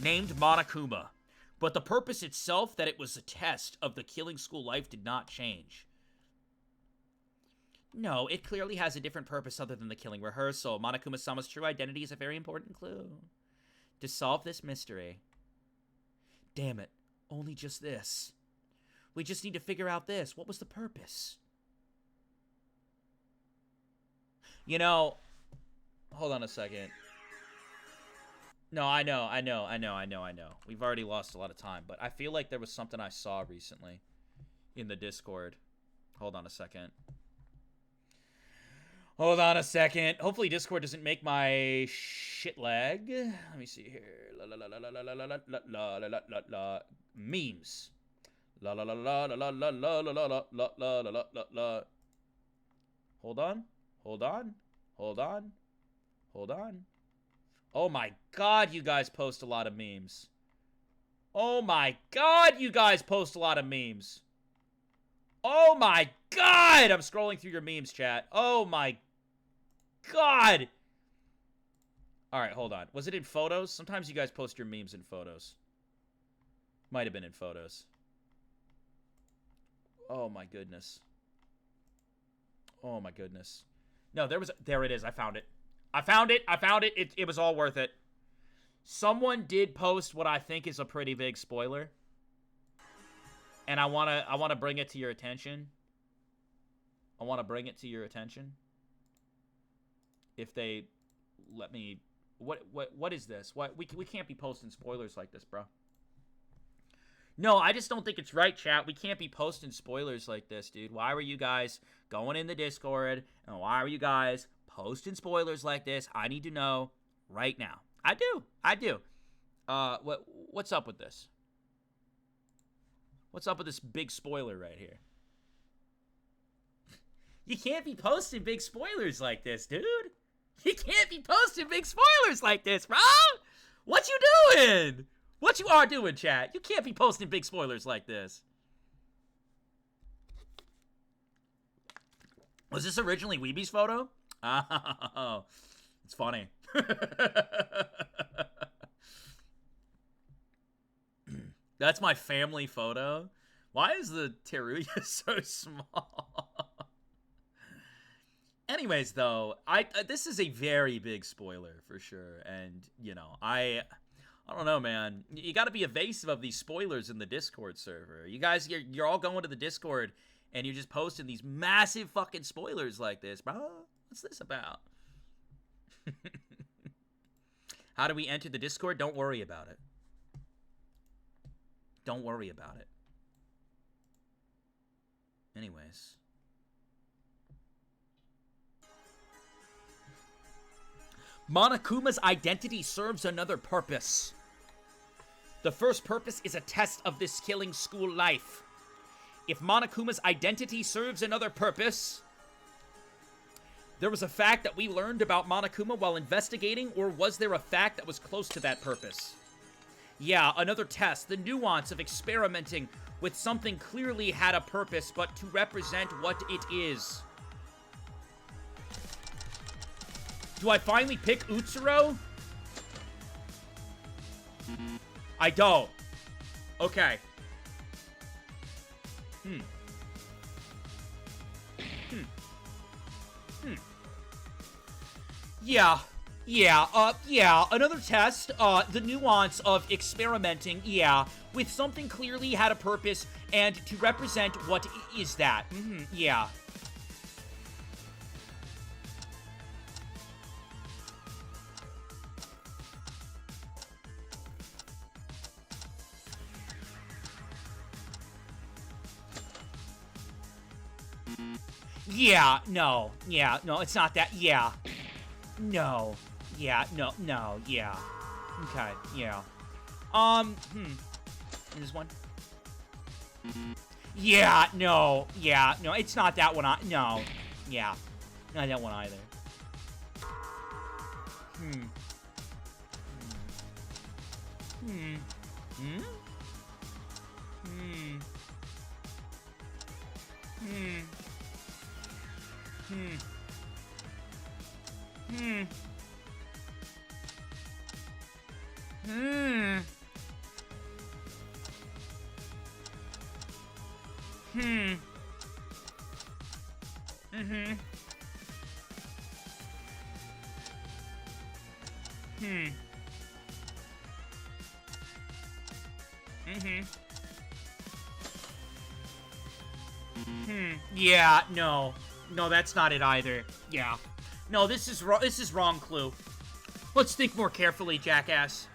named Monokuma. But the purpose itself, that it was a test of the killing school life, did not change. No, it clearly has a different purpose other than the killing rehearsal. Monokuma-sama's true identity is a very important clue to solve this mystery. Damn it, only just this. We just need to figure out this. What was the purpose? You know, hold on a second. No, I know. We've already lost a lot of time, but I feel like there was something I saw recently in the Discord. Hold on a second. Hopefully Discord doesn't make my shit lag. Let me see here. Memes. La la la la la la la la la la la la la la la. Hold on. Oh my god, you guys post a lot of memes. Oh my god, you guys post a lot of memes. Oh my god! I'm scrolling through your memes, chat. Oh my god! Alright, hold on. Was it in photos? Sometimes you guys post your memes in photos. Might have been in photos. Oh my goodness. Oh my goodness. No, there it is. I found it. It was all worth it. Someone did post what I think is a pretty big spoiler. And I want to bring it to your attention. If they let me. What is this? We can't be posting spoilers like this, bro. No, I just don't think it's right, chat. We can't be posting spoilers like this, dude. Why were you guys going in the Discord? And why were you guys posting spoilers like this? I need to know right now. I do. What's up with this? What's up with this big spoiler right here? You can't be posting big spoilers like this, dude. You can't be posting big spoilers like this, bro. What you doing? What you are doing, chat? You can't be posting big spoilers like this. Was this originally Weeby's photo? Oh, it's funny. That's my family photo. Why is the Teruya so small? Anyways, though, this is a very big spoiler for sure, and you know, I don't know, man. You got to be evasive of these spoilers in the Discord server. You guys, you're all going to the Discord, and you're just posting these massive fucking spoilers like this, bro. What's this about? How do we enter the Discord? Don't worry about it. Don't worry about it. Anyways. Monokuma's identity serves another purpose. The first purpose is a test of this killing school life. If Monokuma's identity serves another purpose, there was a fact that we learned about Monokuma while investigating, or was there a fact that was close to that purpose? Yeah, another test. The nuance of experimenting with something clearly had a purpose, but to represent what it is. Do I finally pick Utsuro? I don't. Okay. Yeah, another test, the nuance of experimenting, yeah, with something clearly had a purpose, and to represent what is that, yeah. Yeah, no, it's not that, yeah. No. Yeah, no, yeah. Okay, yeah. This one? Yeah, no, it's not that one, no. Yeah, not that one either. Yeah, no, that's not it either. Yeah. No, this is wrong clue. Let's think more carefully, jackass.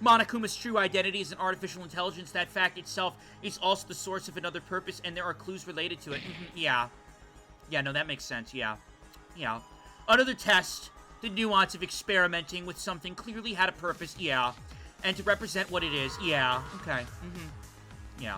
Monokuma's true identity is an artificial intelligence. That fact itself is also the source of another purpose, and there are clues related to it. Yeah. Yeah, no, that makes sense, yeah. Yeah. Another test. The nuance of experimenting with something clearly had a purpose, yeah. And to represent what it is, yeah. Okay. Yeah.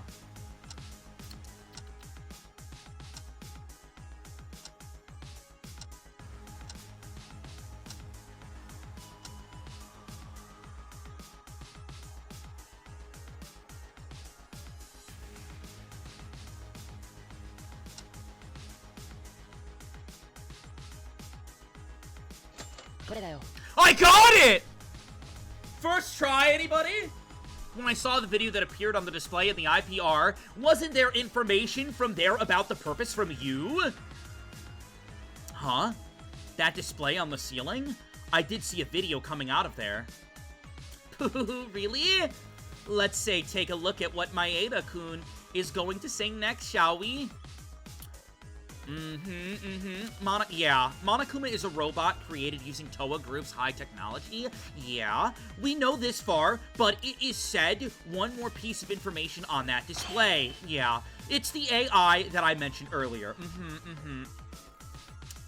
I got it! First try, anybody? When I saw the video that appeared on the display in the IPR, wasn't there information from there about the purpose from you? Huh? That display on the ceiling? I did see a video coming out of there. Really? Let's say take a look at what Maeda-kun is going to say next, shall we? Monokuma is a robot created using Toa Group's high technology. Yeah, we know this far, but it is said one more piece of information on that display. Yeah, it's the AI that I mentioned earlier.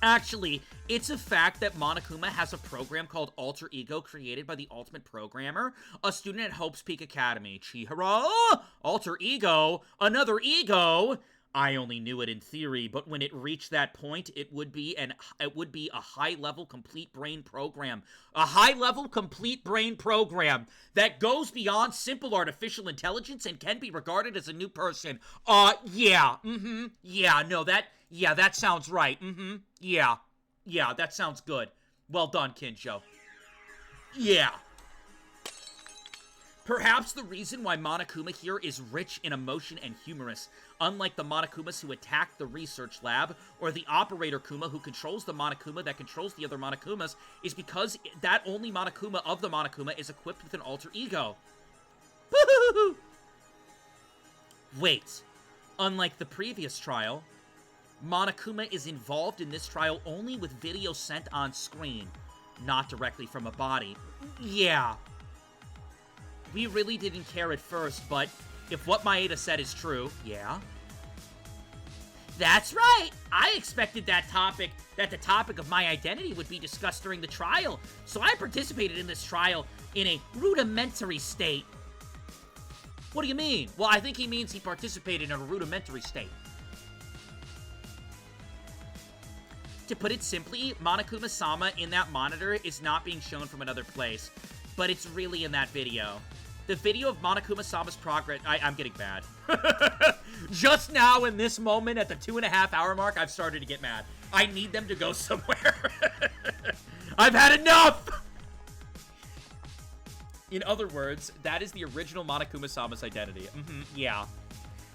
Actually, it's a fact that Monokuma has a program called Alter Ego created by the Ultimate Programmer, a student at Hope's Peak Academy. Chihiro? Alter Ego? Another ego? I only knew it in theory, but when it reached that point, it would be a high-level complete brain program. A high-level complete brain program that goes beyond simple artificial intelligence and can be regarded as a new person. Yeah. Yeah, no, that sounds right. Yeah. Yeah, that sounds good. Well done, Kinjo. Yeah. Perhaps the reason why Monokuma here is rich in emotion and humorous, unlike the Monokumas who attacked the research lab, or the Operator Kuma who controls the Monokuma that controls the other Monokumas, is because that only Monokuma of the Monokuma is equipped with an alter ego. Wait, unlike the previous trial, Monokuma is involved in this trial only with video sent on screen, not directly from a body. Yeah. We really didn't care at first, but if what Maeda said is true, yeah. That's right! I expected that the topic of my identity would be discussed during the trial, so I participated in this trial in a rudimentary state. What do you mean? Well, I think he means he participated in a rudimentary state. To put it simply, Monokuma-sama in that monitor is not being shown from another place, but it's really in that video. The video of Monokuma-sama's progress... I'm getting mad. Just now, in this moment, at the 2.5-hour mark, I've started to get mad. I need them to go somewhere. I've had enough! In other words, that is the original Monokuma-sama's identity. Yeah.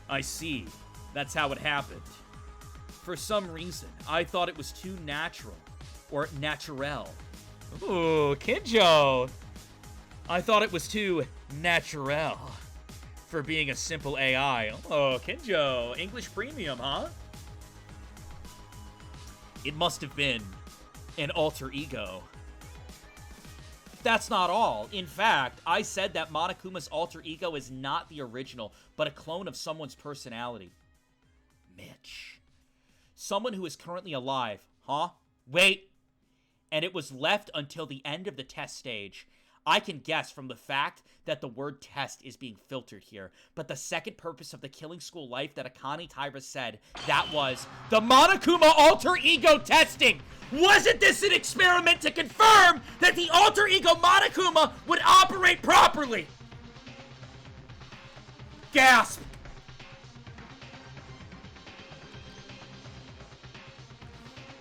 I see. That's how it happened. For some reason, I thought it was too natural. Or naturel. Ooh, Kinjo! I thought it was too natural for being a simple AI. Oh, Kinjo, English premium, huh? It must have been an alter ego. That's not all. In fact, I said that Monokuma's alter ego is not the original, but a clone of someone's personality. Mitch. Someone who is currently alive. Huh? Wait. And it was left until the end of the test stage. I can guess from the fact that the word test is being filtered here, but the second purpose of the killing school life that Akane Taira said, that was the Monokuma alter ego testing! Wasn't this an experiment to confirm that the alter ego Monokuma would operate properly? Gasp!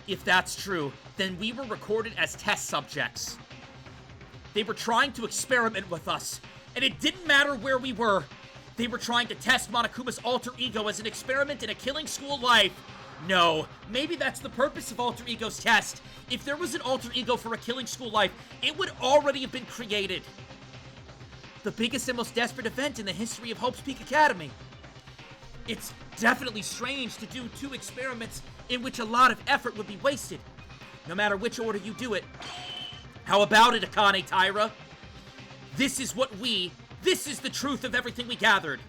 If that's true, then we were recorded as test subjects. They were trying to experiment with us, and it didn't matter where we were. They were trying to test Monokuma's alter ego as an experiment in a killing school life. No, maybe that's the purpose of alter ego's test. If there was an alter ego for a killing school life, it would already have been created. The biggest and most desperate event in the history of Hope's Peak Academy. It's definitely strange to do 2 experiments in which a lot of effort would be wasted, no matter which order you do it. How about it, Akane Taira? This is the truth of everything we gathered.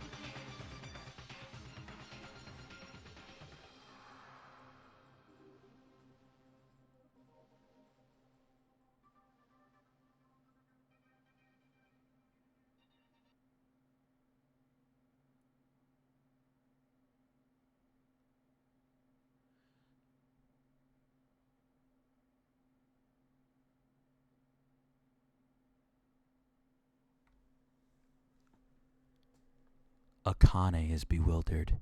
Akane is bewildered.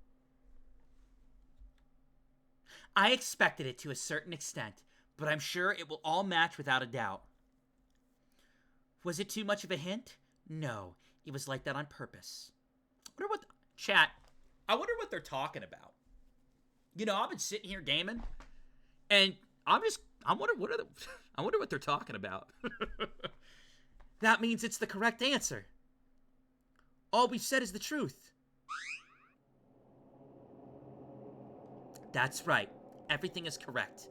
I expected it to a certain extent, but I'm sure it will all match without a doubt. Was it too much of a hint? No, it was like that on purpose. Chat, I wonder what they're talking about. You know, I've been sitting here gaming, and I wonder what they're talking about. That means it's the correct answer. All we've said is the truth. That's right. Everything is correct.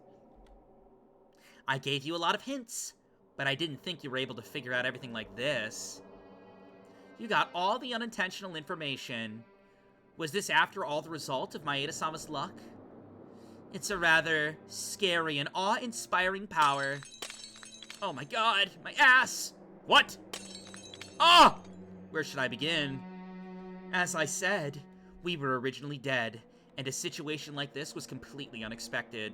I gave you a lot of hints, but I didn't think you were able to figure out everything like this. You got all the unintentional information. Was this, after all, the result of Maeda-sama's luck? It's a rather scary and awe-inspiring power. Oh my god, my ass! What? Ah! Where should I begin? As I said, we were originally dead, And a situation like this was completely unexpected.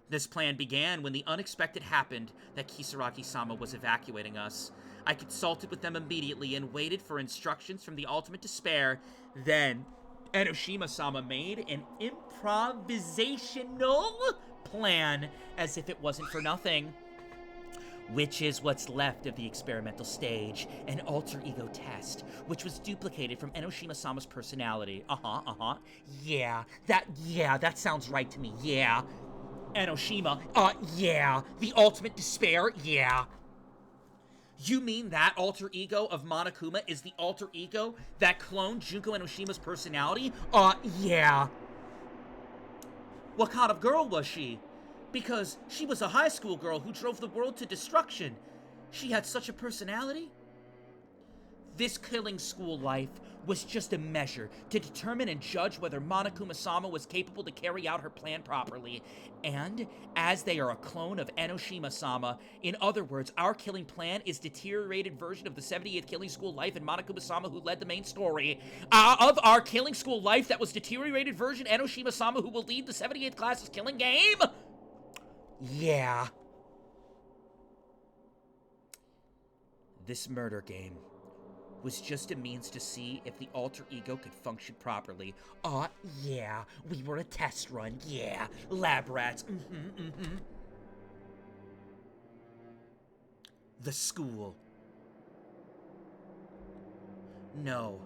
This plan began when the unexpected happened that Kisaragi-sama was evacuating us. I consulted with them immediately and waited for instructions from the Ultimate Despair. Then, Enoshima-sama made an improvisational plan as if it wasn't for nothing. Which is what's left of the experimental stage, an alter ego test, which was duplicated from Enoshima-sama's personality. Yeah, that sounds right to me, yeah. Enoshima, yeah. The Ultimate Despair, yeah. You mean that alter ego of Monokuma is the alter ego that cloned Junko Enoshima's personality? Yeah. What kind of girl was she? Because she was a high school girl who drove the world to destruction. She had such a personality. This killing school life was just a measure to determine and judge whether Monokuma-sama was capable to carry out her plan properly. And, as they are a clone of Enoshima-sama, in other words, our killing plan is a deteriorated version of the 78th killing school life and Monokuma-sama who led the main story. Of our killing school life that was deteriorated version, Enoshima-sama who will lead the 78th class's killing game? Yeah. This murder game was just a means to see if the alter ego could function properly. Yeah. We were a test run, yeah. Lab rats, The school. No.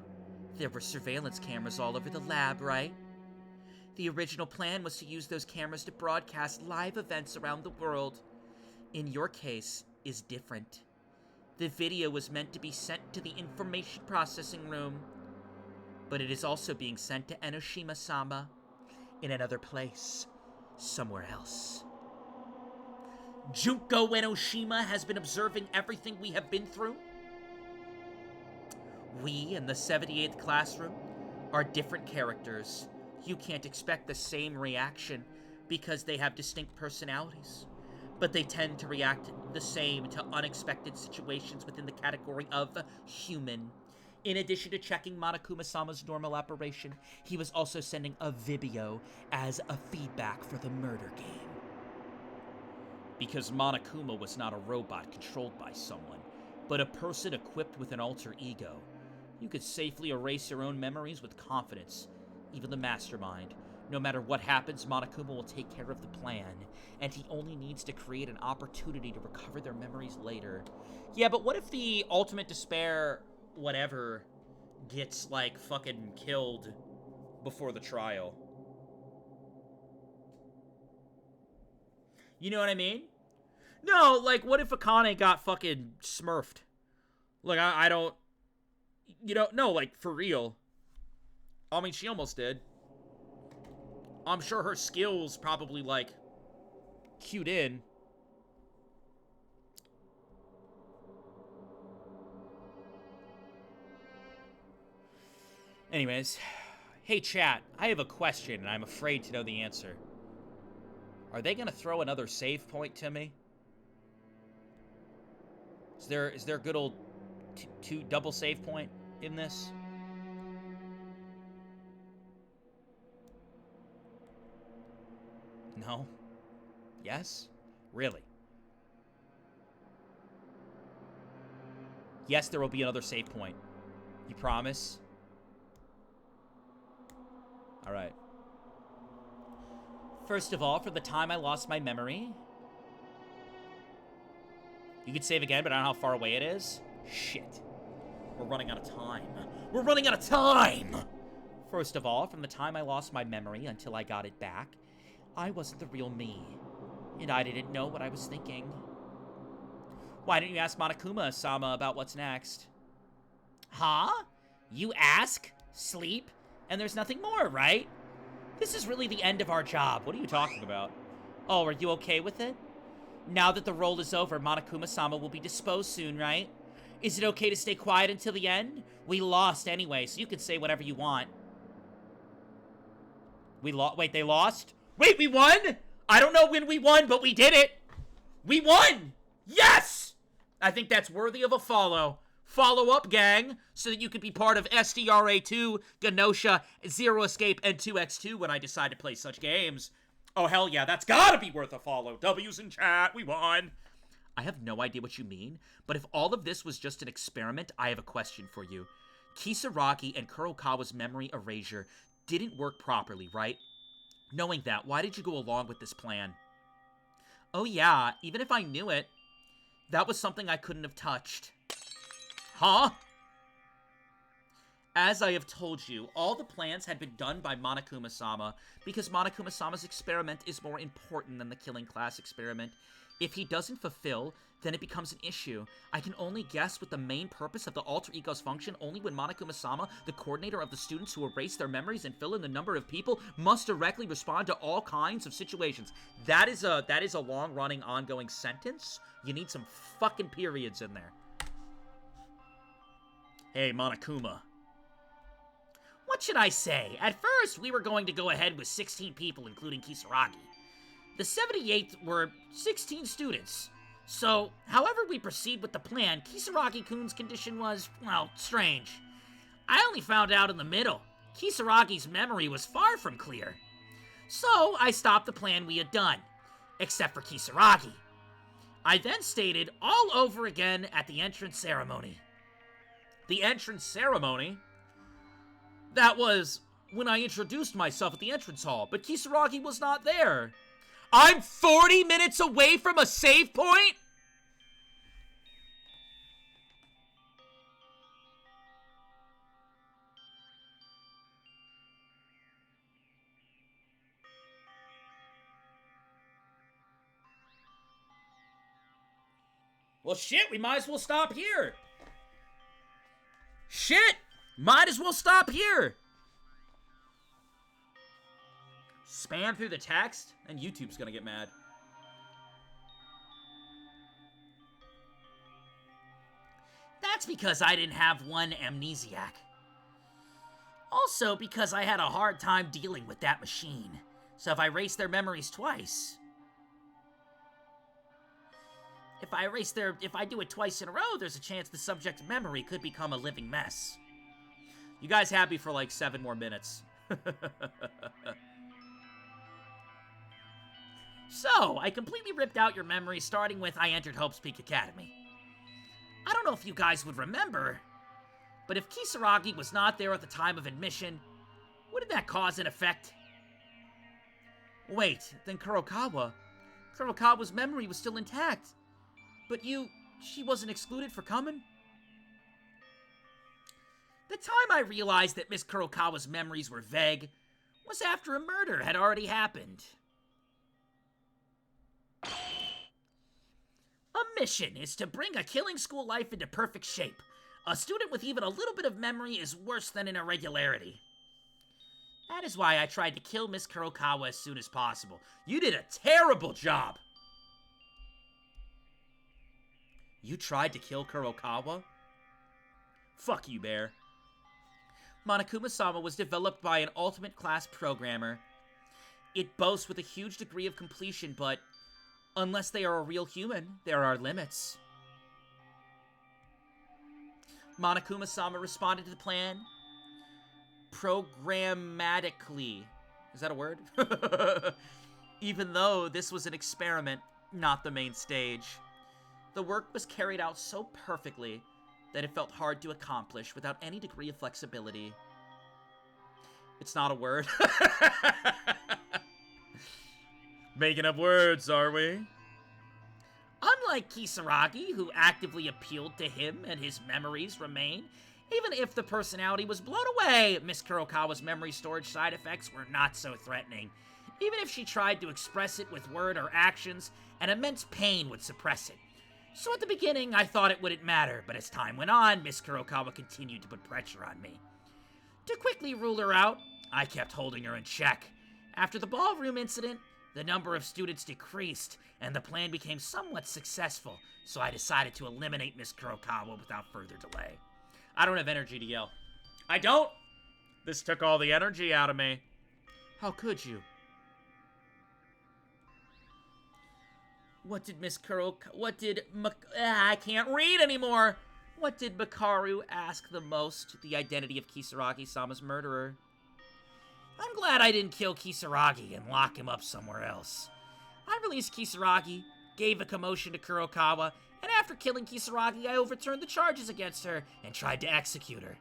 There were surveillance cameras all over the lab, right? The original plan was to use those cameras to broadcast live events around the world. In your case, is different. The video was meant to be sent to the information processing room, but it is also being sent to Enoshima-sama in another place, somewhere else. Junko Enoshima has been observing everything we have been through. We in the 78th classroom are different characters. You can't expect the same reaction because they have distinct personalities. But they tend to react the same to unexpected situations within the category of human. In addition to checking Monokuma-sama's normal operation, he was also sending a Vibio as a feedback for the murder game. Because Monokuma was not a robot controlled by someone, but a person equipped with an alter ego, you could safely erase your own memories with confidence, even the Mastermind. No matter what happens, Monokuma will take care of the plan, and he only needs to create an opportunity to recover their memories later. Yeah, but what if the Ultimate Despair whatever gets, like, fucking killed before the trial? You know what I mean? No, like, what if Akane got fucking smurfed? Like, I don't... You know, no, like, for real. I mean, she almost did. I'm sure her skills probably, like, cued in. Anyways. Hey, chat. I have a question, and I'm afraid to know the answer. Are they gonna throw another save point to me? Is there a good old two double save point in this? No? Yes? Really? Yes, there will be another save point. You promise? Alright. First of all, for the time I lost my memory... You could save again, but I don't know how far away it is. Shit. We're running out of time. We're running out of time! First of all, from the time I lost my memory until I got it back, I wasn't the real me, and I didn't know what I was thinking. Why didn't you ask Monokuma-sama about what's next? Huh? You ask, sleep, and there's nothing more, right? This is really the end of our job. What are you talking about? Oh, are you okay with it? Now that the role is over, Monokuma-sama will be disposed soon, right? Is it okay to stay quiet until the end? We lost anyway, so you can say whatever you want. Wait, they lost? Wait, we won? I don't know when we won, but we did it. We won! Yes! I think that's worthy of a follow. follow-up gang so that you could be part of SDRA2, Genosha, Zero Escape, and 2x2 when I decide to play such games. Oh, hell yeah, that's gotta be worth a follow. W's in chat, we won. I have no idea what you mean, but if all of this was just an experiment, I have a question for you. Kisaragi and Kurokawa's memory erasure didn't work properly, right? Knowing that, why did you go along with this plan? Oh yeah, even if I knew it, that was something I couldn't have touched. Huh? As I have told you, all the plans had been done by Monokuma-sama because Monokuma-sama's experiment is more important than the killing class experiment. If he doesn't fulfill, then it becomes an issue. I can only guess what the main purpose of the alter egos function only when Monokuma-sama, the coordinator of the students who erase their memories and fill in the number of people, must directly respond to all kinds of situations. That is a long-running, ongoing sentence. You need some fucking periods in there. Hey, Monokuma. What should I say? At first, we were going to go ahead with 16 people, including Kisaragi. The 78th were 16 students. So, however we proceed with the plan, Kisaragi-kun's condition was, well, strange. I only found out in the middle. Kisaragi's memory was far from clear. So, I stopped the plan we had done, except for Kisaragi. I then stated all over again at the entrance ceremony. The entrance ceremony? That was when I introduced myself at the entrance hall, but Kisaragi was not there. I'm 40 minutes away from a save point? Well, shit, we might as well stop here. Shit, might as well stop here. Spam through the text? And YouTube's gonna get mad. That's because I didn't have one amnesiac. Also because I had a hard time dealing with that machine. So if I erase their memories twice... If I do it twice in a row, there's a chance the subject's memory could become a living mess. You guys happy for like 7 more minutes. So, I completely ripped out your memory, starting with I entered Hope's Peak Academy. I don't know if you guys would remember, but if Kisaragi was not there at the time of admission, wouldn't that cause an effect? Wait, then Kurokawa's memory was still intact. But she wasn't excluded for coming? The time I realized that Miss Kurokawa's memories were vague was after a murder had already happened. A mission is to bring a killing school life into perfect shape. A student with even a little bit of memory is worse than an irregularity. That is why I tried to kill Miss Kurokawa as soon as possible. You did a terrible job! You tried to kill Kurokawa? Fuck you, Bear. Monokuma-sama was developed by an ultimate class programmer. It boasts with a huge degree of completion, but unless they are a real human, there are limits. Monokuma-sama responded to the plan programmatically. Is that a word? Even though this was an experiment, not the main stage. The work was carried out so perfectly that it felt hard to accomplish without any degree of flexibility. It's not a word. Making up words, are we? Unlike Kisaragi, who actively appealed to him and his memories remain, even if the personality was blown away, Miss Kurokawa's memory storage side effects were not so threatening. Even if she tried to express it with word or actions, an immense pain would suppress it. So at the beginning, I thought it wouldn't matter, but as time went on, Miss Kurokawa continued to put pressure on me. To quickly rule her out, I kept holding her in check. After the ballroom incident, the number of students decreased, and the plan became somewhat successful, so I decided to eliminate Miss Kurokawa without further delay. I don't have energy to yell. I don't! This took all the energy out of me. How could you? I can't read anymore! What did Makaru ask the most? The identity of Kisaragi-sama's murderer. I'm glad I didn't kill Kisaragi and lock him up somewhere else. I released Kisaragi, gave a commotion to Kurokawa, and after killing Kisaragi, I overturned the charges against her and tried to execute her.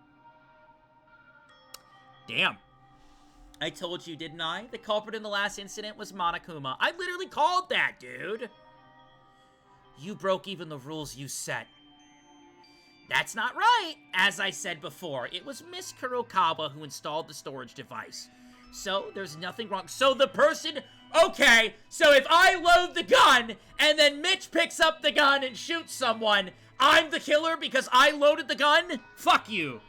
Damn. I told you, didn't I? The culprit in the last incident was Monokuma. I literally called that, dude. You broke even the rules you set. That's not right. As I said before, it was Miss Kurokawa who installed the storage device. So, there's nothing wrong. So the person... Okay, so if I load the gun, and then Mitch picks up the gun and shoots someone, I'm the killer because I loaded the gun? Fuck you.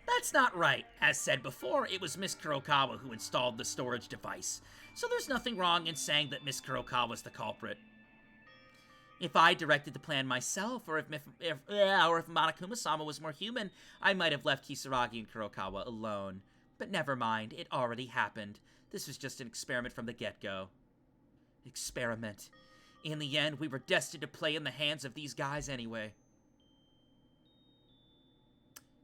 That's not right. As said before, it was Miss Kurokawa who installed the storage device. So there's nothing wrong in saying that Miss Kurokawa's the culprit. If I directed the plan myself, or if Monokuma-sama was more human, I might have left Kisaragi and Kurokawa alone. But never mind, it already happened. This was just an experiment from the get-go. Experiment. In the end, we were destined to play in the hands of these guys anyway.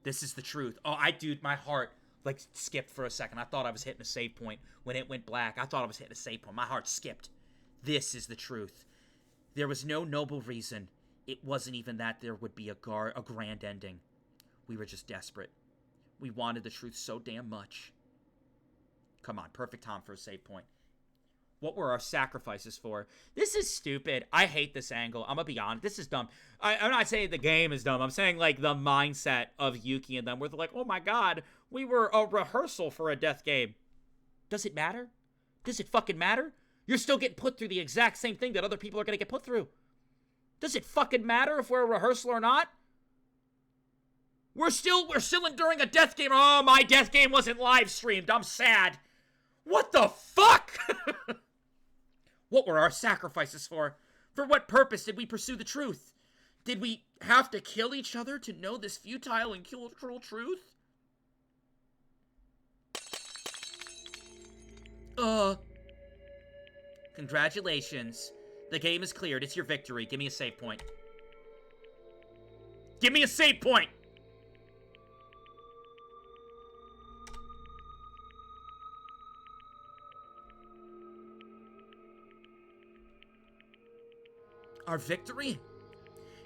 This is the truth. Oh, dude, my heart, like, skipped for a second. I thought I was hitting a save point. When it went black, I thought I was hitting a save point. My heart skipped. This is the truth. There was no noble reason. It wasn't even that there would be a grand ending. We were just desperate. We wanted the truth so damn much. Come on, perfect time for a save point. What were our sacrifices for? This is stupid. I hate this angle. I'm gonna be honest. This is dumb. I'm not saying the game is dumb. I'm saying, like, the mindset of Yuki and them, where they're like, oh my god, we were a rehearsal for a death game. Does it matter? Does it fucking matter? You're still getting put through the exact same thing that other people are gonna get put through. Does it fucking matter if we're a rehearsal or not? We're still enduring a death game. Oh, my death game wasn't live streamed. I'm sad. What the fuck? What were our sacrifices for? For what purpose did we pursue the truth? Did we have to kill each other to know this futile and cruel truth? Congratulations. The game is cleared. It's your victory. Give me a save point. Give me a save point! Our victory?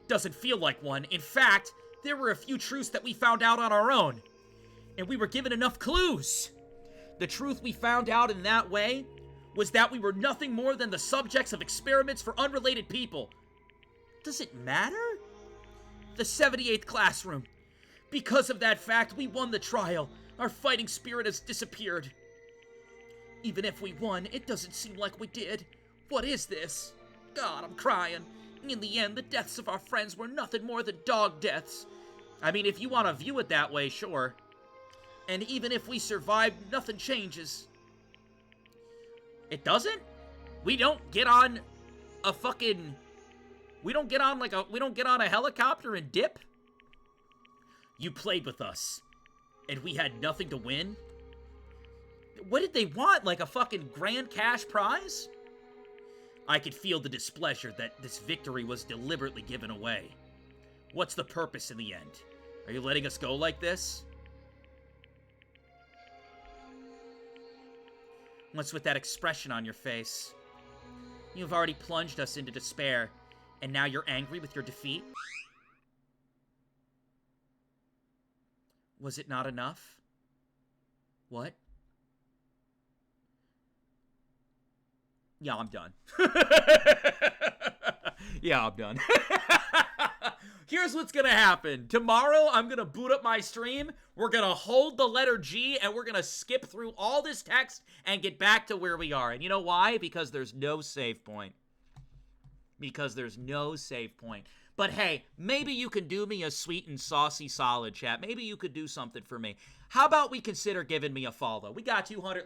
Doesn't feel like one. In fact, there were a few truths that we found out on our own. And we were given enough clues. The truth we found out in that way was that we were nothing more than the subjects of experiments for unrelated people. Does it matter? The 78th classroom. Because of that fact, we won the trial. Our fighting spirit has disappeared. Even if we won, it doesn't seem like we did. What is this? God, I'm crying. In the end, the deaths of our friends were nothing more than dog deaths. I mean, if you want to view it that way, sure. And even if we survive, nothing changes. It doesn't? We don't get on a fucking... We don't get on a helicopter and dip? You played with us. And we had nothing to win? What did they want? Like a fucking grand cash prize? I could feel the displeasure that this victory was deliberately given away. What's the purpose in the end? Are you letting us go like this? What's with that expression on your face? You've already plunged us into despair, and now you're angry with your defeat? Was it not enough? What? Yeah, I'm done. Yeah, I'm done. Here's what's gonna happen. Tomorrow, I'm gonna boot up my stream. We're gonna hold the letter G, and we're gonna skip through all this text and get back to where we are. And you know why? Because there's no save point. Because there's no save point. But hey, maybe you can do me a sweet and saucy solid, chat. Maybe you could do something for me. How about we consider giving me a follow? We got 200